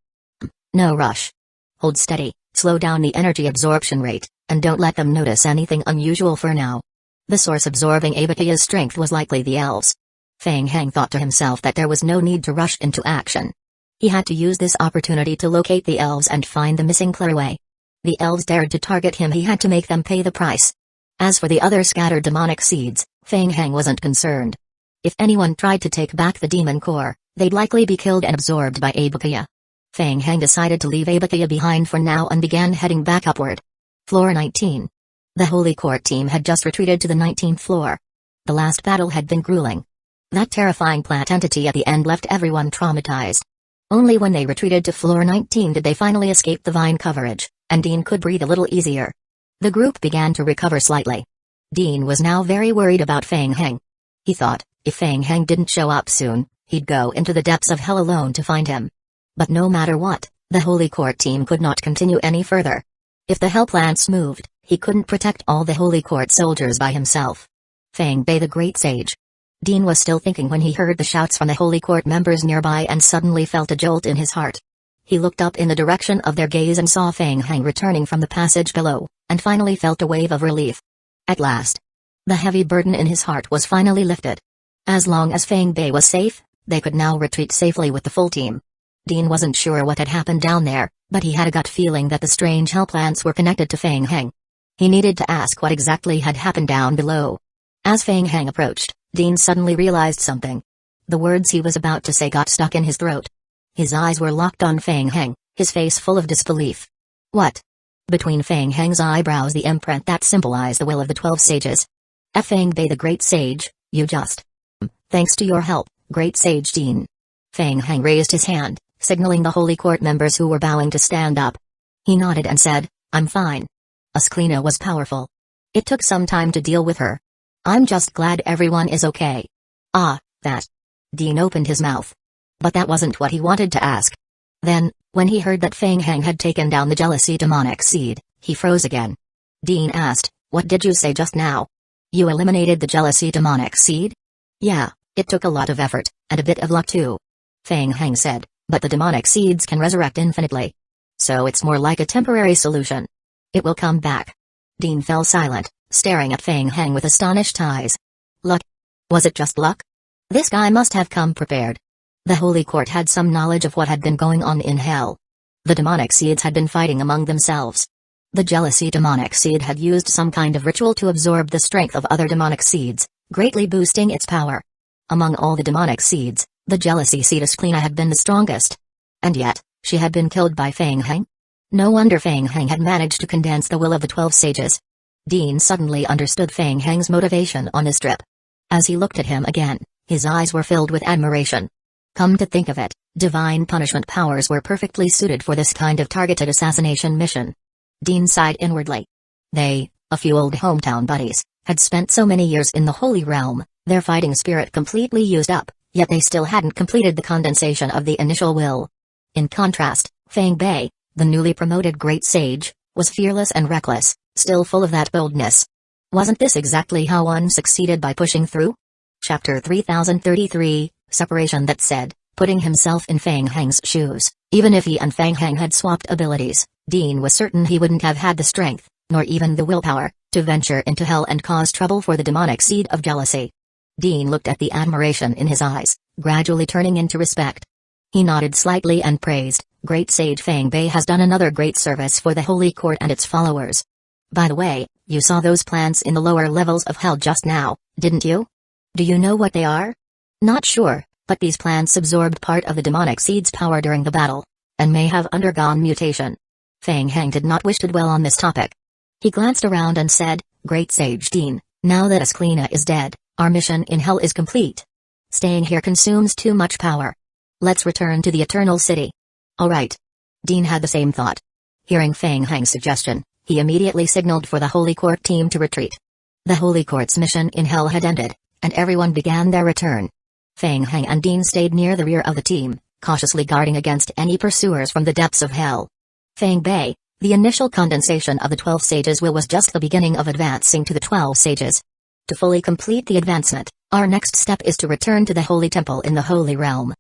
No rush. Hold steady, slow down the energy absorption rate, and don't let them notice anything unusual for now. The source absorbing Ibukaya's strength was likely the elves. Fang Heng thought to himself that there was no need to rush into action. He had to use this opportunity to locate the elves and find the missing clearway. The elves dared to target him, he had to make them pay the price. As for the other scattered demonic seeds, Fang Heng wasn't concerned. If anyone tried to take back the demon core, they'd likely be killed and absorbed by Ibukaya. Fang Heng decided to leave Ibukaya behind for now and began heading back upward. Floor 19. The Holy Court team had just retreated to the 19th floor. The last battle had been grueling. That terrifying plant entity at the end left everyone traumatized. Only when they retreated to floor 19 did they finally escape the vine coverage, and Dean could breathe a little easier. The group began to recover slightly. Dean was now very worried about Fang Heng. He thought, if Fang Heng didn't show up soon, he'd go into the depths of hell alone to find him. But no matter what, the Holy Court team could not continue any further. If the hell plants moved, he couldn't protect all the Holy Court soldiers by himself. Fang Bei the Great Sage. Dean was still thinking when he heard the shouts from the Holy Court members nearby and suddenly felt a jolt in his heart. He looked up in the direction of their gaze and saw Fang Heng returning from the passage below, and finally felt a wave of relief. At last. The heavy burden in his heart was finally lifted. As long as Fang Bei was safe, they could now retreat safely with the full team. Dean wasn't sure what had happened down there, but he had a gut feeling that the strange hell plants were connected to Fang Heng. He needed to ask what exactly had happened down below. As Fang Heng approached, Dean suddenly realized something. The words he was about to say got stuck in his throat. His eyes were locked on Fang Heng, his face full of disbelief. What? Between Fang Heng's eyebrows the imprint that symbolized the will of the 12 sages. Fang Bei the Great Sage, you just... Thanks to your help, Great Sage Dean. Fang Heng raised his hand, signaling the Holy Court members who were bowing to stand up. He nodded and said, I'm fine. Asklina was powerful. It took some time to deal with her. I'm just glad everyone is okay. Ah, that. Dean opened his mouth. But that wasn't what he wanted to ask. Then, when he heard that Fang Heng had taken down the jealousy demonic seed, he froze again. Dean asked, what did you say just now? You eliminated the jealousy demonic seed? Yeah, it took a lot of effort, and a bit of luck too. Fang Heng said, but the demonic seeds can resurrect infinitely. So it's more like a temporary solution. It will come back. Dean fell silent, staring at Fang Heng with astonished eyes. Luck? Was it just luck? This guy must have come prepared. The Holy Court had some knowledge of what had been going on in hell. The demonic seeds had been fighting among themselves. The jealousy demonic seed had used some kind of ritual to absorb the strength of other demonic seeds, greatly boosting its power. Among all the demonic seeds, the jealousy seed Asklina had been the strongest. And yet, she had been killed by Fang Heng? No wonder Fang Heng had managed to condense the will of the 12 sages. Dean suddenly understood Fang Heng's motivation on this trip. As he looked at him again, His eyes were filled with admiration. Come to think of it, divine punishment powers were perfectly suited for this kind of targeted assassination mission. Dean sighed inwardly. They, a few old hometown buddies, had spent so many years in the Holy Realm, their fighting spirit completely used up, yet they still hadn't completed the condensation of the initial will. In contrast, Fang Bei, the newly promoted Great Sage, was fearless and reckless, still full of that boldness. Wasn't this exactly how one succeeded by pushing through? Chapter 3033, Separation. That said, putting himself in Fang Heng's shoes, even if he and Fang Heng had swapped abilities, Dean was certain he wouldn't have had the strength, nor even the willpower, to venture into hell and cause trouble for the demonic seed of jealousy. Dean looked at the admiration in his eyes, gradually turning into respect. He nodded slightly and praised, Great Sage Fang Bei has done another great service for the Holy Court and its followers. By the way, you saw those plants in the lower levels of hell just now, didn't you? Do you know what they are? Not sure, but these plants absorbed part of the demonic seed's power during the battle, and may have undergone mutation. Fang Heng did not wish to dwell on this topic. He glanced around and said, Great Sage Dean, now that Asklina is dead, our mission in hell is complete. Staying here consumes too much power. Let's return to the Eternal City. All right. Dean had the same thought. Hearing Fang Heng's suggestion, he immediately signaled for the Holy Court team to retreat. The Holy Court's mission in hell had ended, and everyone began their return. Fang Heng and Dean stayed near the rear of the team, cautiously guarding against any pursuers from the depths of hell. Fang Bei, the initial condensation of the 12 Sages' will was just the beginning of advancing to the 12 Sages. To fully complete the advancement, our next step is to return to the Holy Temple in the Holy Realm.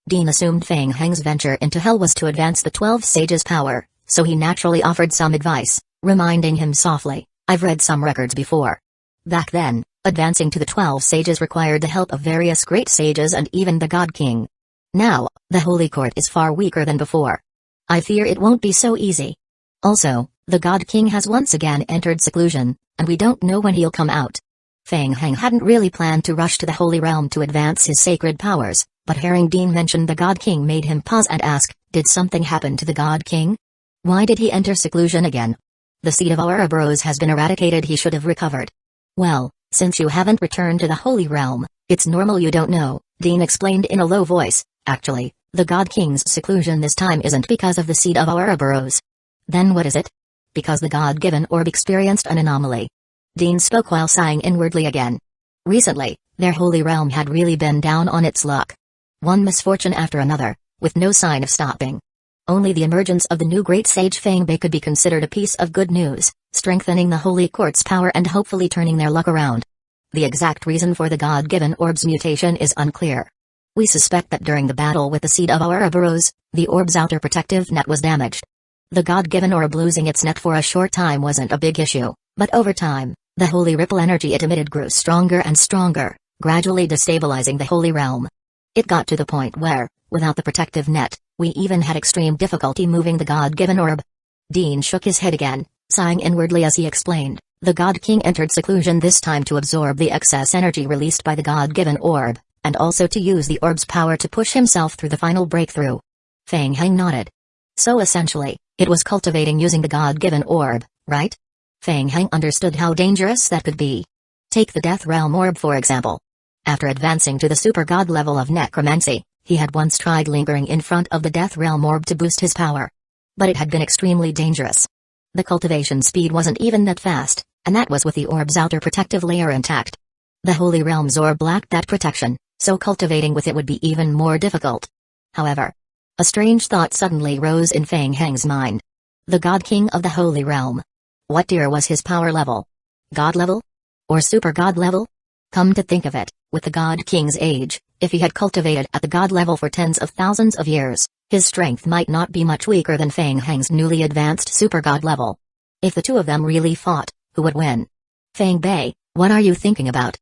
Dean assumed Fang Heng's venture into hell was to advance the 12 Sages' power, so he naturally offered some advice, reminding him softly, I've read some records before. Back then, advancing to the 12 Sages required the help of various great sages and even the God King. Now, the Holy Court is far weaker than before. I fear it won't be so easy. Also, the God King has once again entered seclusion, and we don't know when he'll come out. Fang Heng hadn't really planned to rush to the Holy Realm to advance his sacred powers, but hearing Dean mention the God King made him pause and ask, did something happen to the God King? Why did he enter seclusion again? The seed of Ouroboros has been eradicated, he should have recovered. Well, since you haven't returned to the Holy Realm, it's normal you don't know, Dean explained in a low voice. Actually, the God King's seclusion this time isn't because of the seed of Ouroboros. Then what is it? Because the God-given orb experienced an anomaly. Dean spoke while sighing inwardly again. Recently, their Holy Realm had really been down on its luck. One misfortune after another, with no sign of stopping. Only the emergence of the new Great Sage Fang Bei could be considered a piece of good news, strengthening the Holy Court's power and hopefully turning their luck around. The exact reason for the God-given orb's mutation is unclear. We suspect that during the battle with the seed of Ouroboros, the orb's outer protective net was damaged. The God-given orb losing its net for a short time wasn't a big issue, but over time, the holy ripple energy it emitted grew stronger and stronger, gradually destabilizing the Holy Realm. It got to the point where, without the protective net, we even had extreme difficulty moving the God-given orb. Dean shook his head again, sighing inwardly as he explained, the God King entered seclusion this time to absorb the excess energy released by the God-given orb, and also to use the orb's power to push himself through the final breakthrough. Fang Heng nodded. So essentially, it was cultivating using the God-given orb, right? Fang Heng understood how dangerous that could be. Take the Death Realm orb for example. After advancing to the super god level of necromancy, he had once tried lingering in front of the Death Realm orb to boost his power. But it had been extremely dangerous. The cultivation speed wasn't even that fast, and that was with the orb's outer protective layer intact. The Holy Realm's orb lacked that protection, so cultivating with it would be even more difficult. However, a strange thought suddenly rose in Fang Heng's mind. The God King of the Holy Realm. What tier was his power level? God level? Or super god level? Come to think of it, with the God King's age, if he had cultivated at the god level for tens of thousands of years, his strength might not be much weaker than Fang Heng's newly advanced super god level. If the two of them really fought, who would win? Fang Bei, what are you thinking about?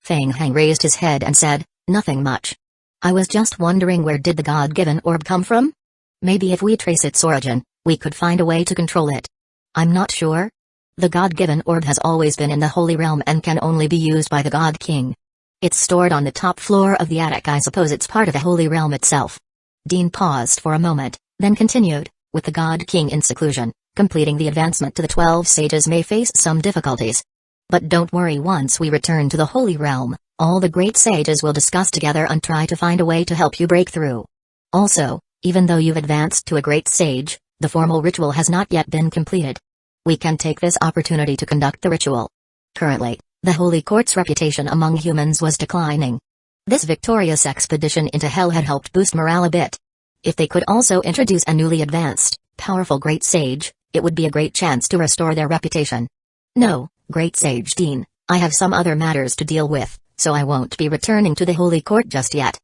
Fang Heng raised his head and said, nothing much. I was just wondering, where did the God-given orb come from? Maybe if we trace its origin, we could find a way to control it. I'm not sure. The God-given orb has always been in the Holy Realm and can only be used by the God King. It's stored on the top floor of the attic. I suppose it's part of the Holy Realm itself. Dean paused for a moment, then continued, with the God King in seclusion, completing the advancement to the 12 sages may face some difficulties. But don't worry, once we return to the Holy Realm, all the great sages will discuss together and try to find a way to help you break through. Also, even though you've advanced to a great sage, the formal ritual has not yet been completed. We can take this opportunity to conduct the ritual. Currently, the Holy Court's reputation among humans was declining. This victorious expedition into Hell had helped boost morale a bit. If they could also introduce a newly advanced, powerful great sage, it would be a great chance to restore their reputation. No, Great Sage Dean, I have some other matters to deal with, so I won't be returning to the Holy Court just yet.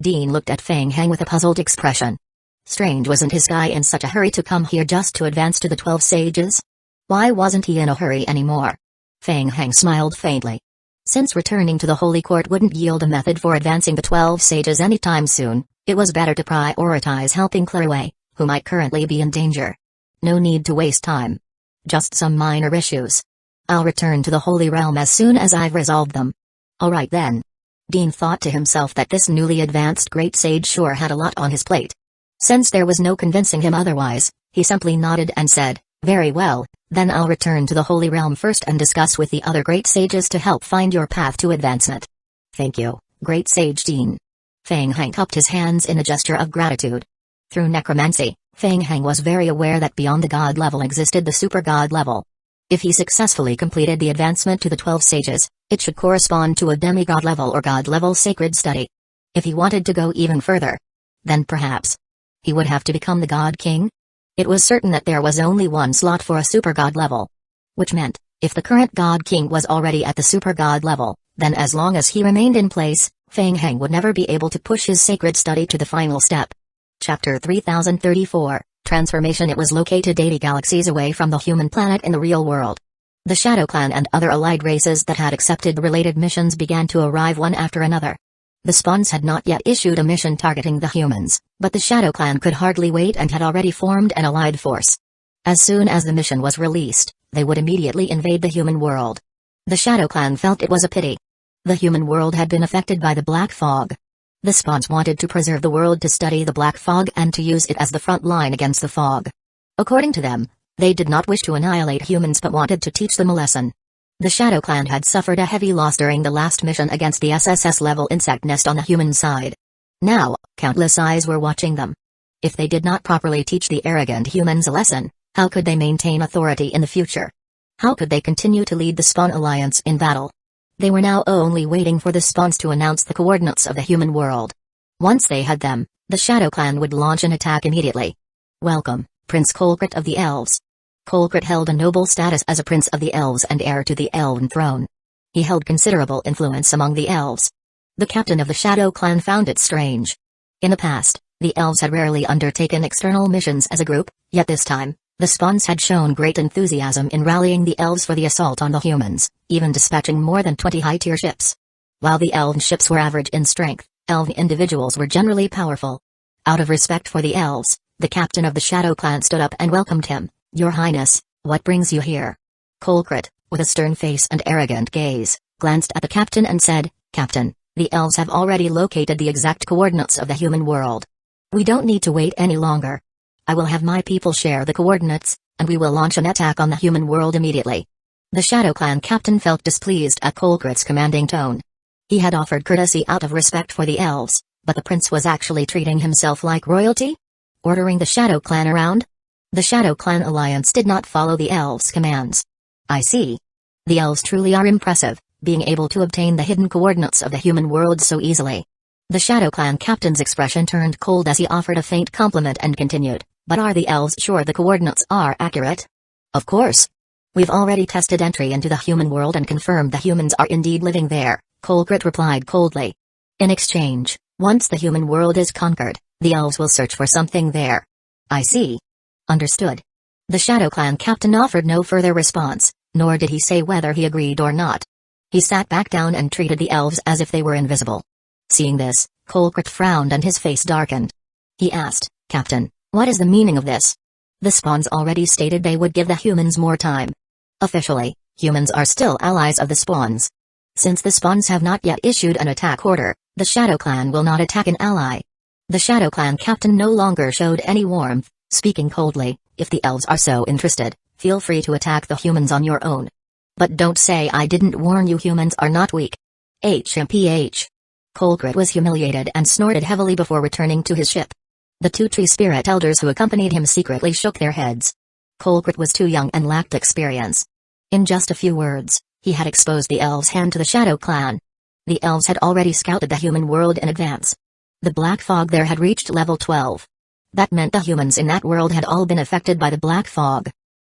Dean looked at Feng Hang with a puzzled expression. Strange, wasn't his guy in such a hurry to come here just to advance to the 12 sages? Why wasn't he in a hurry anymore? Feng Hang smiled faintly. Since returning to the Holy Court wouldn't yield a method for advancing the 12 sages anytime soon, it was better to prioritize helping clear away, who might currently be in danger. No need to waste time. Just some minor issues. I'll return to the Holy Realm as soon as I've resolved them. Alright then. Dean thought to himself that this newly advanced great sage sure had a lot on his plate. Since there was no convincing him otherwise, he simply nodded and said, very well, then I'll return to the Holy Realm first and discuss with the other great sages to help find your path to advancement. Thank you, Great Sage Dean. Feng Hang cupped his hands in a gesture of gratitude. Through necromancy, Feng Hang was very aware that beyond the god level existed the super god level. If he successfully completed the advancement to the 12 sages, it should correspond to a demigod level or god level sacred study. If he wanted to go even further, then perhaps he would have to become the God King? It was certain that there was only one slot for a super god level. Which meant, if the current God King was already at the super god level, then as long as he remained in place, Feng Hang would never be able to push his sacred study to the final step. Chapter 3034, Transformation. It was located 80 galaxies away from the human planet in the real world. The Shadow Clan and other allied races that had accepted related missions began to arrive one after another. The spawns had not yet issued a mission targeting the humans, but the Shadow Clan could hardly wait and had already formed an allied force. As soon as the mission was released, they would immediately invade the human world. The Shadow Clan felt it was a pity. The human world had been affected by the Black Fog. The spawns wanted to preserve the world to study the Black Fog and to use it as the front line against the fog. According to them, they did not wish to annihilate humans but wanted to teach them a lesson. The Shadow Clan had suffered a heavy loss during the last mission against the SSS-level insect nest on the human side. Now, countless eyes were watching them. If they did not properly teach the arrogant humans a lesson, how could they maintain authority in the future? How could they continue to lead the Spawn Alliance in battle? They were now only waiting for the spawns to announce the coordinates of the human world. Once they had them, the Shadow Clan would launch an attack immediately. Welcome, Prince Colquitt of the Elves. Colquitt held a noble status as a prince of the elves and heir to the Elven throne. He held considerable influence among the elves. The captain of the Shadow Clan found it strange. In the past, the elves had rarely undertaken external missions as a group, yet this time, the spawns had shown great enthusiasm in rallying the elves for the assault on the humans, even dispatching more than 20 high-tier ships. While the elven ships were average in strength, elven individuals were generally powerful. Out of respect for the elves, the captain of the Shadow Clan stood up and welcomed him. Your Highness, what brings you here? Colquitt, with a stern face and arrogant gaze, glanced at the captain and said, Captain, the elves have already located the exact coordinates of the human world. We don't need to wait any longer. I will have my people share the coordinates, and we will launch an attack on the human world immediately. The Shadow Clan captain felt displeased at Colquitt's commanding tone. He had offered courtesy out of respect for the elves, but the prince was actually treating himself like royalty? Ordering the Shadow Clan around? The Shadow Clan alliance did not follow the elves' commands. I see. The elves truly are impressive, being able to obtain the hidden coordinates of the human world so easily. The Shadow Clan captain's expression turned cold as he offered a faint compliment and continued, but are the elves sure the coordinates are accurate? Of course. We've already tested entry into the human world and confirmed the humans are indeed living there, Colquitt replied coldly. In exchange, once the human world is conquered, the elves will search for something there. I see. Understood. The Shadow Clan captain offered no further response, nor did he say whether he agreed or not. He sat back down and treated the elves as if they were invisible. Seeing this, Colquitt frowned and his face darkened. He asked, Captain, what is the meaning of this? The spawns already stated they would give the humans more time. Officially, humans are still allies of the spawns. Since the spawns have not yet issued an attack order, the Shadow Clan will not attack an ally. The Shadow Clan captain no longer showed any warmth, speaking coldly, if the elves are so interested, feel free to attack the humans on your own. But don't say I didn't warn you, humans are not weak. HMPH. Colquitt was humiliated and snorted heavily before returning to his ship. The two tree spirit elders who accompanied him secretly shook their heads. Colquitt was too young and lacked experience. In just a few words, he had exposed the elves' hand to the Shadow Clan. The elves had already scouted the human world in advance. The black fog there had reached level 12. That meant the humans in that world had all been affected by the black fog.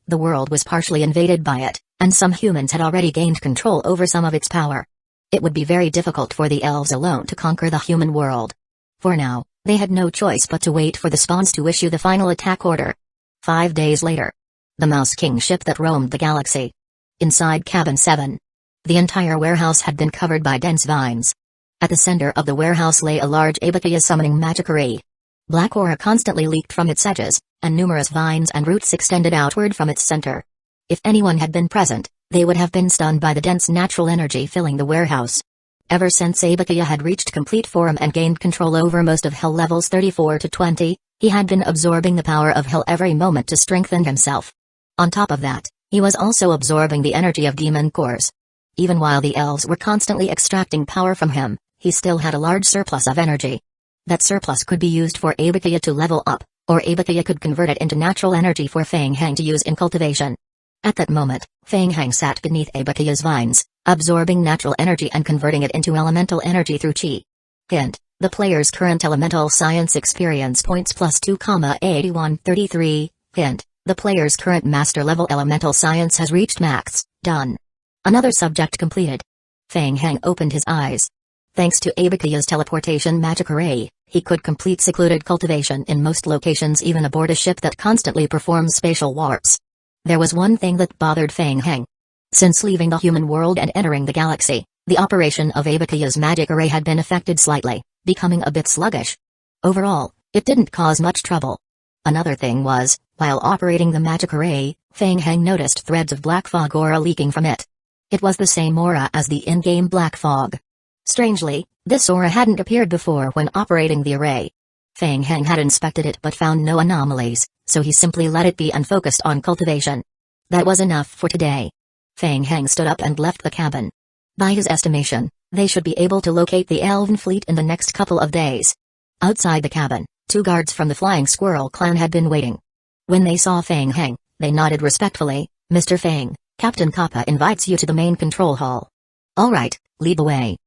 The world was partially invaded by it, and some humans had already gained control over some of its power. It would be very difficult for the elves alone to conquer the human world. For now, they had no choice but to wait for the spawns to issue the final attack order. 5 days later. The Mouse King ship that roamed the galaxy. Inside Cabin 7. The entire warehouse had been covered by dense vines. At the center of the warehouse lay a large Abakia summoning magic array. Black aura constantly leaked from its edges, and numerous vines and roots extended outward from its center. If anyone had been present, they would have been stunned by the dense natural energy filling the warehouse. Ever since Abakia had reached complete form and gained control over most of Hell levels 34 to 20, he had been absorbing the power of Hell every moment to strengthen himself. On top of that, he was also absorbing the energy of demon cores. Even while the elves were constantly extracting power from him, he still had a large surplus of energy. That surplus could be used for Abakia to level up, or Abakia could convert it into natural energy for Fang Hang to use in cultivation. At that moment, Fang Hang sat beneath Abakia's vines, absorbing natural energy and converting it into elemental energy through Qi. Hint: the player's current elemental science experience points plus 2,8133. Hint: the player's current master level elemental science has reached max. Done. Another subject completed. Fang Hang opened his eyes. Thanks to Abakia's teleportation magic array, he could complete secluded cultivation in most locations, even aboard a ship that constantly performs spatial warps. There was one thing that bothered Fang Hang. Since leaving the human world and entering the galaxy, the operation of Abakia's magic array had been affected slightly, becoming a bit sluggish. Overall, it didn't cause much trouble. Another thing was, while operating the magic array, Fang Hang noticed threads of black fog aura leaking from it. It was the same aura as the in-game black fog. Strangely, this aura hadn't appeared before when operating the array. Fang Hang had inspected it but found no anomalies, so he simply let it be and focused on cultivation. That was enough for today. Fang Hang stood up and left the cabin. By his estimation, they should be able to locate the elven fleet in the next couple of days. Outside the cabin, 2 guards from the Flying Squirrel clan had been waiting. When they saw Fang Hang, they nodded respectfully. "Mr. Fang, Captain Kappa invites you to the main control hall." "All right, lead the way."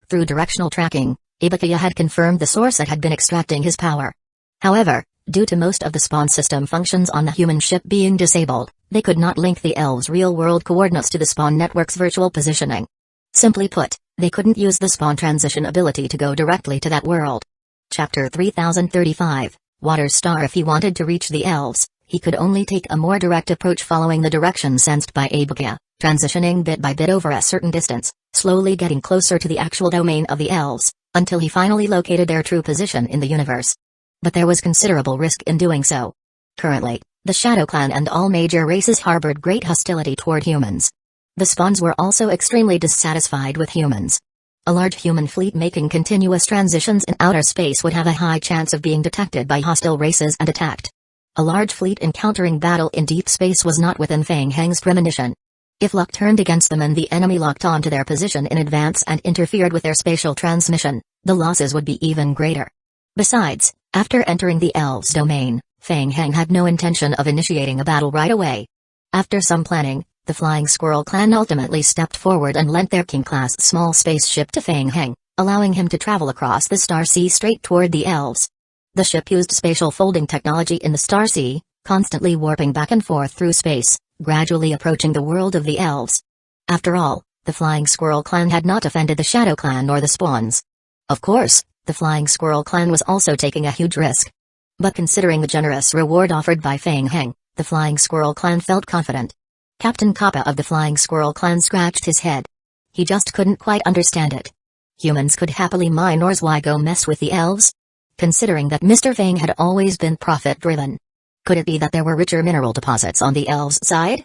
Through directional tracking, Abakia had confirmed the source that had been extracting his power. However, due to most of the spawn system functions on the human ship being disabled, they could not link the elves' real-world coordinates to the spawn network's virtual positioning. Simply put, they couldn't use the spawn transition ability to go directly to that world. Chapter 3035, Water Star. If he wanted to reach the elves, he could only take a more direct approach following the direction sensed by Abakia, transitioning bit by bit over a certain distance, slowly getting closer to the actual domain of the elves, until he finally located their true position in the universe. But there was considerable risk in doing so. Currently, the Shadow Clan and all major races harbored great hostility toward humans. The spawns were also extremely dissatisfied with humans. A large human fleet making continuous transitions in outer space would have a high chance of being detected by hostile races and attacked. A large fleet encountering battle in deep space was not within Fang Hang's premonition. If luck turned against them and the enemy locked onto their position in advance and interfered with their spatial transmission, the losses would be even greater. Besides, after entering the elves' domain, Fang Hang had no intention of initiating a battle right away. After some planning, the Flying Squirrel clan ultimately stepped forward and lent their King-class small spaceship to Fang Hang, allowing him to travel across the Star Sea straight toward the elves. The ship used spatial folding technology in the Star Sea, constantly warping back and forth through space, gradually approaching the world of the elves. After all, the Flying Squirrel clan had not offended the Shadow Clan or the spawns. Of course, the Flying Squirrel clan was also taking a huge risk. But considering the generous reward offered by Fang Hang, the Flying Squirrel clan felt confident. Captain Kappa of the Flying Squirrel clan scratched his head. He just couldn't quite understand it. Humans could happily mine ores, why go mess with the elves? Considering that Mr. Fang had always been profit-driven. Could it be that there were richer mineral deposits on the elves' side?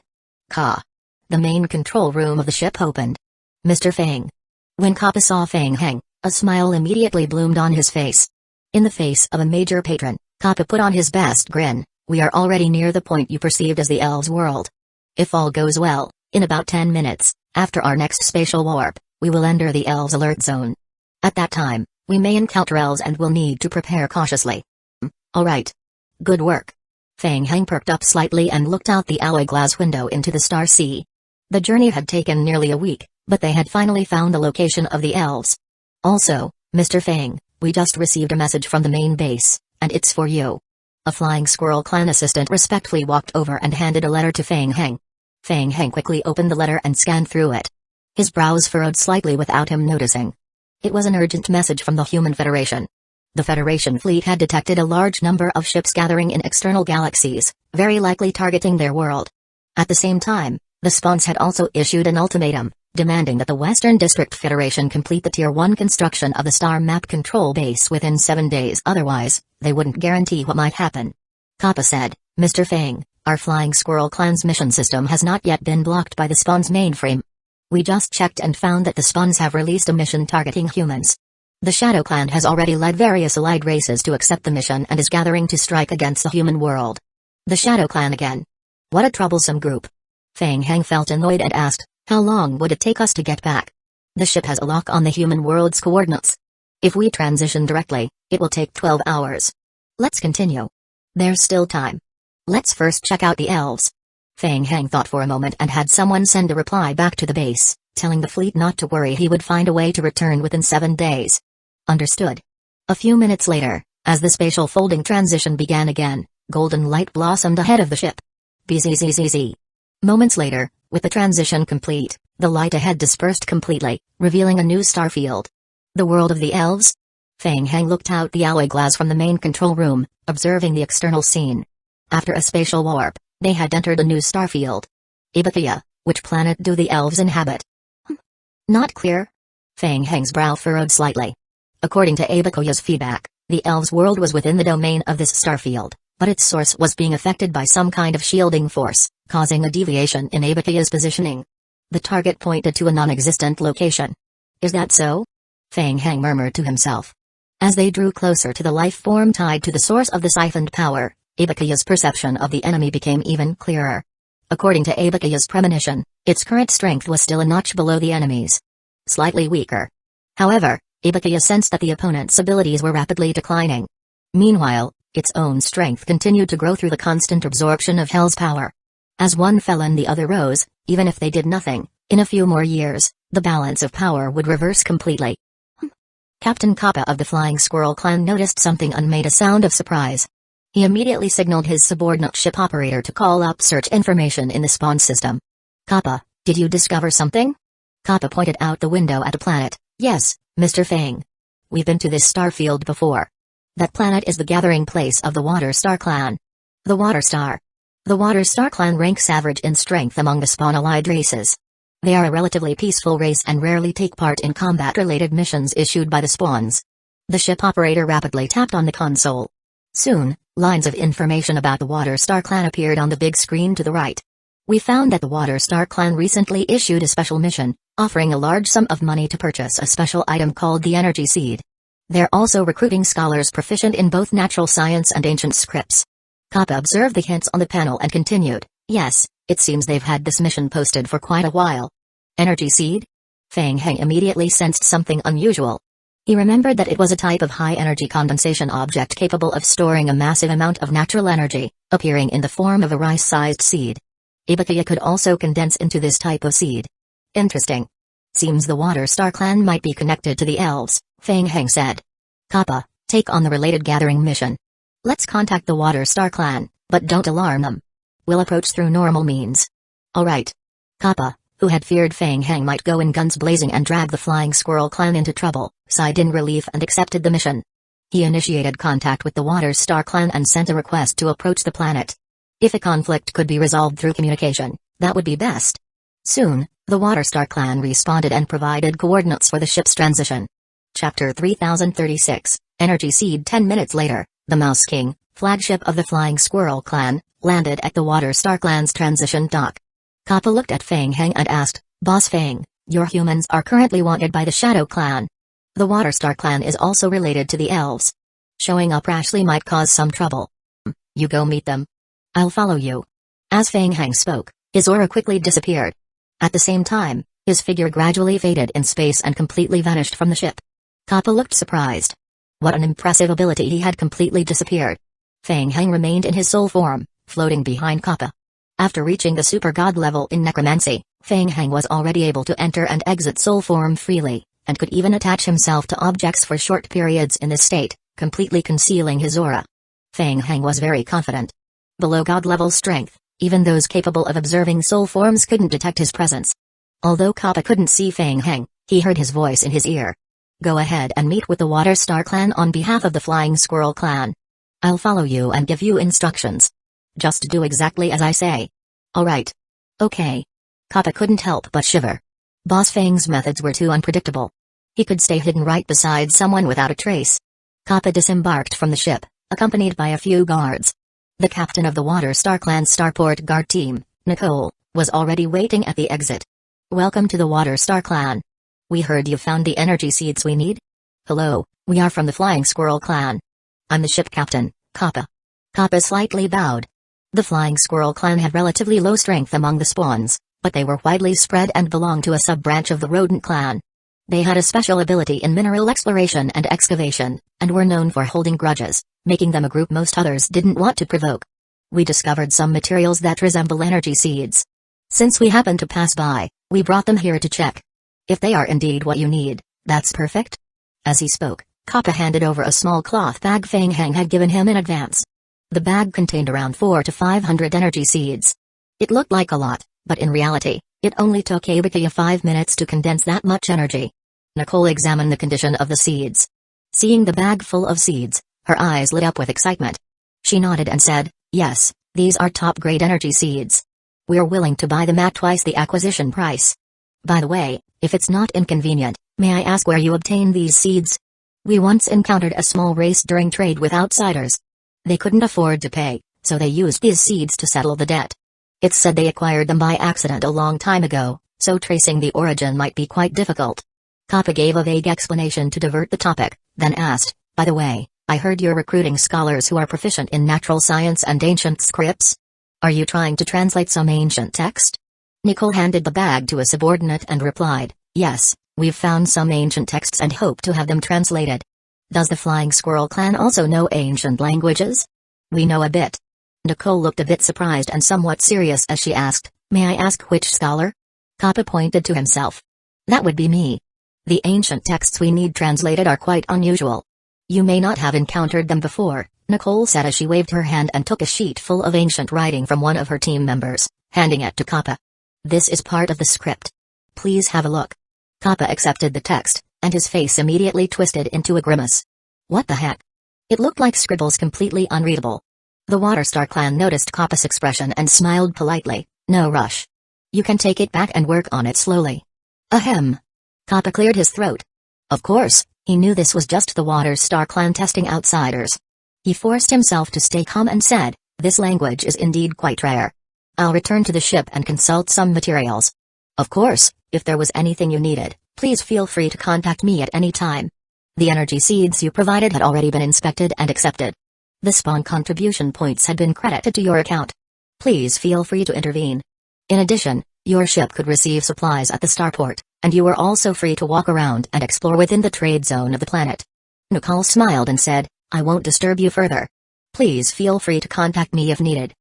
The main control room of the ship opened. "Mr. Fang." When Kappa saw Fang Hang, a smile immediately bloomed on his face. In the face of a major patron, Kappa put on his best grin. "We are already near the point you perceived as the elves' world. If all goes well, In about 10 minutes, after our next spatial warp, we will enter the elves' alert zone. At that time, we may encounter elves and will need to prepare cautiously. Alright. Good work. Fang Heng perked up slightly and looked out the alloy glass window into the star sea. The journey had taken nearly a week, but they had finally found the location of the elves. Also, Mr. Fang, we just received a message from the main base, and it's for you. A Flying Squirrel clan assistant respectfully walked over and handed a letter to Fang Heng. Fang Heng quickly opened the letter and scanned through it. His brows furrowed slightly without him noticing. It was an urgent message from the Human Federation. The Federation fleet had detected a large number of ships gathering in external galaxies, very likely targeting their world. At the same time, the Spawns had also issued an ultimatum, demanding that the Western District Federation complete the Tier 1 construction of the Star Map Control Base within 7 days, otherwise, they wouldn't guarantee what might happen. Kappa said, Mr. Fang, our Flying Squirrel clan's mission system has not yet been blocked by the Spawn's mainframe. We just checked and found that the Spawns have released a mission targeting humans. The Shadow Clan has already led various allied races to accept the mission and is gathering to strike against the human world. The Shadow Clan again. What a troublesome group. Fang Heng felt annoyed and asked, how long would it take us to get back? The ship has a lock on the human world's coordinates. If we transition directly, it will take 12 hours. Let's continue. There's still time. Let's first check out the elves. Fang Heng thought for a moment and had someone send a reply back to the base, telling the fleet not to worry, he would find a way to return within 7 days. Understood. A few minutes later, as the spatial folding transition began again, golden light blossomed ahead of the ship. Bzzzzz. Moments later, with the transition complete, the light ahead dispersed completely, revealing a new star field. The world of the elves? Fang Heng looked out the alloy glass from the main control room, observing the external scene. After a spatial warp, they had entered a new star field. Ibakaya, which planet do the elves inhabit? Not clear. Fang Heng's brow furrowed slightly. According to Ibakaya's feedback, the elves' world was within the domain of this star field, but its source was being affected by some kind of shielding force, causing a deviation in Ibakaya's positioning. The target pointed to a non-existent location. Is that so? Fang Heng murmured to himself. As they drew closer to the life form tied to the source of the siphoned power, Ibakaya's perception of the enemy became even clearer. According to Ibakaya's premonition, its current strength was still a notch below the enemy's. Slightly weaker. However, Ibakaya sensed that the opponent's abilities were rapidly declining. Meanwhile, its own strength continued to grow through the constant absorption of Hell's power. As one fell and the other rose, even if they did nothing, in a few more years, the balance of power would reverse completely. Captain Kappa of the Flying Squirrel clan noticed something and made a sound of surprise. He immediately signaled his subordinate ship operator to call up search information in the spawn system. Kappa, did you discover something? Kappa pointed out the window at a planet. Yes, Mr. Fang. We've been to this star field before. That planet is the gathering place of the Water Star clan. The Water Star. The Water Star clan ranks average in strength among the spawn allied races. They are a relatively peaceful race and rarely take part in combat-related missions issued by the spawns. The ship operator rapidly tapped on the console. Soon, lines of information about the Water Star clan appeared on the big screen to the right. We found that the Water Star clan recently issued a special mission, offering a large sum of money to purchase a special item called the Energy Seed. They're also recruiting scholars proficient in both natural science and ancient scripts. Kappa observed the hints on the panel and continued, yes, it seems they've had this mission posted for quite a while. Energy Seed? Fang Heng immediately sensed something unusual. He remembered that it was a type of high-energy condensation object capable of storing a massive amount of natural energy, appearing in the form of a rice-sized seed. Ibakaya could also condense into this type of seed. Interesting. Seems the Water Star clan might be connected to the elves, Fang Heng said. Kappa, take on the related gathering mission. Let's contact the Water Star clan, but don't alarm them. We'll approach through normal means. Alright. Kappa, who had feared Fang Heng might go in guns blazing and drag the Flying Squirrel clan into trouble, sighed in relief and accepted the mission. He initiated contact with the Water Star clan and sent a request to approach the planet. If a conflict could be resolved through communication, that would be best. Soon, the Water Star clan responded and provided coordinates for the ship's transition. Chapter 3036, Energy Seed. 10 minutes later, the Mouse King, flagship of the Flying Squirrel clan, landed at the Water Star clan's transition dock. Kappa looked at Fang Heng and asked, Boss Fang, your humans are currently wanted by the Shadow clan. The Water Star clan is also related to the elves. Showing up rashly might cause some trouble. You go meet them. I'll follow you. As Fang Heng spoke, his aura quickly disappeared. At the same time, his figure gradually faded in space and completely vanished from the ship. Kappa looked surprised. What an impressive ability, he had completely disappeared. Feng Heng remained in his soul form, floating behind Kappa. After reaching the super god level in necromancy, Feng Heng was already able to enter and exit soul form freely, and could even attach himself to objects for short periods in this state, completely concealing his aura. Feng Heng was very confident. Below god level strength, even those capable of observing soul forms couldn't detect his presence. Although Kappa couldn't see Feng Heng, he heard his voice in his ear. Go ahead and meet with the Water Star Clan on behalf of the Flying Squirrel Clan. I'll follow you and give you instructions. Just do exactly as I say. Alright. Okay. Kappa couldn't help but shiver. Boss Feng's methods were too unpredictable. He could stay hidden right beside someone without a trace. Kappa disembarked from the ship, accompanied by a few guards. The captain of the Water Star Clan's starport guard team, Nicole, was already waiting at the exit. Welcome to the Water Star Clan. We heard you found the energy seeds we need? Hello, we are from the Flying Squirrel Clan. I'm the ship captain, Kappa. Kappa slightly bowed. The Flying Squirrel Clan had relatively low strength among the spawns, but they were widely spread and belonged to a sub-branch of the Rodent Clan. They had a special ability in mineral exploration and excavation, and were known for holding grudges, making them a group most others didn't want to provoke. We discovered some materials that resemble energy seeds. Since we happened to pass by, we brought them here to check. If they are indeed what you need, that's perfect. As he spoke, Kappa handed over a small cloth bag Feng Heng had given him in advance. The bag contained around 400 to 500 energy seeds. It looked like a lot, but in reality, it only took Abikaya 5 minutes to condense that much energy. Nicole examined the condition of the seeds. Seeing the bag full of seeds, her eyes lit up with excitement. She nodded and said, yes, these are top-grade energy seeds. We're willing to buy them at twice the acquisition price. By the way, if it's not inconvenient, may I ask where you obtain these seeds? We once encountered a small race during trade with outsiders. They couldn't afford to pay, so they used these seeds to settle the debt. It's said they acquired them by accident a long time ago, so tracing the origin might be quite difficult. Kappa gave a vague explanation to divert the topic, then asked, by the way, I heard you're recruiting scholars who are proficient in natural science and ancient scripts? Are you trying to translate some ancient text? Nicole handed the bag to a subordinate and replied, yes, we've found some ancient texts and hope to have them translated. Does the Flying Squirrel Clan also know ancient languages? We know a bit. Nicole looked a bit surprised and somewhat serious as she asked, may I ask which scholar? Kappa pointed to himself. That would be me. The ancient texts we need translated are quite unusual. You may not have encountered them before, Nicole said as she waved her hand and took a sheet full of ancient writing from one of her team members, handing it to Kappa. This is part of the script. Please have a look. Kappa accepted the text, and his face immediately twisted into a grimace. What the heck? It looked like scribbles completely unreadable. The Water Star Clan noticed Kappa's expression and smiled politely, no rush. You can take it back and work on it slowly. Ahem. Kappa cleared his throat. Of course, he knew this was just the Water Star Clan testing outsiders. He forced himself to stay calm and said, this language is indeed quite rare. I'll return to the ship and consult some materials. Of course, if there was anything you needed, please feel free to contact me at any time. The energy seeds you provided had already been inspected and accepted. The spawn contribution points had been credited to your account. Please feel free to intervene. In addition, your ship could receive supplies at the starport, and you are also free to walk around and explore within the trade zone of the planet. Nicole smiled and said, I won't disturb you further. Please feel free to contact me if needed.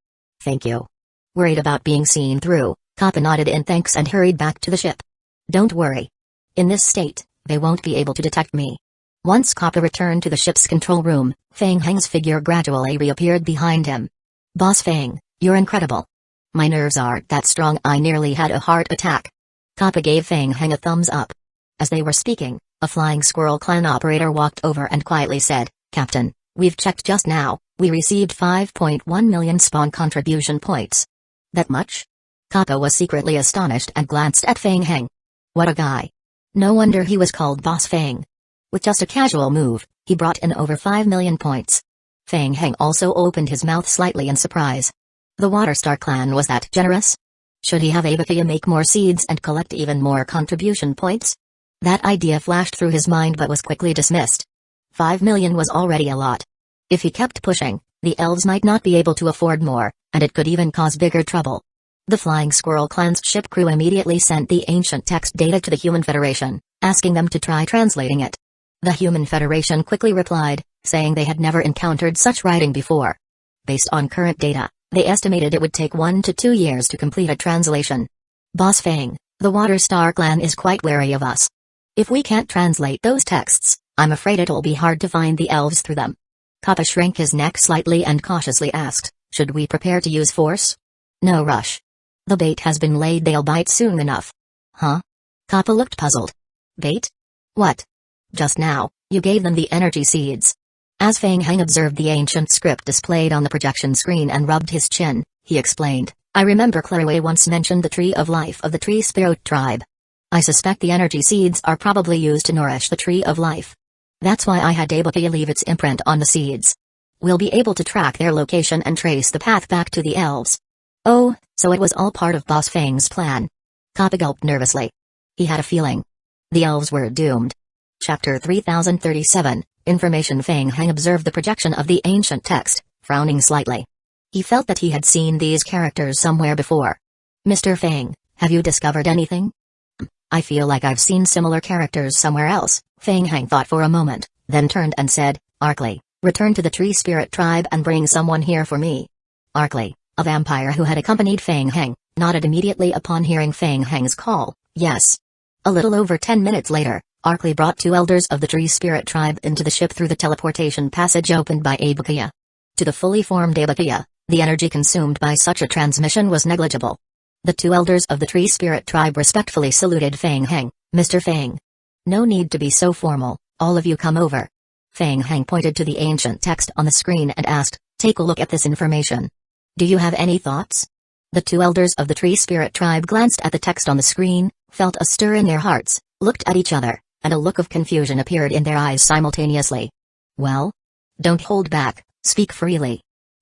Thank you. Worried about being seen through, Kappa nodded in thanks and hurried back to the ship. Don't worry. In this state, they won't be able to detect me. Once Kappa returned to the ship's control room, Feng Heng's figure gradually reappeared behind him. Boss Feng, you're incredible. My nerves aren't that strong, I nearly had a heart attack. Kappa gave Feng Heng a thumbs up. As they were speaking, a Flying Squirrel Clan operator walked over and quietly said, Captain, we've checked just now, we received 5.1 million spawn contribution points. That much? Kappa was secretly astonished and glanced at Feng Heng. What a guy. No wonder he was called Boss Feng. With just a casual move, he brought in over 5 million points. Feng Heng also opened his mouth slightly in surprise. The Water Star Clan was that generous? Should he have Abikaya make more seeds and collect even more contribution points? That idea flashed through his mind but was quickly dismissed. 5 million was already a lot. If he kept pushing, the elves might not be able to afford more, and it could even cause bigger trouble. The Flying Squirrel Clan's ship crew immediately sent the ancient text data to the Human Federation, asking them to try translating it. The Human Federation quickly replied, saying they had never encountered such writing before. Based on current data, they estimated it would take 1 to 2 years to complete a translation. Boss Fang, the Water Star Clan is quite wary of us. If we can't translate those texts, I'm afraid it'll be hard to find the elves through them. Kappa shrank his neck slightly and cautiously asked, should we prepare to use force? No rush. The bait has been laid, they'll bite soon enough. Huh? Kappa looked puzzled. Bait? What? Just now, you gave them the energy seeds. As Fang Heng observed the ancient script displayed on the projection screen and rubbed his chin, he explained, I remember Clairway once mentioned the Tree of Life of the Tree Spirit tribe. I suspect the energy seeds are probably used to nourish the Tree of Life. That's why I had Daibaka leave its imprint on the seeds. We'll be able to track their location and trace the path back to the elves. Oh, so it was all part of Boss Fang's plan. Kappa gulped nervously. He had a feeling. The elves were doomed. Chapter 3037, Information. Fang Heng observed the projection of the ancient text, frowning slightly. He felt that he had seen these characters somewhere before. Mr. Fang, have you discovered anything? I feel like I've seen similar characters somewhere else. Fang Heng thought for a moment, then turned and said, Arkley, return to the Tree Spirit tribe and bring someone here for me. Arkley, a vampire who had accompanied Fang Heng, nodded immediately upon hearing Fang Heng's call, yes. A little over 10 minutes later, Arkley brought 2 elders of the Tree Spirit tribe into the ship through the teleportation passage opened by Abakaya. To the fully formed Abakaya, the energy consumed by such a transmission was negligible. The 2 elders of the Tree Spirit tribe respectfully saluted Fang Heng, Mr. Fang. No need to be so formal, all of you come over. Fang Heng pointed to the ancient text on the screen and asked, take a look at this information. Do you have any thoughts? The 2 elders of the Tree Spirit tribe glanced at the text on the screen, felt a stir in their hearts, looked at each other, and a look of confusion appeared in their eyes simultaneously. Well? Don't hold back, speak freely.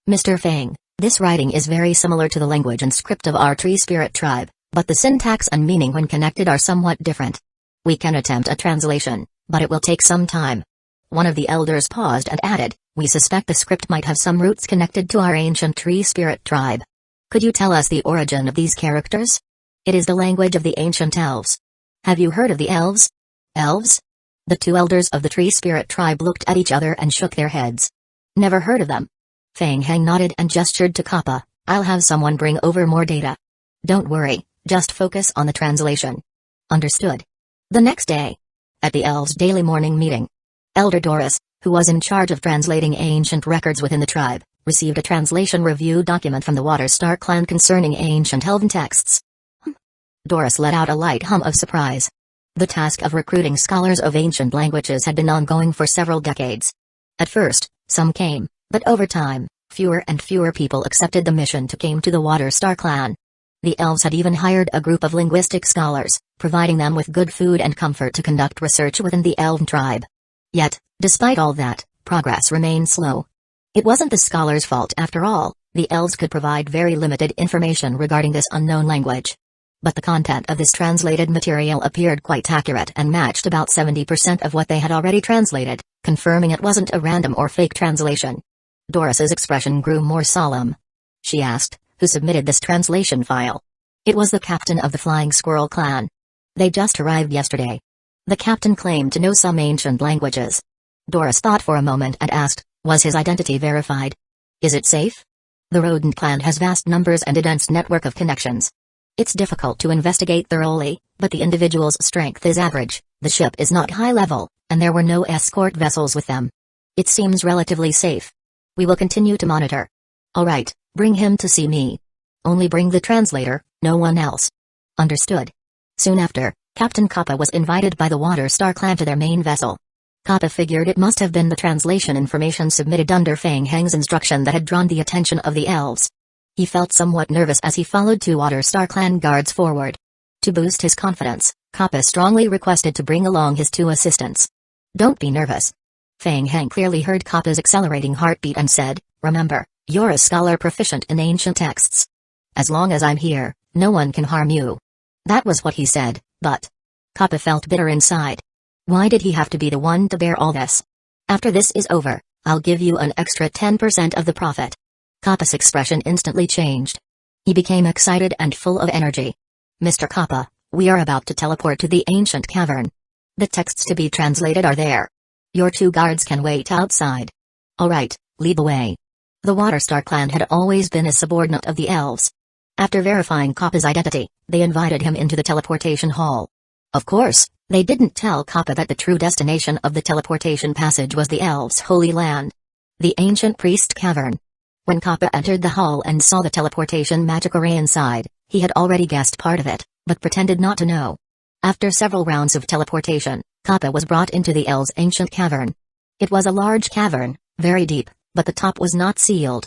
Mr. Fang, this writing is very similar to the language and script of our Tree Spirit tribe, but the syntax and meaning when connected are somewhat different. We can attempt a translation, but it will take some time. One of the elders paused and added, we suspect the script might have some roots connected to our ancient Tree Spirit tribe. Could you tell us the origin of these characters? It is the language of the ancient elves. Have you heard of the elves? Elves? The 2 elders of the Tree Spirit tribe looked at each other and shook their heads. Never heard of them. Fang Heng nodded and gestured to Kappa, I'll have someone bring over more data. Don't worry, just focus on the translation. Understood. The next day. At the elves' daily morning meeting. Elder Doris, who was in charge of translating ancient records within the tribe, received a translation review document from the Water Star Clan concerning ancient elven texts. Doris let out a light hum of surprise. The task of recruiting scholars of ancient languages had been ongoing for several decades. At first, some came, but over time, fewer and fewer people accepted the mission to come to the Water Star Clan. The elves had even hired a group of linguistic scholars, providing them with good food and comfort to conduct research within the elven tribe. Yet, despite all that, progress remained slow. It wasn't the scholars' fault after all, the elves could provide very limited information regarding this unknown language. But the content of this translated material appeared quite accurate and matched about 70% of what they had already translated, confirming it wasn't a random or fake translation. Doris's expression grew more solemn. She asked, who submitted this translation file? It was the captain of the Flying Squirrel Clan. They just arrived yesterday. The captain claimed to know some ancient languages. Doris thought for a moment and asked, was his identity verified? Is it safe? The rodent clan has vast numbers and a dense network of connections. It's difficult to investigate thoroughly, but the individual's strength is average, the ship is not high level, and there were no escort vessels with them. It seems relatively safe. We will continue to monitor. Alright, bring him to see me. Only bring the translator, no one else. Understood. Soon after, Captain Kappa was invited by the Water Star Clan to their main vessel. Kappa figured it must have been the translation information submitted under Fang Heng's instruction that had drawn the attention of the elves. He felt somewhat nervous as he followed 2 Water Star Clan guards forward. To boost his confidence, Kappa strongly requested to bring along his 2 assistants. Don't be nervous. Fang Heng clearly heard Kappa's accelerating heartbeat and said, remember, you're a scholar proficient in ancient texts. As long as I'm here, no one can harm you. That was what he said, but Kappa felt bitter inside. Why did he have to be the one to bear all this? After this is over, I'll give you an extra 10% of the profit. Kappa's expression instantly changed. He became excited and full of energy. Mr. Kappa, we are about to teleport to the ancient cavern. The texts to be translated are there. Your 2 guards can wait outside. Alright, lead the way. The Water Star clan had always been a subordinate of the elves. After verifying Kappa's identity, they invited him into the teleportation hall. Of course, they didn't tell Kappa that the true destination of the teleportation passage was the elves' holy land. The ancient priest cavern. When Kappa entered the hall and saw the teleportation magic array inside, he had already guessed part of it, but pretended not to know. After several rounds of teleportation, Kappa was brought into the elves' ancient cavern. It was a large cavern, very deep, but the top was not sealed.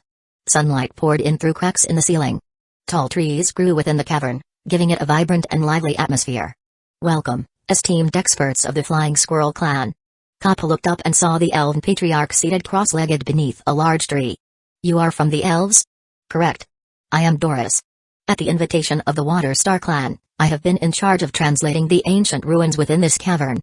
Sunlight poured in through cracks in the ceiling. Tall trees grew within the cavern, giving it a vibrant and lively atmosphere. Welcome, esteemed experts of the Flying Squirrel clan. Kappa looked up and saw the elven patriarch seated cross-legged beneath a large tree. You are from the elves? Correct. I am Doris. At the invitation of the Water Star clan, I have been in charge of translating the ancient ruins within this cavern.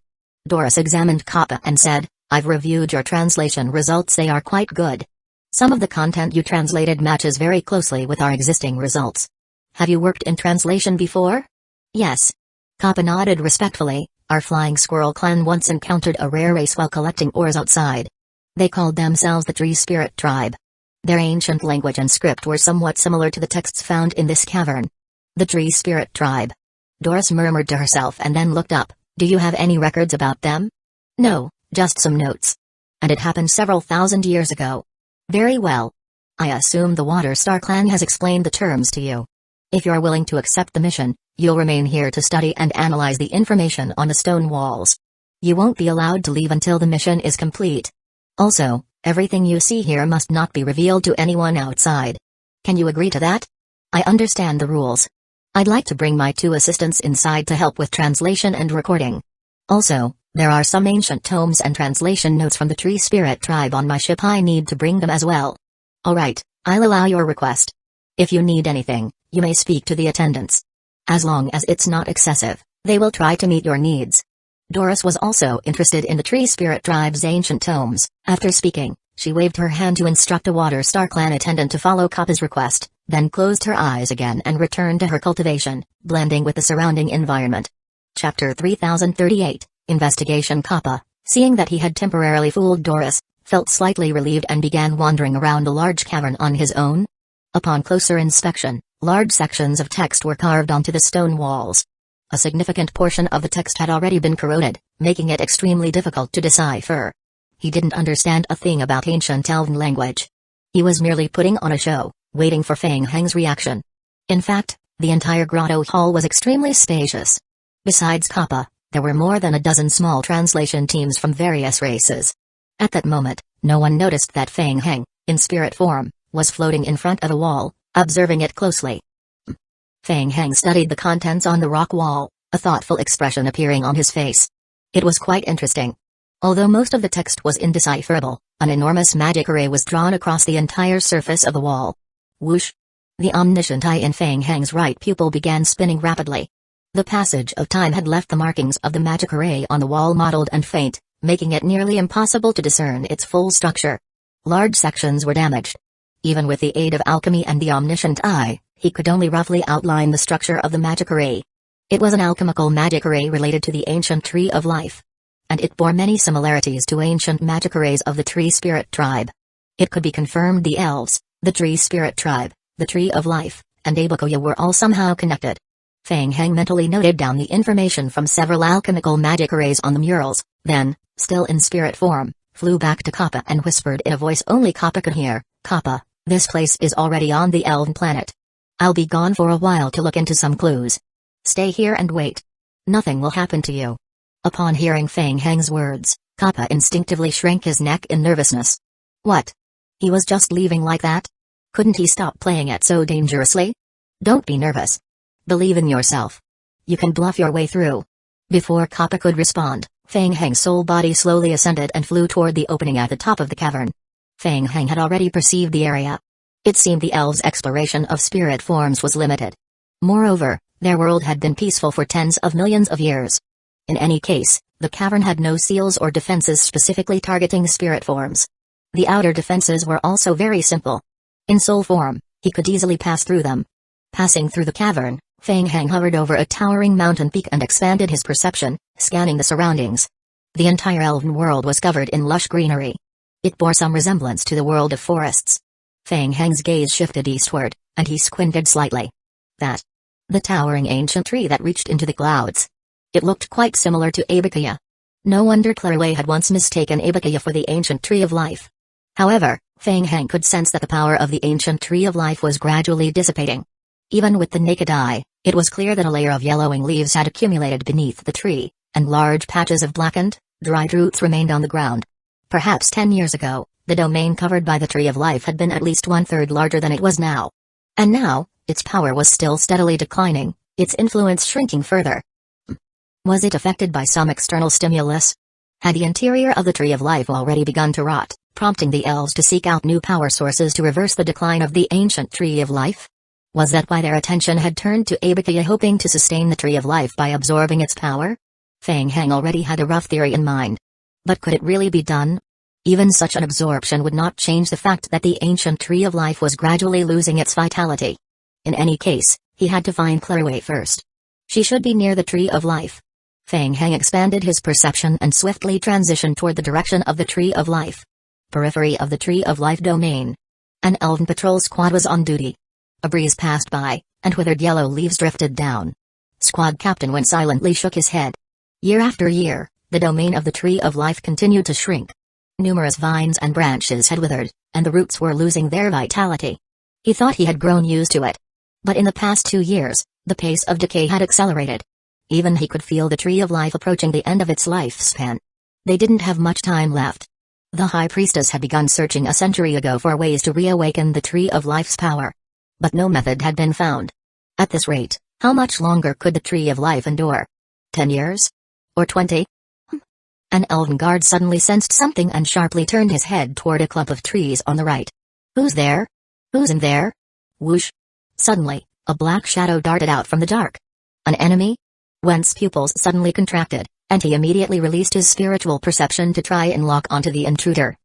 Doris examined Kappa and said, I've reviewed your translation results, they are quite good. Some of the content you translated matches very closely with our existing results. Have you worked in translation before? Yes. Kappa nodded respectfully. Our Flying Squirrel clan once encountered a rare race while collecting ores outside. They called themselves the Tree Spirit Tribe. Their ancient language and script were somewhat similar to the texts found in this cavern. The Tree Spirit Tribe. Doris murmured to herself and then looked up. Do you have any records about them? No, just some notes. And it happened several thousand years ago. Very well. I assume the Water Star clan has explained the terms to you. If you're willing to accept the mission, you'll remain here to study and analyze the information on the stone walls. You won't be allowed to leave until the mission is complete. Also, everything you see here must not be revealed to anyone outside. Can you agree to that? I understand the rules. I'd like to bring my 2 assistants inside to help with translation and recording. Also, there are some ancient tomes and translation notes from the Tree Spirit Tribe on my ship. I need to bring them as well. Alright, I'll allow your request. If you need anything, you may speak to the attendants. As long as it's not excessive, they will try to meet your needs. Doris was also interested in the Tree Spirit Tribe's ancient tomes. After speaking, she waved her hand to instruct a Water Star clan attendant to follow Kappa's request, then closed her eyes again and returned to her cultivation, blending with the surrounding environment. Chapter 3038, Investigation. Kappa, seeing that he had temporarily fooled Doris, felt slightly relieved and began wandering around the large cavern on his own. Upon closer inspection, large sections of text were carved onto the stone walls. A significant portion of the text had already been corroded, making it extremely difficult to decipher. He didn't understand a thing about ancient elven language. He was merely putting on a show, waiting for Feng Heng's reaction. In fact, the entire grotto hall was extremely spacious. Besides Kappa, there were more than a dozen small translation teams from various races. At that moment, no one noticed that Feng Heng, in spirit form, was floating in front of a wall, observing it closely. Feng Heng studied the contents on the rock wall, a thoughtful expression appearing on his face. It was quite interesting. Although most of the text was indecipherable, an enormous magic array was drawn across the entire surface of the wall. Whoosh! The omniscient eye in Feng Heng's right pupil began spinning rapidly. The passage of time had left the markings of the magic array on the wall mottled and faint, making it nearly impossible to discern its full structure. Large sections were damaged. Even with the aid of alchemy and the omniscient eye, he could only roughly outline the structure of the magic array. It was an alchemical magic array related to the ancient Tree of Life. And it bore many similarities to ancient magic arrays of the Tree Spirit Tribe. It could be confirmed the elves, the Tree Spirit Tribe, the Tree of Life, and Aizen were all somehow connected. Feng Heng mentally noted down the information from several alchemical magic arrays on the murals, then, still in spirit form, flew back to Kappa and whispered in a voice only Kappa could hear, "Kappa, this place is already on the elven planet. I'll be gone for a while to look into some clues. Stay here and wait. Nothing will happen to you." Upon hearing Feng Heng's words, Kappa instinctively shrank his neck in nervousness. What? He was just leaving like that? Couldn't he stop playing it so dangerously? Don't be nervous. Believe in yourself. You can bluff your way through. Before Kappa could respond, Feng Heng's soul body slowly ascended and flew toward the opening at the top of the cavern. Feng Heng had already perceived the area. It seemed the elves' exploration of spirit forms was limited. Moreover, their world had been peaceful for tens of millions of years. In any case, the cavern had no seals or defenses specifically targeting spirit forms. The outer defenses were also very simple. In soul form, he could easily pass through them. Passing through the cavern, Feng Hang hovered over a towering mountain peak and expanded his perception, scanning the surroundings. The entire elven world was covered in lush greenery. It bore some resemblance to the world of forests. Feng Hang's gaze shifted eastward, and he squinted slightly. The towering ancient tree that reached into the clouds. It looked quite similar to Abakaya. No wonder Clairway had once mistaken Abakaya for the ancient tree of life. However, Feng Hang could sense that the power of the ancient tree of life was gradually dissipating. Even with the naked eye, it was clear that a layer of yellowing leaves had accumulated beneath the tree, and large patches of blackened, dried roots remained on the ground. Perhaps 10 years ago, the domain covered by the Tree of Life had been at least 1/3 larger than it was now. And now, its power was still steadily declining, its influence shrinking further. Was it affected by some external stimulus? Had the interior of the Tree of Life already begun to rot, prompting the elves to seek out new power sources to reverse the decline of the ancient Tree of Life? Was that why their attention had turned to Abakaya, hoping to sustain the Tree of Life by absorbing its power? Feng Hang already had a rough theory in mind. But could it really be done? Even such an absorption would not change the fact that the ancient Tree of Life was gradually losing its vitality. In any case, he had to find Clairway first. She should be near the Tree of Life. Feng Hang expanded his perception and swiftly transitioned toward the direction of the Tree of Life. Periphery of the Tree of Life domain. An elven patrol squad was on duty. A breeze passed by, and withered yellow leaves drifted down. Squad Captain Wen silently shook his head. Year after year, the domain of the Tree of Life continued to shrink. Numerous vines and branches had withered, and the roots were losing their vitality. He thought he had grown used to it. But in the past 2 years, the pace of decay had accelerated. Even he could feel the Tree of Life approaching the end of its lifespan. They didn't have much time left. The High Priestess had begun searching a century ago for ways to reawaken the Tree of Life's power. But no method had been found. At this rate, how much longer could the Tree of Life endure? 10 years? Or 20? An elven guard suddenly sensed something and sharply turned his head toward a clump of trees on the right. Who's there? Who's in there? Whoosh! Suddenly, a black shadow darted out from the dark. An enemy? Wen's pupils suddenly contracted, and he immediately released his spiritual perception to try and lock onto the intruder.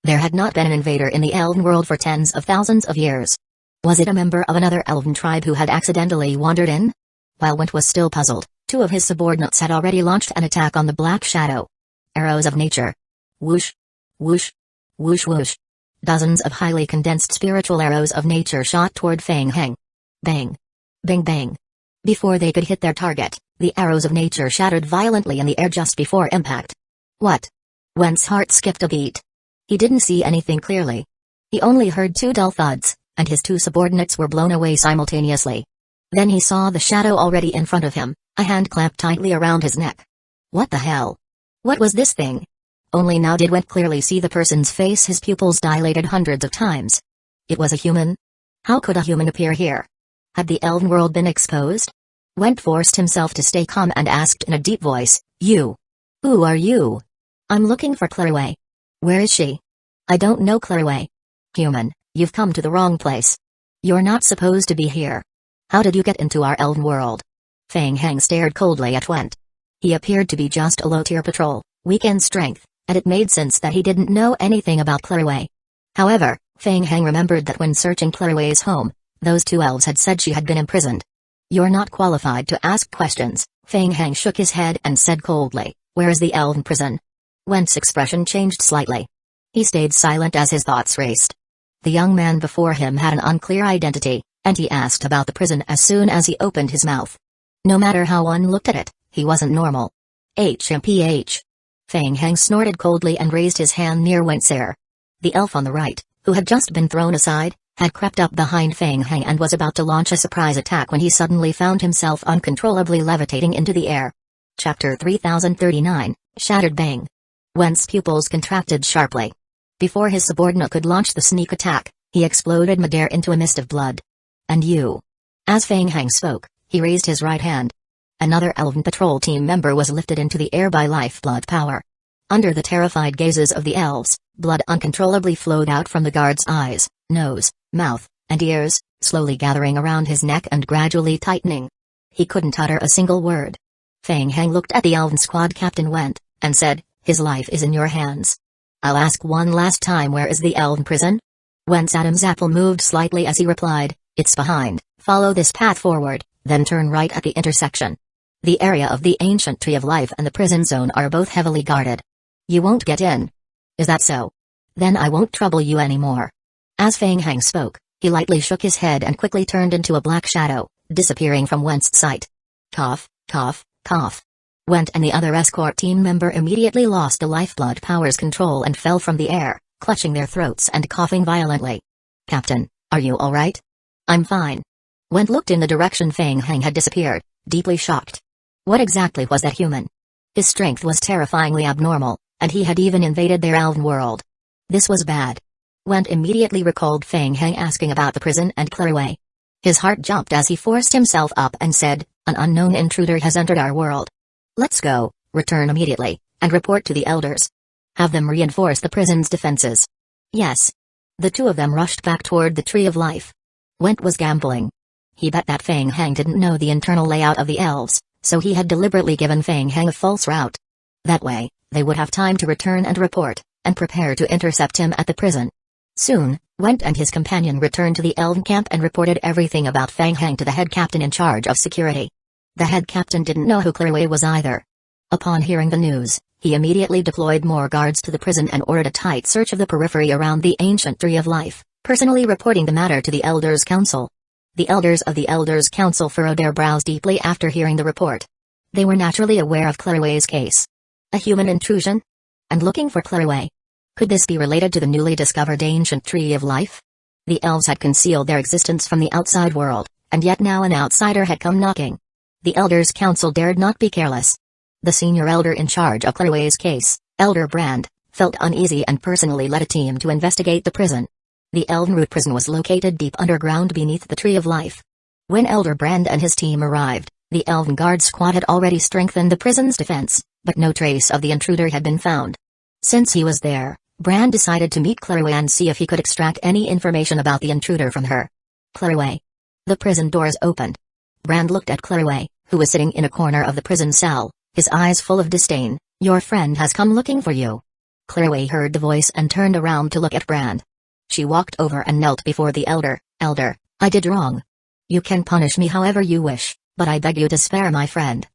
There had not been an invader in the elven world for tens of thousands of years. Was it a member of another elven tribe who had accidentally wandered in? While Went was still puzzled, 2 of his subordinates had already launched an attack on the black shadow. Arrows of nature. Whoosh! Whoosh! Whoosh whoosh! Dozens of highly condensed spiritual arrows of nature shot toward Feng Hang. Bang! Bang bang! Before they could hit their target, the arrows of nature shattered violently in the air just before impact. What? Went's heart skipped a beat. He didn't see anything clearly. He only heard 2 dull thuds, and his 2 subordinates were blown away simultaneously. Then he saw the shadow already in front of him, a hand clamped tightly around his neck. What the hell? What was this thing? Only now did Went clearly see the person's face, his pupils dilated hundreds of times. It was a human? How could a human appear here? Had the elven world been exposed? Went forced himself to stay calm and asked in a deep voice, You? Who are you? I'm looking for Clairway. Where is she? I don't know Clairway. Human, you've come to the wrong place. You're not supposed to be here. How did you get into our elven world? Feng Hang stared coldly at Went. He appeared to be just a low-tier patrol, weak in strength, and it made sense that he didn't know anything about Clairway. However, Feng Hang remembered that when searching Clairway's home, those 2 elves had said she had been imprisoned. You're not qualified to ask questions. Feng Hang shook his head and said coldly, Where is the elven prison? Went's expression changed slightly. He stayed silent as his thoughts raced. The young man before him had an unclear identity, and he asked about the prison as soon as he opened his mouth. No matter how one looked at it, he wasn't normal. HMPH. Feng Hang snorted coldly and raised his hand near Went's ear. The elf on the right, who had just been thrown aside, had crept up behind Feng Hang and was about to launch a surprise attack when he suddenly found himself uncontrollably levitating into the air. Chapter 3039, Shattered Bang. Went's pupils contracted sharply. Before his subordinate could launch the sneak attack, he exploded midair into a mist of blood. And you? As Feng Hang spoke, he raised his right hand. Another elven patrol team member was lifted into the air by lifeblood power. Under the terrified gazes of the elves, blood uncontrollably flowed out from the guard's eyes, nose, mouth, and ears, slowly gathering around his neck and gradually tightening. He couldn't utter a single word. Feng Hang looked at the elven squad captain Went, and said, His life is in your hands. I'll ask one last time, where is the elven prison? Went's Adam's apple moved slightly as he replied, It's behind. Follow this path forward, then turn right at the intersection. The area of the ancient Tree of Life and the prison zone are both heavily guarded. You won't get in. Is that so? Then I won't trouble you anymore. As Feng Hang spoke, he lightly shook his head and quickly turned into a black shadow, disappearing from Went's sight. Cough, cough, cough. Went and the other escort team member immediately lost the lifeblood power's control and fell from the air, clutching their throats and coughing violently. Captain, are you alright? I'm fine. Went looked in the direction Feng Hang had disappeared, deeply shocked. What exactly was that human? His strength was terrifyingly abnormal, and he had even invaded their elven world. This was bad. Went immediately recalled Feng Hang asking about the prison and Clairway. His heart jumped as he forced himself up and said, an unknown intruder has entered our world. Let's go, return immediately, and report to the elders. Have them reinforce the prison's defenses. Yes. The two of them rushed back toward the Tree of Life. Went was gambling. He bet that Feng Hang didn't know the internal layout of the elves, so he had deliberately given Feng Hang a false route. That way, they would have time to return and report, and prepare to intercept him at the prison. Soon, Went and his companion returned to the elven camp and reported everything about Feng Hang to the head captain in charge of security. The head captain didn't know who Clairway was either. Upon hearing the news, he immediately deployed more guards to the prison and ordered a tight search of the periphery around the ancient Tree of Life, personally reporting the matter to the Elders' Council. The elders of the Elders' Council furrowed their brows deeply after hearing the report. They were naturally aware of Clairway's case. A human intrusion? And looking for Clairway. Could this be related to the newly discovered ancient Tree of Life? The elves had concealed their existence from the outside world, and yet now an outsider had come knocking. The Elders' Council dared not be careless. The senior elder in charge of Clairway's case, Elder Brand, felt uneasy and personally led a team to investigate the prison. The Elven Root prison was located deep underground beneath the Tree of Life. When Elder Brand and his team arrived, the Elven Guard squad had already strengthened the prison's defense, but no trace of the intruder had been found. Since he was there, Brand decided to meet Clairway and see if he could extract any information about the intruder from her. Clairway. The prison doors opened. Brand looked at Clairway, who was sitting in a corner of the prison cell, his eyes full of disdain. Your friend has come looking for you. Clairway heard the voice and turned around to look at Brand. She walked over and knelt before the elder. Elder, I did wrong. You can punish me however you wish, but I beg you to spare my friend.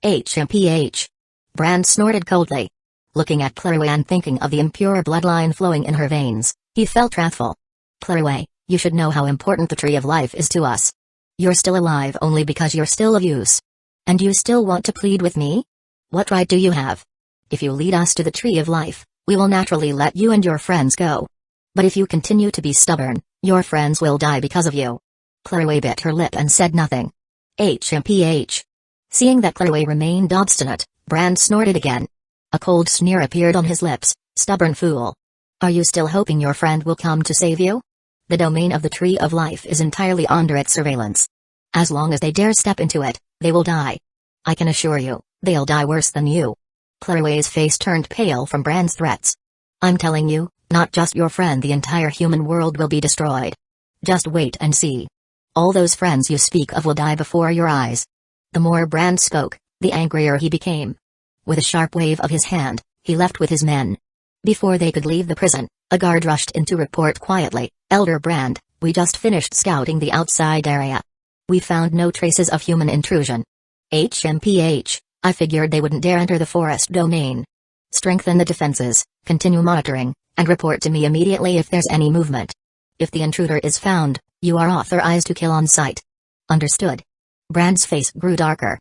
HMPH. Brand snorted coldly. Looking at Clairway and thinking of the impure bloodline flowing in her veins, he felt wrathful. Clairway, you should know how important the Tree of Life is to us. You're still alive only because you're still of use. And you still want to plead with me? What right do you have? If you lead us to the Tree of Life, we will naturally let you and your friends go. But if you continue to be stubborn, your friends will die because of you. Clairway bit her lip and said nothing. HMPH. Seeing that Clairway remained obstinate, Brand snorted again. A cold sneer appeared on his lips. Stubborn fool. Are you still hoping your friend will come to save you? The domain of the Tree of Life is entirely under its surveillance. As long as they dare step into it, they will die. I can assure you, they'll die worse than you. Clairway's face turned pale from Brand's threats. I'm telling you, not just your friend, the entire human world will be destroyed. Just wait and see. All those friends you speak of will die before your eyes. The more Brand spoke, the angrier he became. With a sharp wave of his hand, he left with his men. Before they could leave the prison, a guard rushed in to report quietly, Elder Brand, we just finished scouting the outside area. We found no traces of human intrusion. HMPH, I figured they wouldn't dare enter the forest domain. Strengthen the defenses, continue monitoring, and report to me immediately if there's any movement. If the intruder is found, you are authorized to kill on sight. Understood. Brand's face grew darker.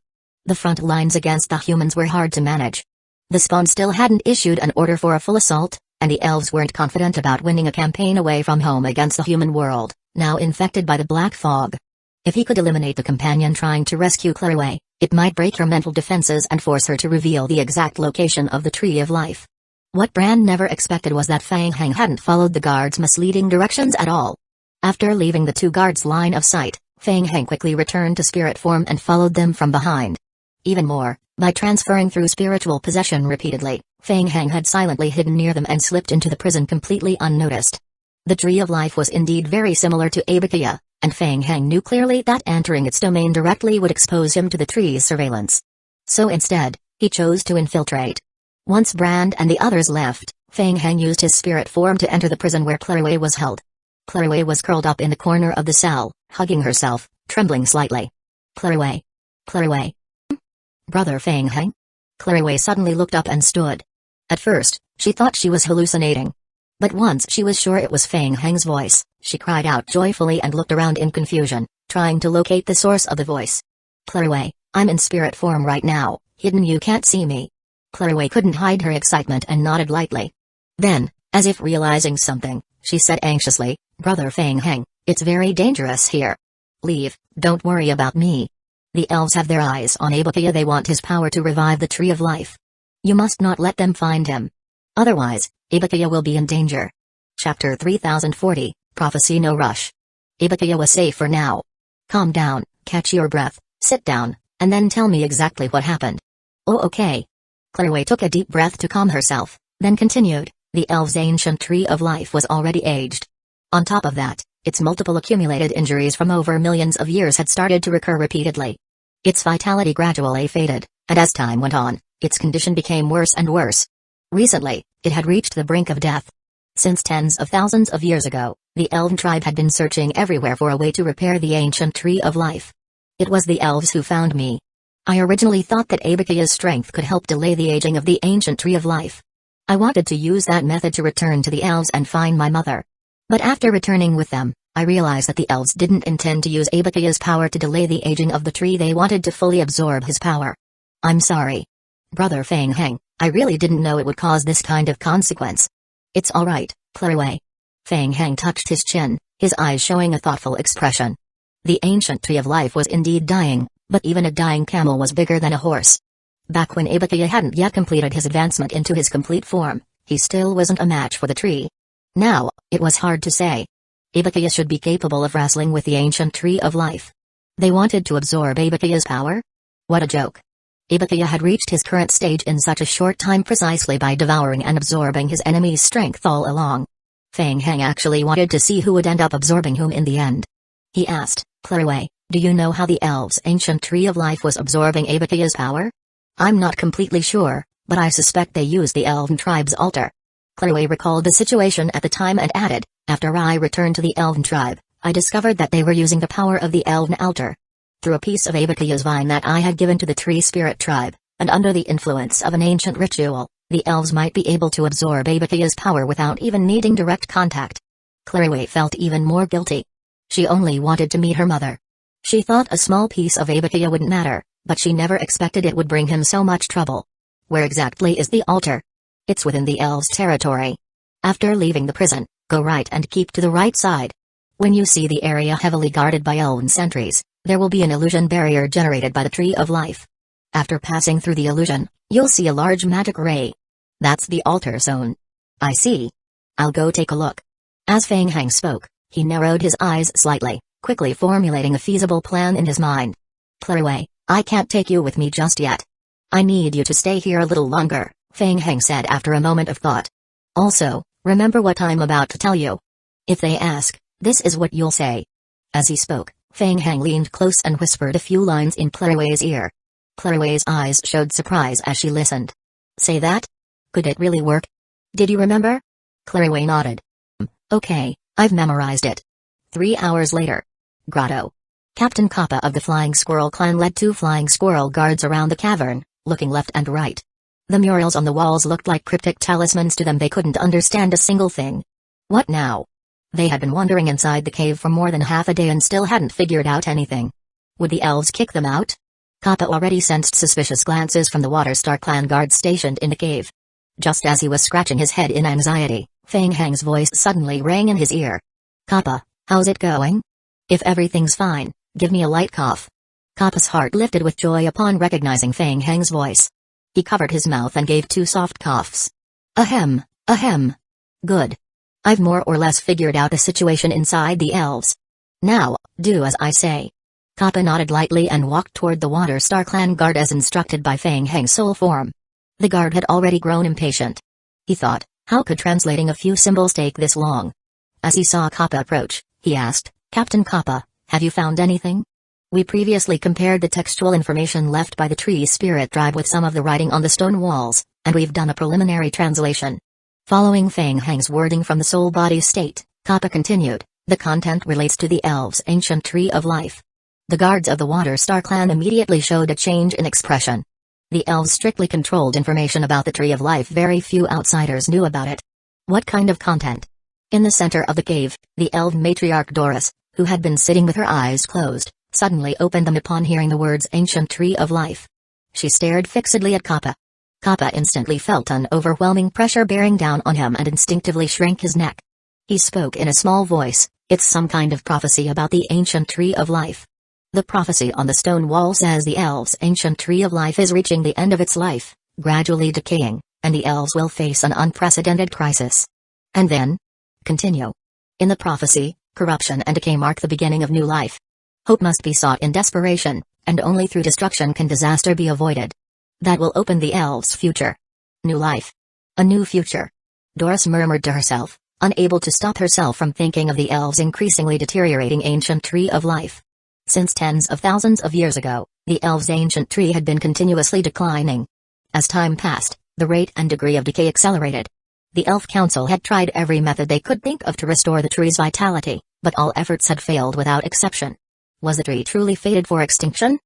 The front lines against the humans were hard to manage. The Spawn still hadn't issued an order for a full assault, and the elves weren't confident about winning a campaign away from home against the human world, now infected by the Black Fog. If he could eliminate the companion trying to rescue Clairway, it might break her mental defenses and force her to reveal the exact location of the Tree of Life. What Brand never expected was that Feng Hang hadn't followed the guards' misleading directions at all. After leaving the two guards' line of sight, Feng Hang quickly returned to spirit form and followed them from behind. Even more, by transferring through spiritual possession repeatedly, Feng Hang had silently hidden near them and slipped into the prison completely unnoticed. The Tree of Life was indeed very similar to Abakia, and Feng Hang knew clearly that entering its domain directly would expose him to the tree's surveillance. So instead, he chose to infiltrate. Once Brand and the others left, Feng Hang used his spirit form to enter the prison where Clairway was held. Clairway was curled up in the corner of the cell, hugging herself, trembling slightly. Clairway. Clairway. Brother Feng Heng? Clairway suddenly looked up and stood. At first, she thought she was hallucinating. But once she was sure it was Feng Heng's voice, she cried out joyfully and looked around in confusion, trying to locate the source of the voice. Clairway, I'm in spirit form right now, hidden, you can't see me. Clairway couldn't hide her excitement and nodded lightly. Then, as if realizing something, she said anxiously, Brother Feng Heng, it's very dangerous here. Leave, don't worry about me. The elves have their eyes on Aizen, they want his power to revive the Tree of Life. You must not let them find him. Otherwise, Aizen will be in danger. Chapter 3040, Prophecy. No rush. Aizen was safe for now. Calm down, catch your breath, sit down, and then tell me exactly what happened. Oh, okay. Clairway took a deep breath to calm herself, then continued, the elves' ancient Tree of Life was already aged. On top of that, its multiple accumulated injuries from over millions of years had started to recur repeatedly. Its vitality gradually faded, and as time went on, its condition became worse and worse. Recently, it had reached the brink of death. Since tens of thousands of years ago, the elven tribe had been searching everywhere for a way to repair the ancient Tree of Life. It was the elves who found me. I originally thought that Aizen's strength could help delay the aging of the ancient Tree of Life. I wanted to use that method to return to the elves and find my mother. But after returning with them, I realized that the elves didn't intend to use Aizen's power to delay the aging of the tree, they wanted to fully absorb his power. I'm sorry. Brother Feng Heng, I really didn't know it would cause this kind of consequence. It's alright, Clairway. Feng Heng touched his chin, his eyes showing a thoughtful expression. The ancient Tree of Life was indeed dying, but even a dying camel was bigger than a horse. Back when Aizen hadn't yet completed his advancement into his complete form, he still wasn't a match for the tree. Now, it was hard to say. Aizen should be capable of wrestling with the ancient Tree of Life. They wanted to absorb Aizen's power? What a joke. Aizen had reached his current stage in such a short time precisely by devouring and absorbing his enemy's strength all along. Feng Heng actually wanted to see who would end up absorbing whom in the end. He asked, Clairway, do you know how the elves' ancient Tree of Life was absorbing Aizen's power? I'm not completely sure, but I suspect they used the elven tribe's altar. Clairway recalled the situation at the time and added, after I returned to the elven tribe, I discovered that they were using the power of the elven altar. Through a piece of Aizen's vine that I had given to the tree spirit tribe, and under the influence of an ancient ritual, the elves might be able to absorb Aizen's power without even needing direct contact. Clairway felt even more guilty. She only wanted to meet her mother. She thought a small piece of Aizen wouldn't matter, but she never expected it would bring him so much trouble. Where exactly is the altar? It's within the elves' territory. After leaving the prison, go right and keep to the right side. When you see the area heavily guarded by elven sentries, there will be an illusion barrier generated by the Tree of Life. After passing through the illusion, you'll see a large magic ray. That's the altar zone. I see. I'll go take a look. As Feng Heng spoke, he narrowed his eyes slightly, quickly formulating a feasible plan in his mind. Clairway, I can't take you with me just yet. I need you to stay here a little longer, Feng Heng said after a moment of thought. Also, remember what I'm about to tell you. If they ask, this is what you'll say. As he spoke, Feng Heng leaned close and whispered a few lines in Clairway's ear. Clairway's eyes showed surprise as she listened. Say that? Could it really work? Did you remember? Clairway nodded. Okay, I've memorized it. 3 hours later. Grotto. Captain Kappa of the Flying Squirrel clan led 2 flying squirrel guards around the cavern, looking left and right. The murals on the walls looked like cryptic talismans to them. They couldn't understand a single thing. What now? They had been wandering inside the cave for more than half a day and still hadn't figured out anything. Would the elves kick them out? Kappa already sensed suspicious glances from the Waterstar clan guards stationed in the cave. Just as he was scratching his head in anxiety, Feng Heng's voice suddenly rang in his ear. Kappa, how's it going? If everything's fine, give me a light cough. Kappa's heart lifted with joy upon recognizing Feng Heng's voice. He covered his mouth and gave 2 soft coughs. Ahem, ahem. Good. I've more or less figured out the situation inside the elves. Now, do as I say. Kappa nodded lightly and walked toward the Waterstar clan guard as instructed by Feng Heng's soul form. The guard had already grown impatient. He thought, how could translating a few symbols take this long? As he saw Kappa approach, he asked, Captain Kappa, have you found anything? We previously compared the textual information left by the tree spirit tribe with some of the writing on the stone walls, and we've done a preliminary translation. Following Feng Heng's wording from the soul body state, Kappa continued, The content relates to the elves' ancient tree of life. The guards of the Water Star clan immediately showed a change in expression. The elves strictly controlled information about the tree of life. Very few outsiders knew about it. What kind of content? In the center of the cave, the elf matriarch Doris, who had been sitting with her eyes closed, suddenly opened them upon hearing the words ancient tree of life. She stared fixedly at Kappa. Kappa instantly felt an overwhelming pressure bearing down on him and instinctively shrank his neck. He spoke in a small voice, "It's some kind of prophecy about the ancient tree of life. The prophecy on the stone wall says the elves' ancient tree of life is reaching the end of its life, gradually decaying, and the elves will face an unprecedented crisis. And then? Continue. In the prophecy, corruption and decay mark the beginning of new life. Hope must be sought in desperation, and only through destruction can disaster be avoided. That will open the elves' future. New life. A new future." Doris murmured to herself, unable to stop herself from thinking of the elves' increasingly deteriorating ancient tree of life. Since tens of thousands of years ago, the elves' ancient tree had been continuously declining. As time passed, the rate and degree of decay accelerated. The Elf Council had tried every method they could think of to restore the tree's vitality, but all efforts had failed without exception. Was the tree truly fated for extinction?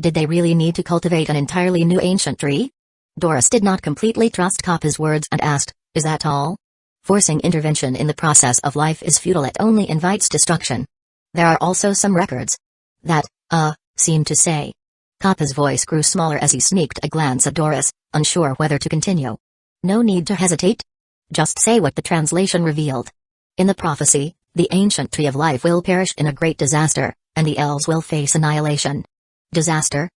Did they really need to cultivate an entirely new ancient tree? Doris did not completely trust Kappa's words and asked, "Is that all? Forcing intervention in the process of life is futile, it only invites destruction. There are also some records that, seem to say." Kappa's voice grew smaller as he sneaked a glance at Doris, unsure whether to continue. "No need to hesitate. Just say what the translation revealed. In the prophecy, the ancient tree of life will perish in a great disaster, and the elves will face annihilation." Disaster?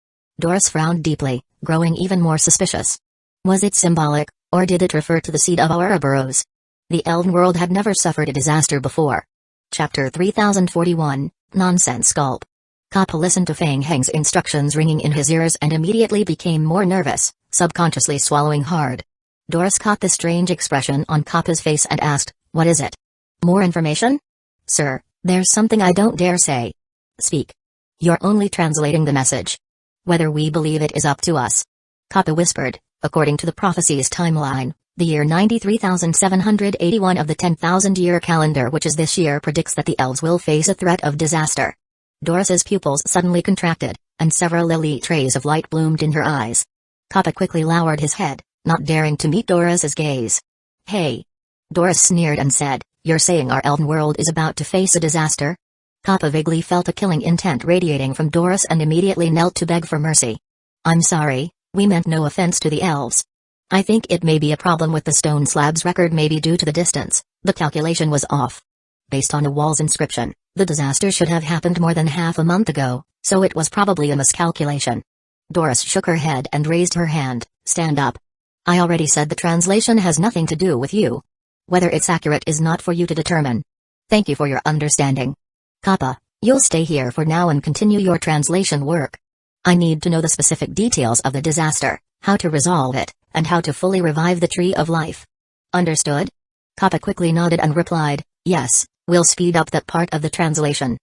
Doris frowned deeply, growing even more suspicious. Was it symbolic, or did it refer to the seed of Ouroboros? The elven world had never suffered a disaster before. Chapter 3041, Nonsense Gulp. Kappa listened to Fang Heng's instructions ringing in his ears and immediately became more nervous, subconsciously swallowing hard. Doris caught the strange expression on Kappa's face and asked, "What is it?" "More information? Sir, there's something I don't dare say." "Speak. You're only translating the message. Whether we believe it is up to us." Kappa whispered, "According to the prophecy's timeline, the year 93,781 of the 10,000-year calendar, which is this year, predicts that the elves will face a threat of disaster." Doris's pupils suddenly contracted, and several elite rays of light bloomed in her eyes. Kappa quickly lowered his head, not daring to meet Doris's gaze. "Hey!" Doris sneered and said, "You're saying our elven world is about to face a disaster?" Kappa vaguely felt a killing intent radiating from Doris and immediately knelt to beg for mercy. "I'm sorry, we meant no offense to the elves. I think it may be a problem with the stone slab's record, maybe due to the distance, the calculation was off. Based on the wall's inscription, the disaster should have happened more than half a month ago, so it was probably a miscalculation." Doris shook her head and raised her hand. "Stand up. I already said the translation has nothing to do with you. Whether it's accurate is not for you to determine. Thank you for your understanding. Kappa, you'll stay here for now and continue your translation work. I need to know the specific details of the disaster, how to resolve it, and how to fully revive the tree of life." "Understood?" Kappa quickly nodded and replied, "Yes, we'll speed up that part of the translation."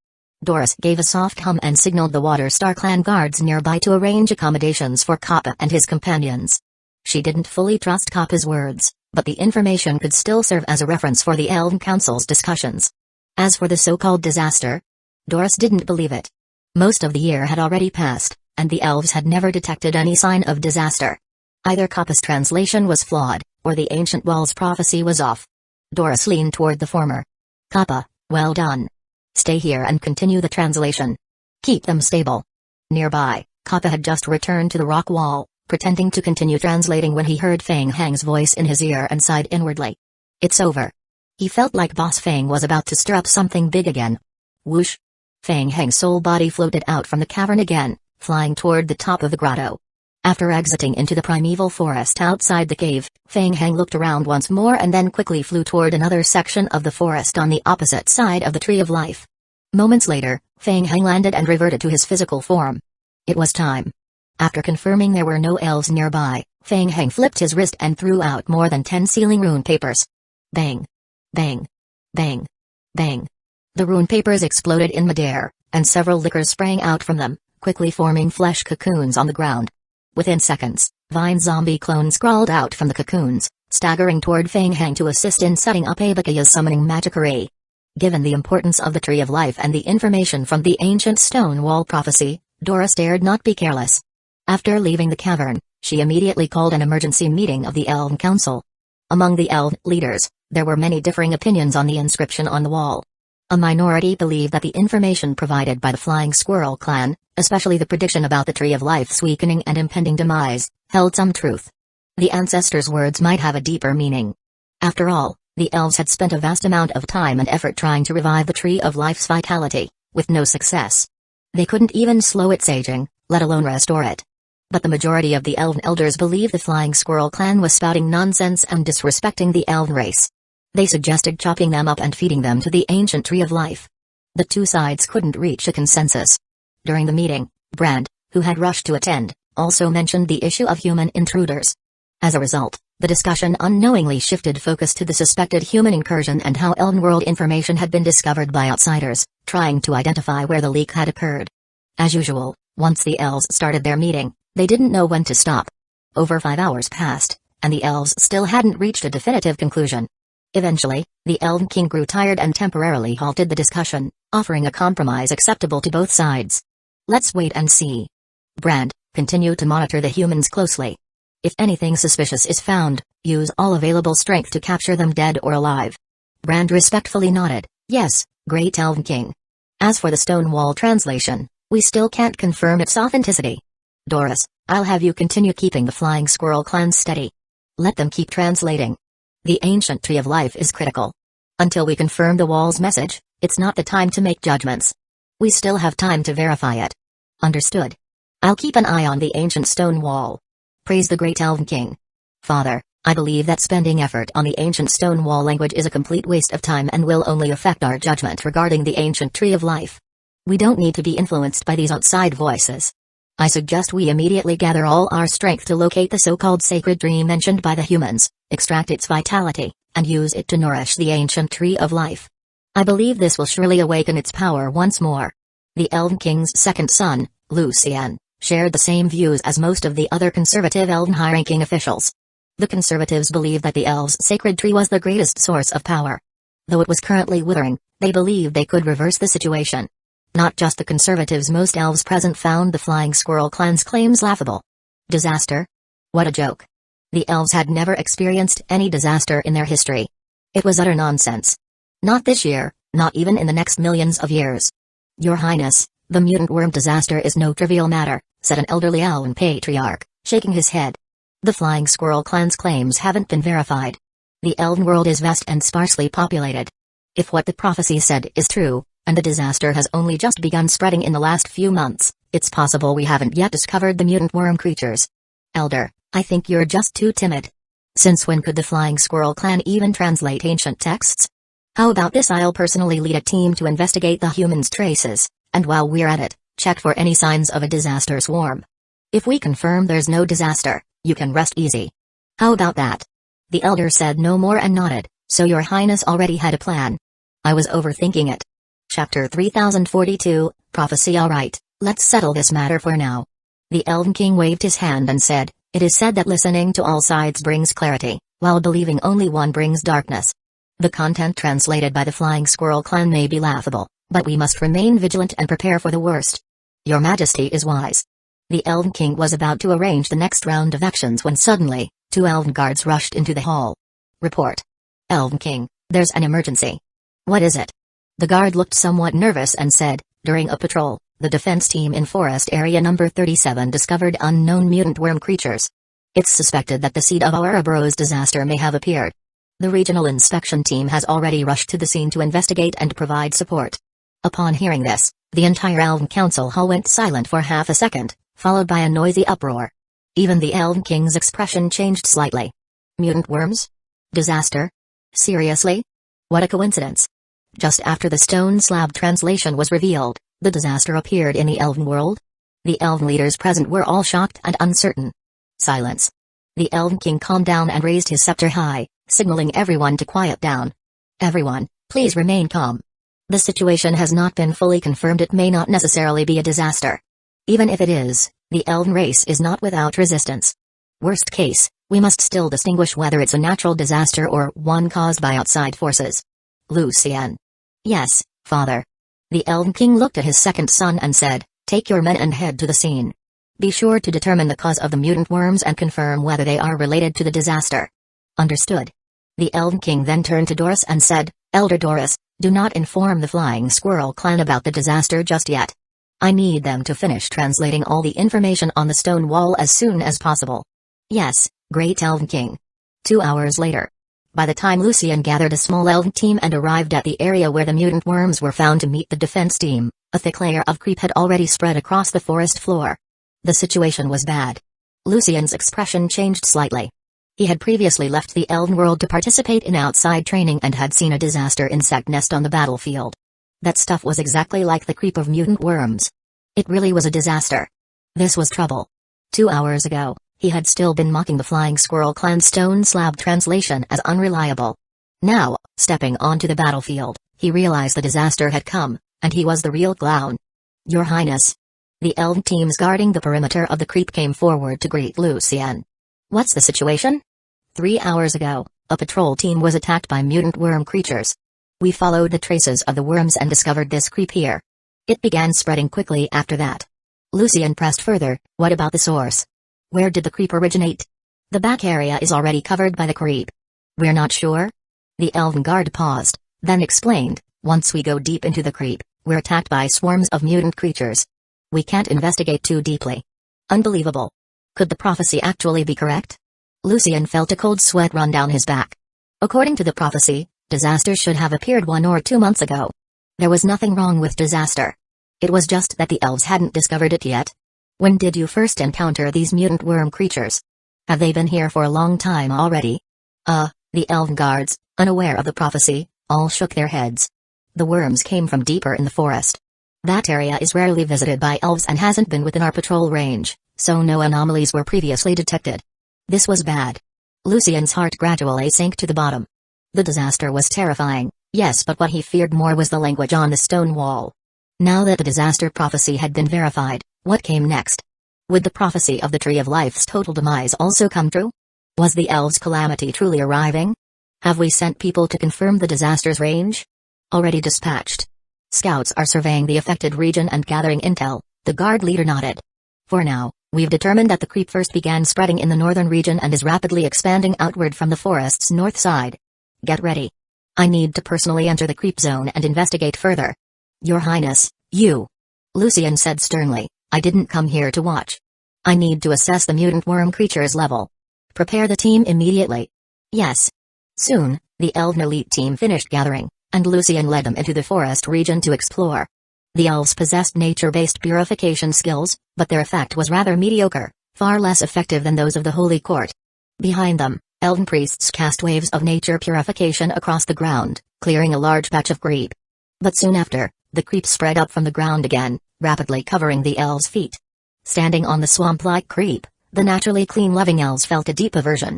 Doris gave a soft hum and signaled the Water Star clan guards nearby to arrange accommodations for Kappa and his companions. She didn't fully trust Kappa's words, but the information could still serve as a reference for the Elven Council's discussions. As for the so-called disaster, Doris didn't believe it. Most of the year had already passed, and the elves had never detected any sign of disaster. Either Kappa's translation was flawed, or the ancient wall's prophecy was off. Doris leaned toward the former. "Kappa, well done. Stay here and continue the translation. Keep them stable." Nearby, Kappa had just returned to the rock wall, pretending to continue translating when he heard Fang Heng's voice in his ear and sighed inwardly. It's over. He felt like Boss Fang was about to stir up something big again. Whoosh! Fang Heng's soul body floated out from the cavern again, flying toward the top of the grotto. After exiting into the primeval forest outside the cave, Fang Heng looked around once more and then quickly flew toward another section of the forest on the opposite side of the Tree of Life. Moments later, Fang Heng landed and reverted to his physical form. It was time. After confirming there were no elves nearby, Fang Heng flipped his wrist and threw out more than 10 sealing rune papers. Bang! Bang! Bang! Bang! The rune papers exploded in midair, and several liquors sprang out from them, quickly forming flesh cocoons on the ground. Within seconds, vine zombie clones crawled out from the cocoons, staggering toward Fang Heng to assist in setting up Abakaya's summoning magic array. Given the importance of the Tree of Life and the information from the ancient stone wall prophecy, Doris dared not be careless. After leaving the cavern, she immediately called an emergency meeting of the Elven Council. Among the Elven leaders, there were many differing opinions on the inscription on the wall. A minority believed that the information provided by the Flying Squirrel clan, especially the prediction about the Tree of Life's weakening and impending demise, held some truth. The ancestors' words might have a deeper meaning. After all, the elves had spent a vast amount of time and effort trying to revive the Tree of Life's vitality, with no success. They couldn't even slow its aging, let alone restore it. But the majority of the Elven elders believed the Flying Squirrel clan was spouting nonsense and disrespecting the Elven race. They suggested chopping them up and feeding them to the ancient Tree of Life. The two sides couldn't reach a consensus. During the meeting, Brand, who had rushed to attend, also mentioned the issue of human intruders. As a result, the discussion unknowingly shifted focus to the suspected human incursion and how Elven world information had been discovered by outsiders, trying to identify where the leak had occurred. As usual, once the elves started their meeting, they didn't know when to stop. Over 5 hours passed, and the elves still hadn't reached a definitive conclusion. Eventually, the Elven King grew tired and temporarily halted the discussion, offering a compromise acceptable to both sides. Let's wait and see. Brand, continue to monitor the humans closely. If anything suspicious is found, use all available strength to capture them dead or alive. Brand respectfully nodded, yes, Great Elven King. As for the stone wall translation, we still can't confirm its authenticity. Doris, I'll have you continue keeping the Flying Squirrel clan steady. Let them keep translating. The ancient Tree of Life is critical. Until we confirm the wall's message, it's not the time to make judgments. We still have time to verify it. Understood. I'll keep an eye on the ancient stone wall. Praise the Great Elven King. Father, I believe that spending effort on the ancient stone wall language is a complete waste of time and will only affect our judgment regarding the ancient Tree of Life. We don't need to be influenced by these outside voices. I suggest we immediately gather all our strength to locate the so-called sacred tree mentioned by the humans, extract its vitality, and use it to nourish the ancient Tree of Life. I believe this will surely awaken its power once more. The Elven King's second son, Lucien, shared the same views as most of the other conservative Elven high-ranking officials. The conservatives believed that the elves' sacred tree was the greatest source of power. Though it was currently withering, they believed they could reverse the situation. Not just the conservatives, most elves present found the Flying Squirrel clan's claims laughable. Disaster? What a joke. The elves had never experienced any disaster in their history. It was utter nonsense. Not this year, not even in the next millions of years. Your Highness, the mutant worm disaster is no trivial matter, said an elderly Elven patriarch, shaking his head. The Flying Squirrel clan's claims haven't been verified. The Elven world is vast and sparsely populated. If what the prophecy said is true, and the disaster has only just begun spreading in the last few months, it's possible we haven't yet discovered the mutant worm creatures. Elder, I think you're just too timid. Since when could the Flying Squirrel clan even translate ancient texts? How about this? I'll personally lead a team to investigate the humans' traces, and while we're at it, check for any signs of a disaster swarm. If we confirm there's no disaster, you can rest easy. How about that? The elder said no more and nodded, so your highness already had a plan. I was overthinking it. Chapter 3042, Prophecy. Alright, let's settle this matter for now. The Elven King waved his hand and said, it is said that listening to all sides brings clarity, while believing only one brings darkness. The content translated by the Flying Squirrel clan may be laughable, but we must remain vigilant and prepare for the worst. Your Majesty is wise. The Elven King was about to arrange the next round of actions when suddenly, 2 Elven guards rushed into the hall. Report. Elven King, there's an emergency. What is it? The guard looked somewhat nervous and said, during a patrol, the defense team in Forest Area Number 37 discovered unknown mutant worm creatures. It's suspected that the seed of Ouroboros disaster may have appeared. The regional inspection team has already rushed to the scene to investigate and provide support. Upon hearing this, the entire Elven Council hall went silent for half a second, followed by a noisy uproar. Even the Elven King's expression changed slightly. Mutant worms? Disaster? Seriously? What a coincidence. Just after the stone slab translation was revealed, the disaster appeared in the Elven world? The Elven leaders present were all shocked and uncertain. Silence. The Elven King calmed down and raised his scepter high, signaling everyone to quiet down. Everyone, please remain calm. The situation has not been fully confirmed. It may not necessarily be a disaster. Even if it is, the Elven race is not without resistance. Worst case, we must still distinguish whether it's a natural disaster or one caused by outside forces. Lucien. Yes, father. The Elven King looked at his second son and said, take your men and head to the scene. Be sure to determine the cause of the mutant worms and confirm whether they are related to the disaster. Understood. The Elven King then turned to Doris and said, Elder Doris, do not inform the Flying Squirrel clan about the disaster just yet. I need them to finish translating all the information on the stone wall as soon as possible. Yes, Great Elven King. 2 hours later. By the time Lucien gathered a small elven team and arrived at the area where the mutant worms were found to meet the defense team, a thick layer of creep had already spread across the forest floor. The situation was bad. Lucien's expression changed slightly. He had previously left the elven world to participate in outside training and had seen a disaster insect nest on the battlefield. That stuff was exactly like the creep of mutant worms. It really was a disaster. This was trouble. 2 hours ago, he had still been mocking the Flying Squirrel clan stone slab translation as unreliable. Now, stepping onto the battlefield, he realized the disaster had come, and he was the real clown. Your Highness. The elven teams guarding the perimeter of the creep came forward to greet Lucien. What's the situation? 3 hours ago, a patrol team was attacked by mutant worm creatures. We followed the traces of the worms and discovered this creep here. It began spreading quickly after that. Lucien pressed further, what about the source? Where did the creep originate? The back area is already covered by the creep. We're not sure? The elven guard paused, then explained, once we go deep into the creep, we're attacked by swarms of mutant creatures. We can't investigate too deeply. Unbelievable. Could the prophecy actually be correct? Lucien felt a cold sweat run down his back. According to the prophecy, disaster should have appeared 1 or 2 months ago. There was nothing wrong with disaster. It was just that the elves hadn't discovered it yet. When did you first encounter these mutant worm creatures? Have they been here for a long time already? The elven guards, unaware of the prophecy, all shook their heads. The worms came from deeper in the forest. That area is rarely visited by elves and hasn't been within our patrol range, so no anomalies were previously detected. This was bad. Lucien's heart gradually sank to the bottom. The disaster was terrifying, yes, but what he feared more was the language on the stone wall. Now that the disaster prophecy had been verified, what came next? Would the prophecy of the Tree of Life's total demise also come true? Was the elves' calamity truly arriving? Have we sent people to confirm the disaster's range? Already dispatched. Scouts are surveying the affected region and gathering intel, the guard leader nodded. For now, we've determined that the creep first began spreading in the northern region and is rapidly expanding outward from the forest's north side. Get ready. I need to personally enter the creep zone and investigate further. Your Highness, you. Lucien said sternly, I didn't come here to watch. I need to assess the mutant worm creature's level. Prepare the team immediately. Yes. Soon, the elven elite team finished gathering, and Lucien led them into the forest region to explore. The elves possessed nature-based purification skills, but their effect was rather mediocre, far less effective than those of the Holy Court. Behind them, elven priests cast waves of nature purification across the ground, clearing a large patch of creep. But soon after, the creep spread up from the ground again, rapidly covering the elves' feet. Standing on the swamp-like creep, the naturally clean-loving elves felt a deep aversion.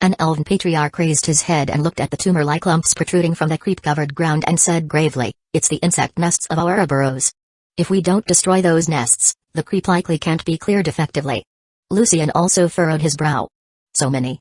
An elven patriarch raised his head and looked at the tumor-like lumps protruding from the creep-covered ground and said gravely, it's the insect nests of our burrows. If we don't destroy those nests, the creep likely can't be cleared effectively. Lucien also furrowed his brow. So many.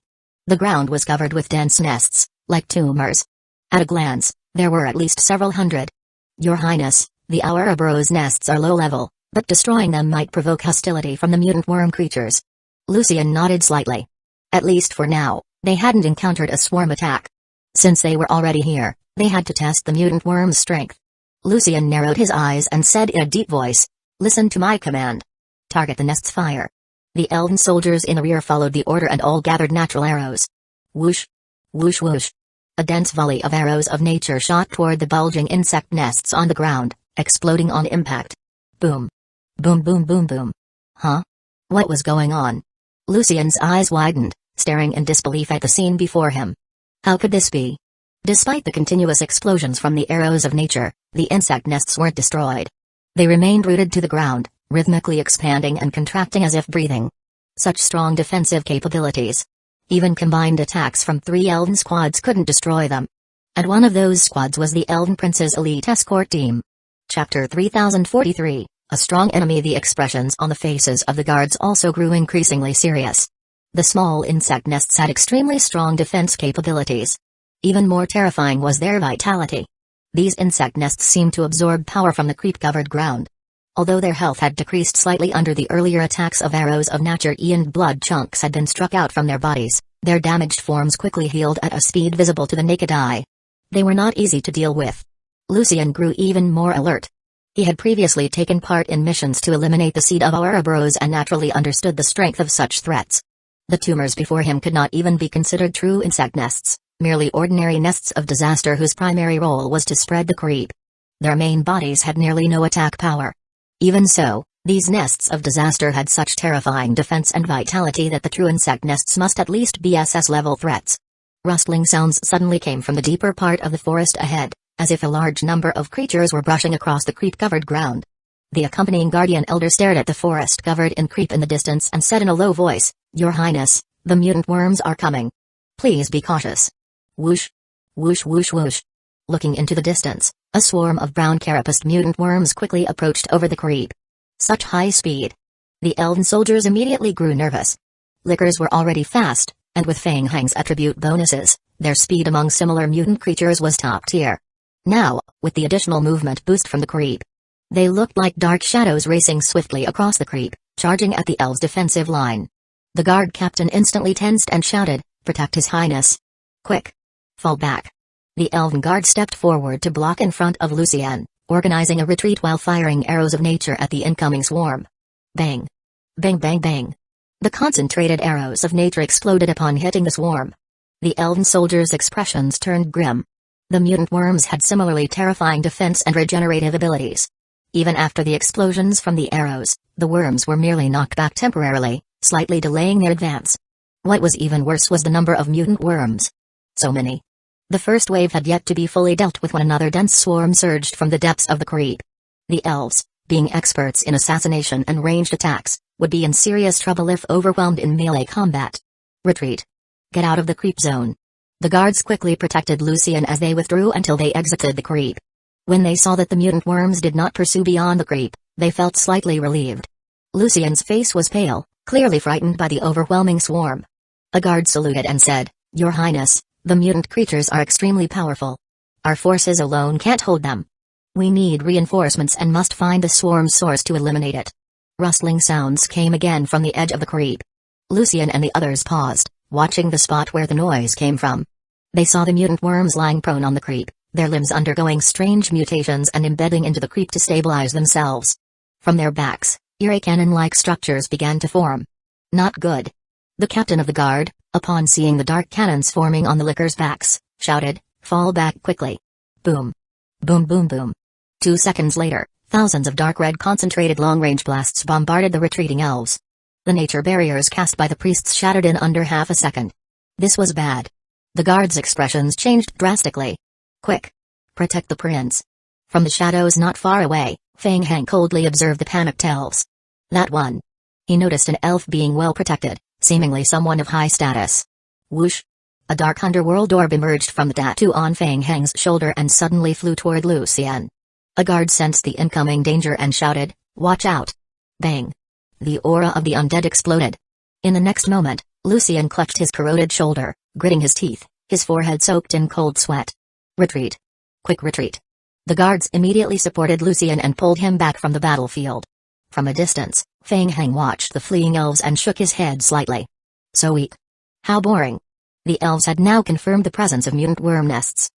The ground was covered with dense nests, like tumors. At a glance, there were at least several hundred. Your Highness, the Ouroboros nests are low level, but destroying them might provoke hostility from the mutant worm creatures. Lucien nodded slightly. At least for now, they hadn't encountered a swarm attack. Since they were already here, they had to test the mutant worm's strength. Lucien narrowed his eyes and said in a deep voice, listen to my command. Target the nest's fire. The elven soldiers in the rear followed the order and all gathered natural arrows. Whoosh! Whoosh whoosh! A dense volley of arrows of nature shot toward the bulging insect nests on the ground, exploding on impact. Boom! Boom boom boom boom. Huh? What was going on? Lucien's eyes widened, staring in disbelief at the scene before him. How could this be? Despite the continuous explosions from the arrows of nature, the insect nests weren't destroyed. They remained rooted to the ground, rhythmically expanding and contracting as if breathing. Such strong defensive capabilities. Even combined attacks from 3 elven squads couldn't destroy them. And one of those squads was the Elven Prince's elite escort team. Chapter 3043, A Strong Enemy. The expressions on the faces of the guards also grew increasingly serious. The small insect nests had extremely strong defense capabilities. Even more terrifying was their vitality. These insect nests seemed to absorb power from the creep-covered ground. Although their health had decreased slightly under the earlier attacks of arrows of nature and blood chunks had been struck out from their bodies, their damaged forms quickly healed at a speed visible to the naked eye. They were not easy to deal with. Lucien grew even more alert. He had previously taken part in missions to eliminate the seed of Ouroboros and naturally understood the strength of such threats. The tumors before him could not even be considered true insect nests, merely ordinary nests of disaster whose primary role was to spread the creep. Their main bodies had nearly no attack power. Even so, these nests of disaster had such terrifying defense and vitality that the true insect nests must at least be SS-level threats. Rustling sounds suddenly came from the deeper part of the forest ahead, as if a large number of creatures were brushing across the creep-covered ground. The accompanying guardian elder stared at the forest covered in creep in the distance and said in a low voice, "Your Highness, the mutant worms are coming. Please be cautious." Whoosh! Whoosh whoosh whoosh. Looking into the distance, a swarm of brown carapaced mutant worms quickly approached over the creep. Such high speed. The elven soldiers immediately grew nervous. Lickers were already fast, and with Fang Hang's attribute bonuses, their speed among similar mutant creatures was top tier. Now, with the additional movement boost from the creep, they looked like dark shadows racing swiftly across the creep, charging at the elves' defensive line. The guard captain instantly tensed and shouted, "Protect His Highness! Quick! Fall back!" The elven guard stepped forward to block in front of Lucien, organizing a retreat while firing arrows of nature at the incoming swarm. Bang! Bang bang bang! The concentrated arrows of nature exploded upon hitting the swarm. The elven soldiers' expressions turned grim. The mutant worms had similarly terrifying defense and regenerative abilities. Even after the explosions from the arrows, the worms were merely knocked back temporarily, slightly delaying their advance. What was even worse was the number of mutant worms. So many. The first wave had yet to be fully dealt with when another dense swarm surged from the depths of the creep. The elves, being experts in assassination and ranged attacks, would be in serious trouble if overwhelmed in melee combat. Retreat. Get out of the creep zone. The guards quickly protected Lucien as they withdrew until they exited the creep. When they saw that the mutant worms did not pursue beyond the creep, they felt slightly relieved. Lucien's face was pale, clearly frightened by the overwhelming swarm. A guard saluted and said, "Your Highness, the mutant creatures are extremely powerful. Our forces alone can't hold them. We need reinforcements and must find the swarm's source to eliminate it." Rustling sounds came again from the edge of the creep. Lucien and the others paused, watching the spot where the noise came from. They saw the mutant worms lying prone on the creep, their limbs undergoing strange mutations and embedding into the creep to stabilize themselves. From their backs, eerie cannon-like structures began to form. Not good. The captain of the guard, upon seeing the dark cannons forming on the lickers' backs, shouted, "Fall back quickly." Boom. Boom boom boom. 2 seconds later, thousands of dark red concentrated long-range blasts bombarded the retreating elves. The nature barriers cast by the priests shattered in under half a second. This was bad. The guards' expressions changed drastically. "Quick! Protect the prince." From the shadows not far away, Fang Hang coldly observed the panicked elves. That one. He noticed an elf being well protected, seemingly someone of high status. Whoosh! A dark underworld orb emerged from the tattoo on Fang Hang's shoulder and suddenly flew toward Lucien. A guard sensed the incoming danger and shouted, "Watch out!" Bang! The aura of the undead exploded. In the next moment, Lucien clutched his corroded shoulder, gritting his teeth, his forehead soaked in cold sweat. Retreat! Quick retreat! The guards immediately supported Lucien and pulled him back from the battlefield. From a distance, Fang Hang watched the fleeing elves and shook his head slightly. So weak. How boring. The elves had now confirmed the presence of mutant worm nests.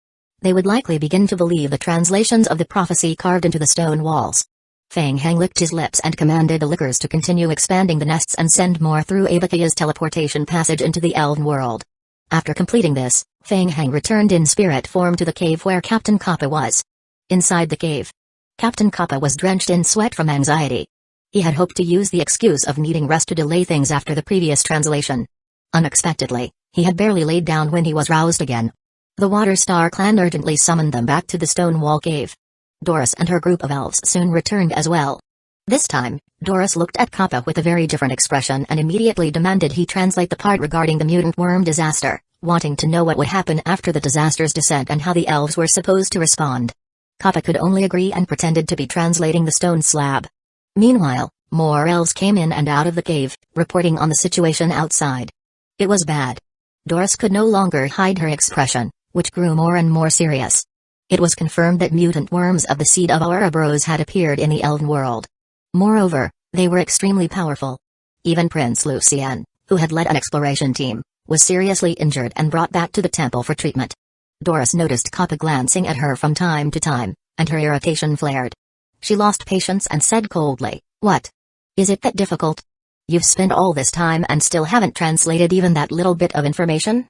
They would likely begin to believe the translations of the prophecy carved into the stone walls. Fang Hang licked his lips and commanded the lickers to continue expanding the nests and send more through Abakia's teleportation passage into the elven world. After completing this, Fang Hang returned in spirit form to the cave where Captain Kappa was. Inside the cave, Captain Kappa was drenched in sweat from anxiety. He had hoped to use the excuse of needing rest to delay things after the previous translation. Unexpectedly, he had barely laid down when he was roused again. The Water Star clan urgently summoned them back to the stone wall cave. Doris and her group of elves soon returned as well. This time, Doris looked at Kappa with a very different expression and immediately demanded he translate the part regarding the mutant worm disaster, wanting to know what would happen after the disaster's descent and how the elves were supposed to respond. Kappa could only agree and pretended to be translating the stone slab. Meanwhile, more elves came in and out of the cave, reporting on the situation outside. It was bad. Doris could no longer hide her expression, which grew more and more serious. It was confirmed that mutant worms of the seed of Ouroboros had appeared in the Elven world. Moreover, they were extremely powerful. Even Prince Lucien, who had led an exploration team, was seriously injured and brought back to the temple for treatment. Doris noticed Kappa glancing at her from time to time, and her irritation flared. She lost patience and said coldly, "What? Is it that difficult? You've spent all this time and still haven't translated even that little bit of information?"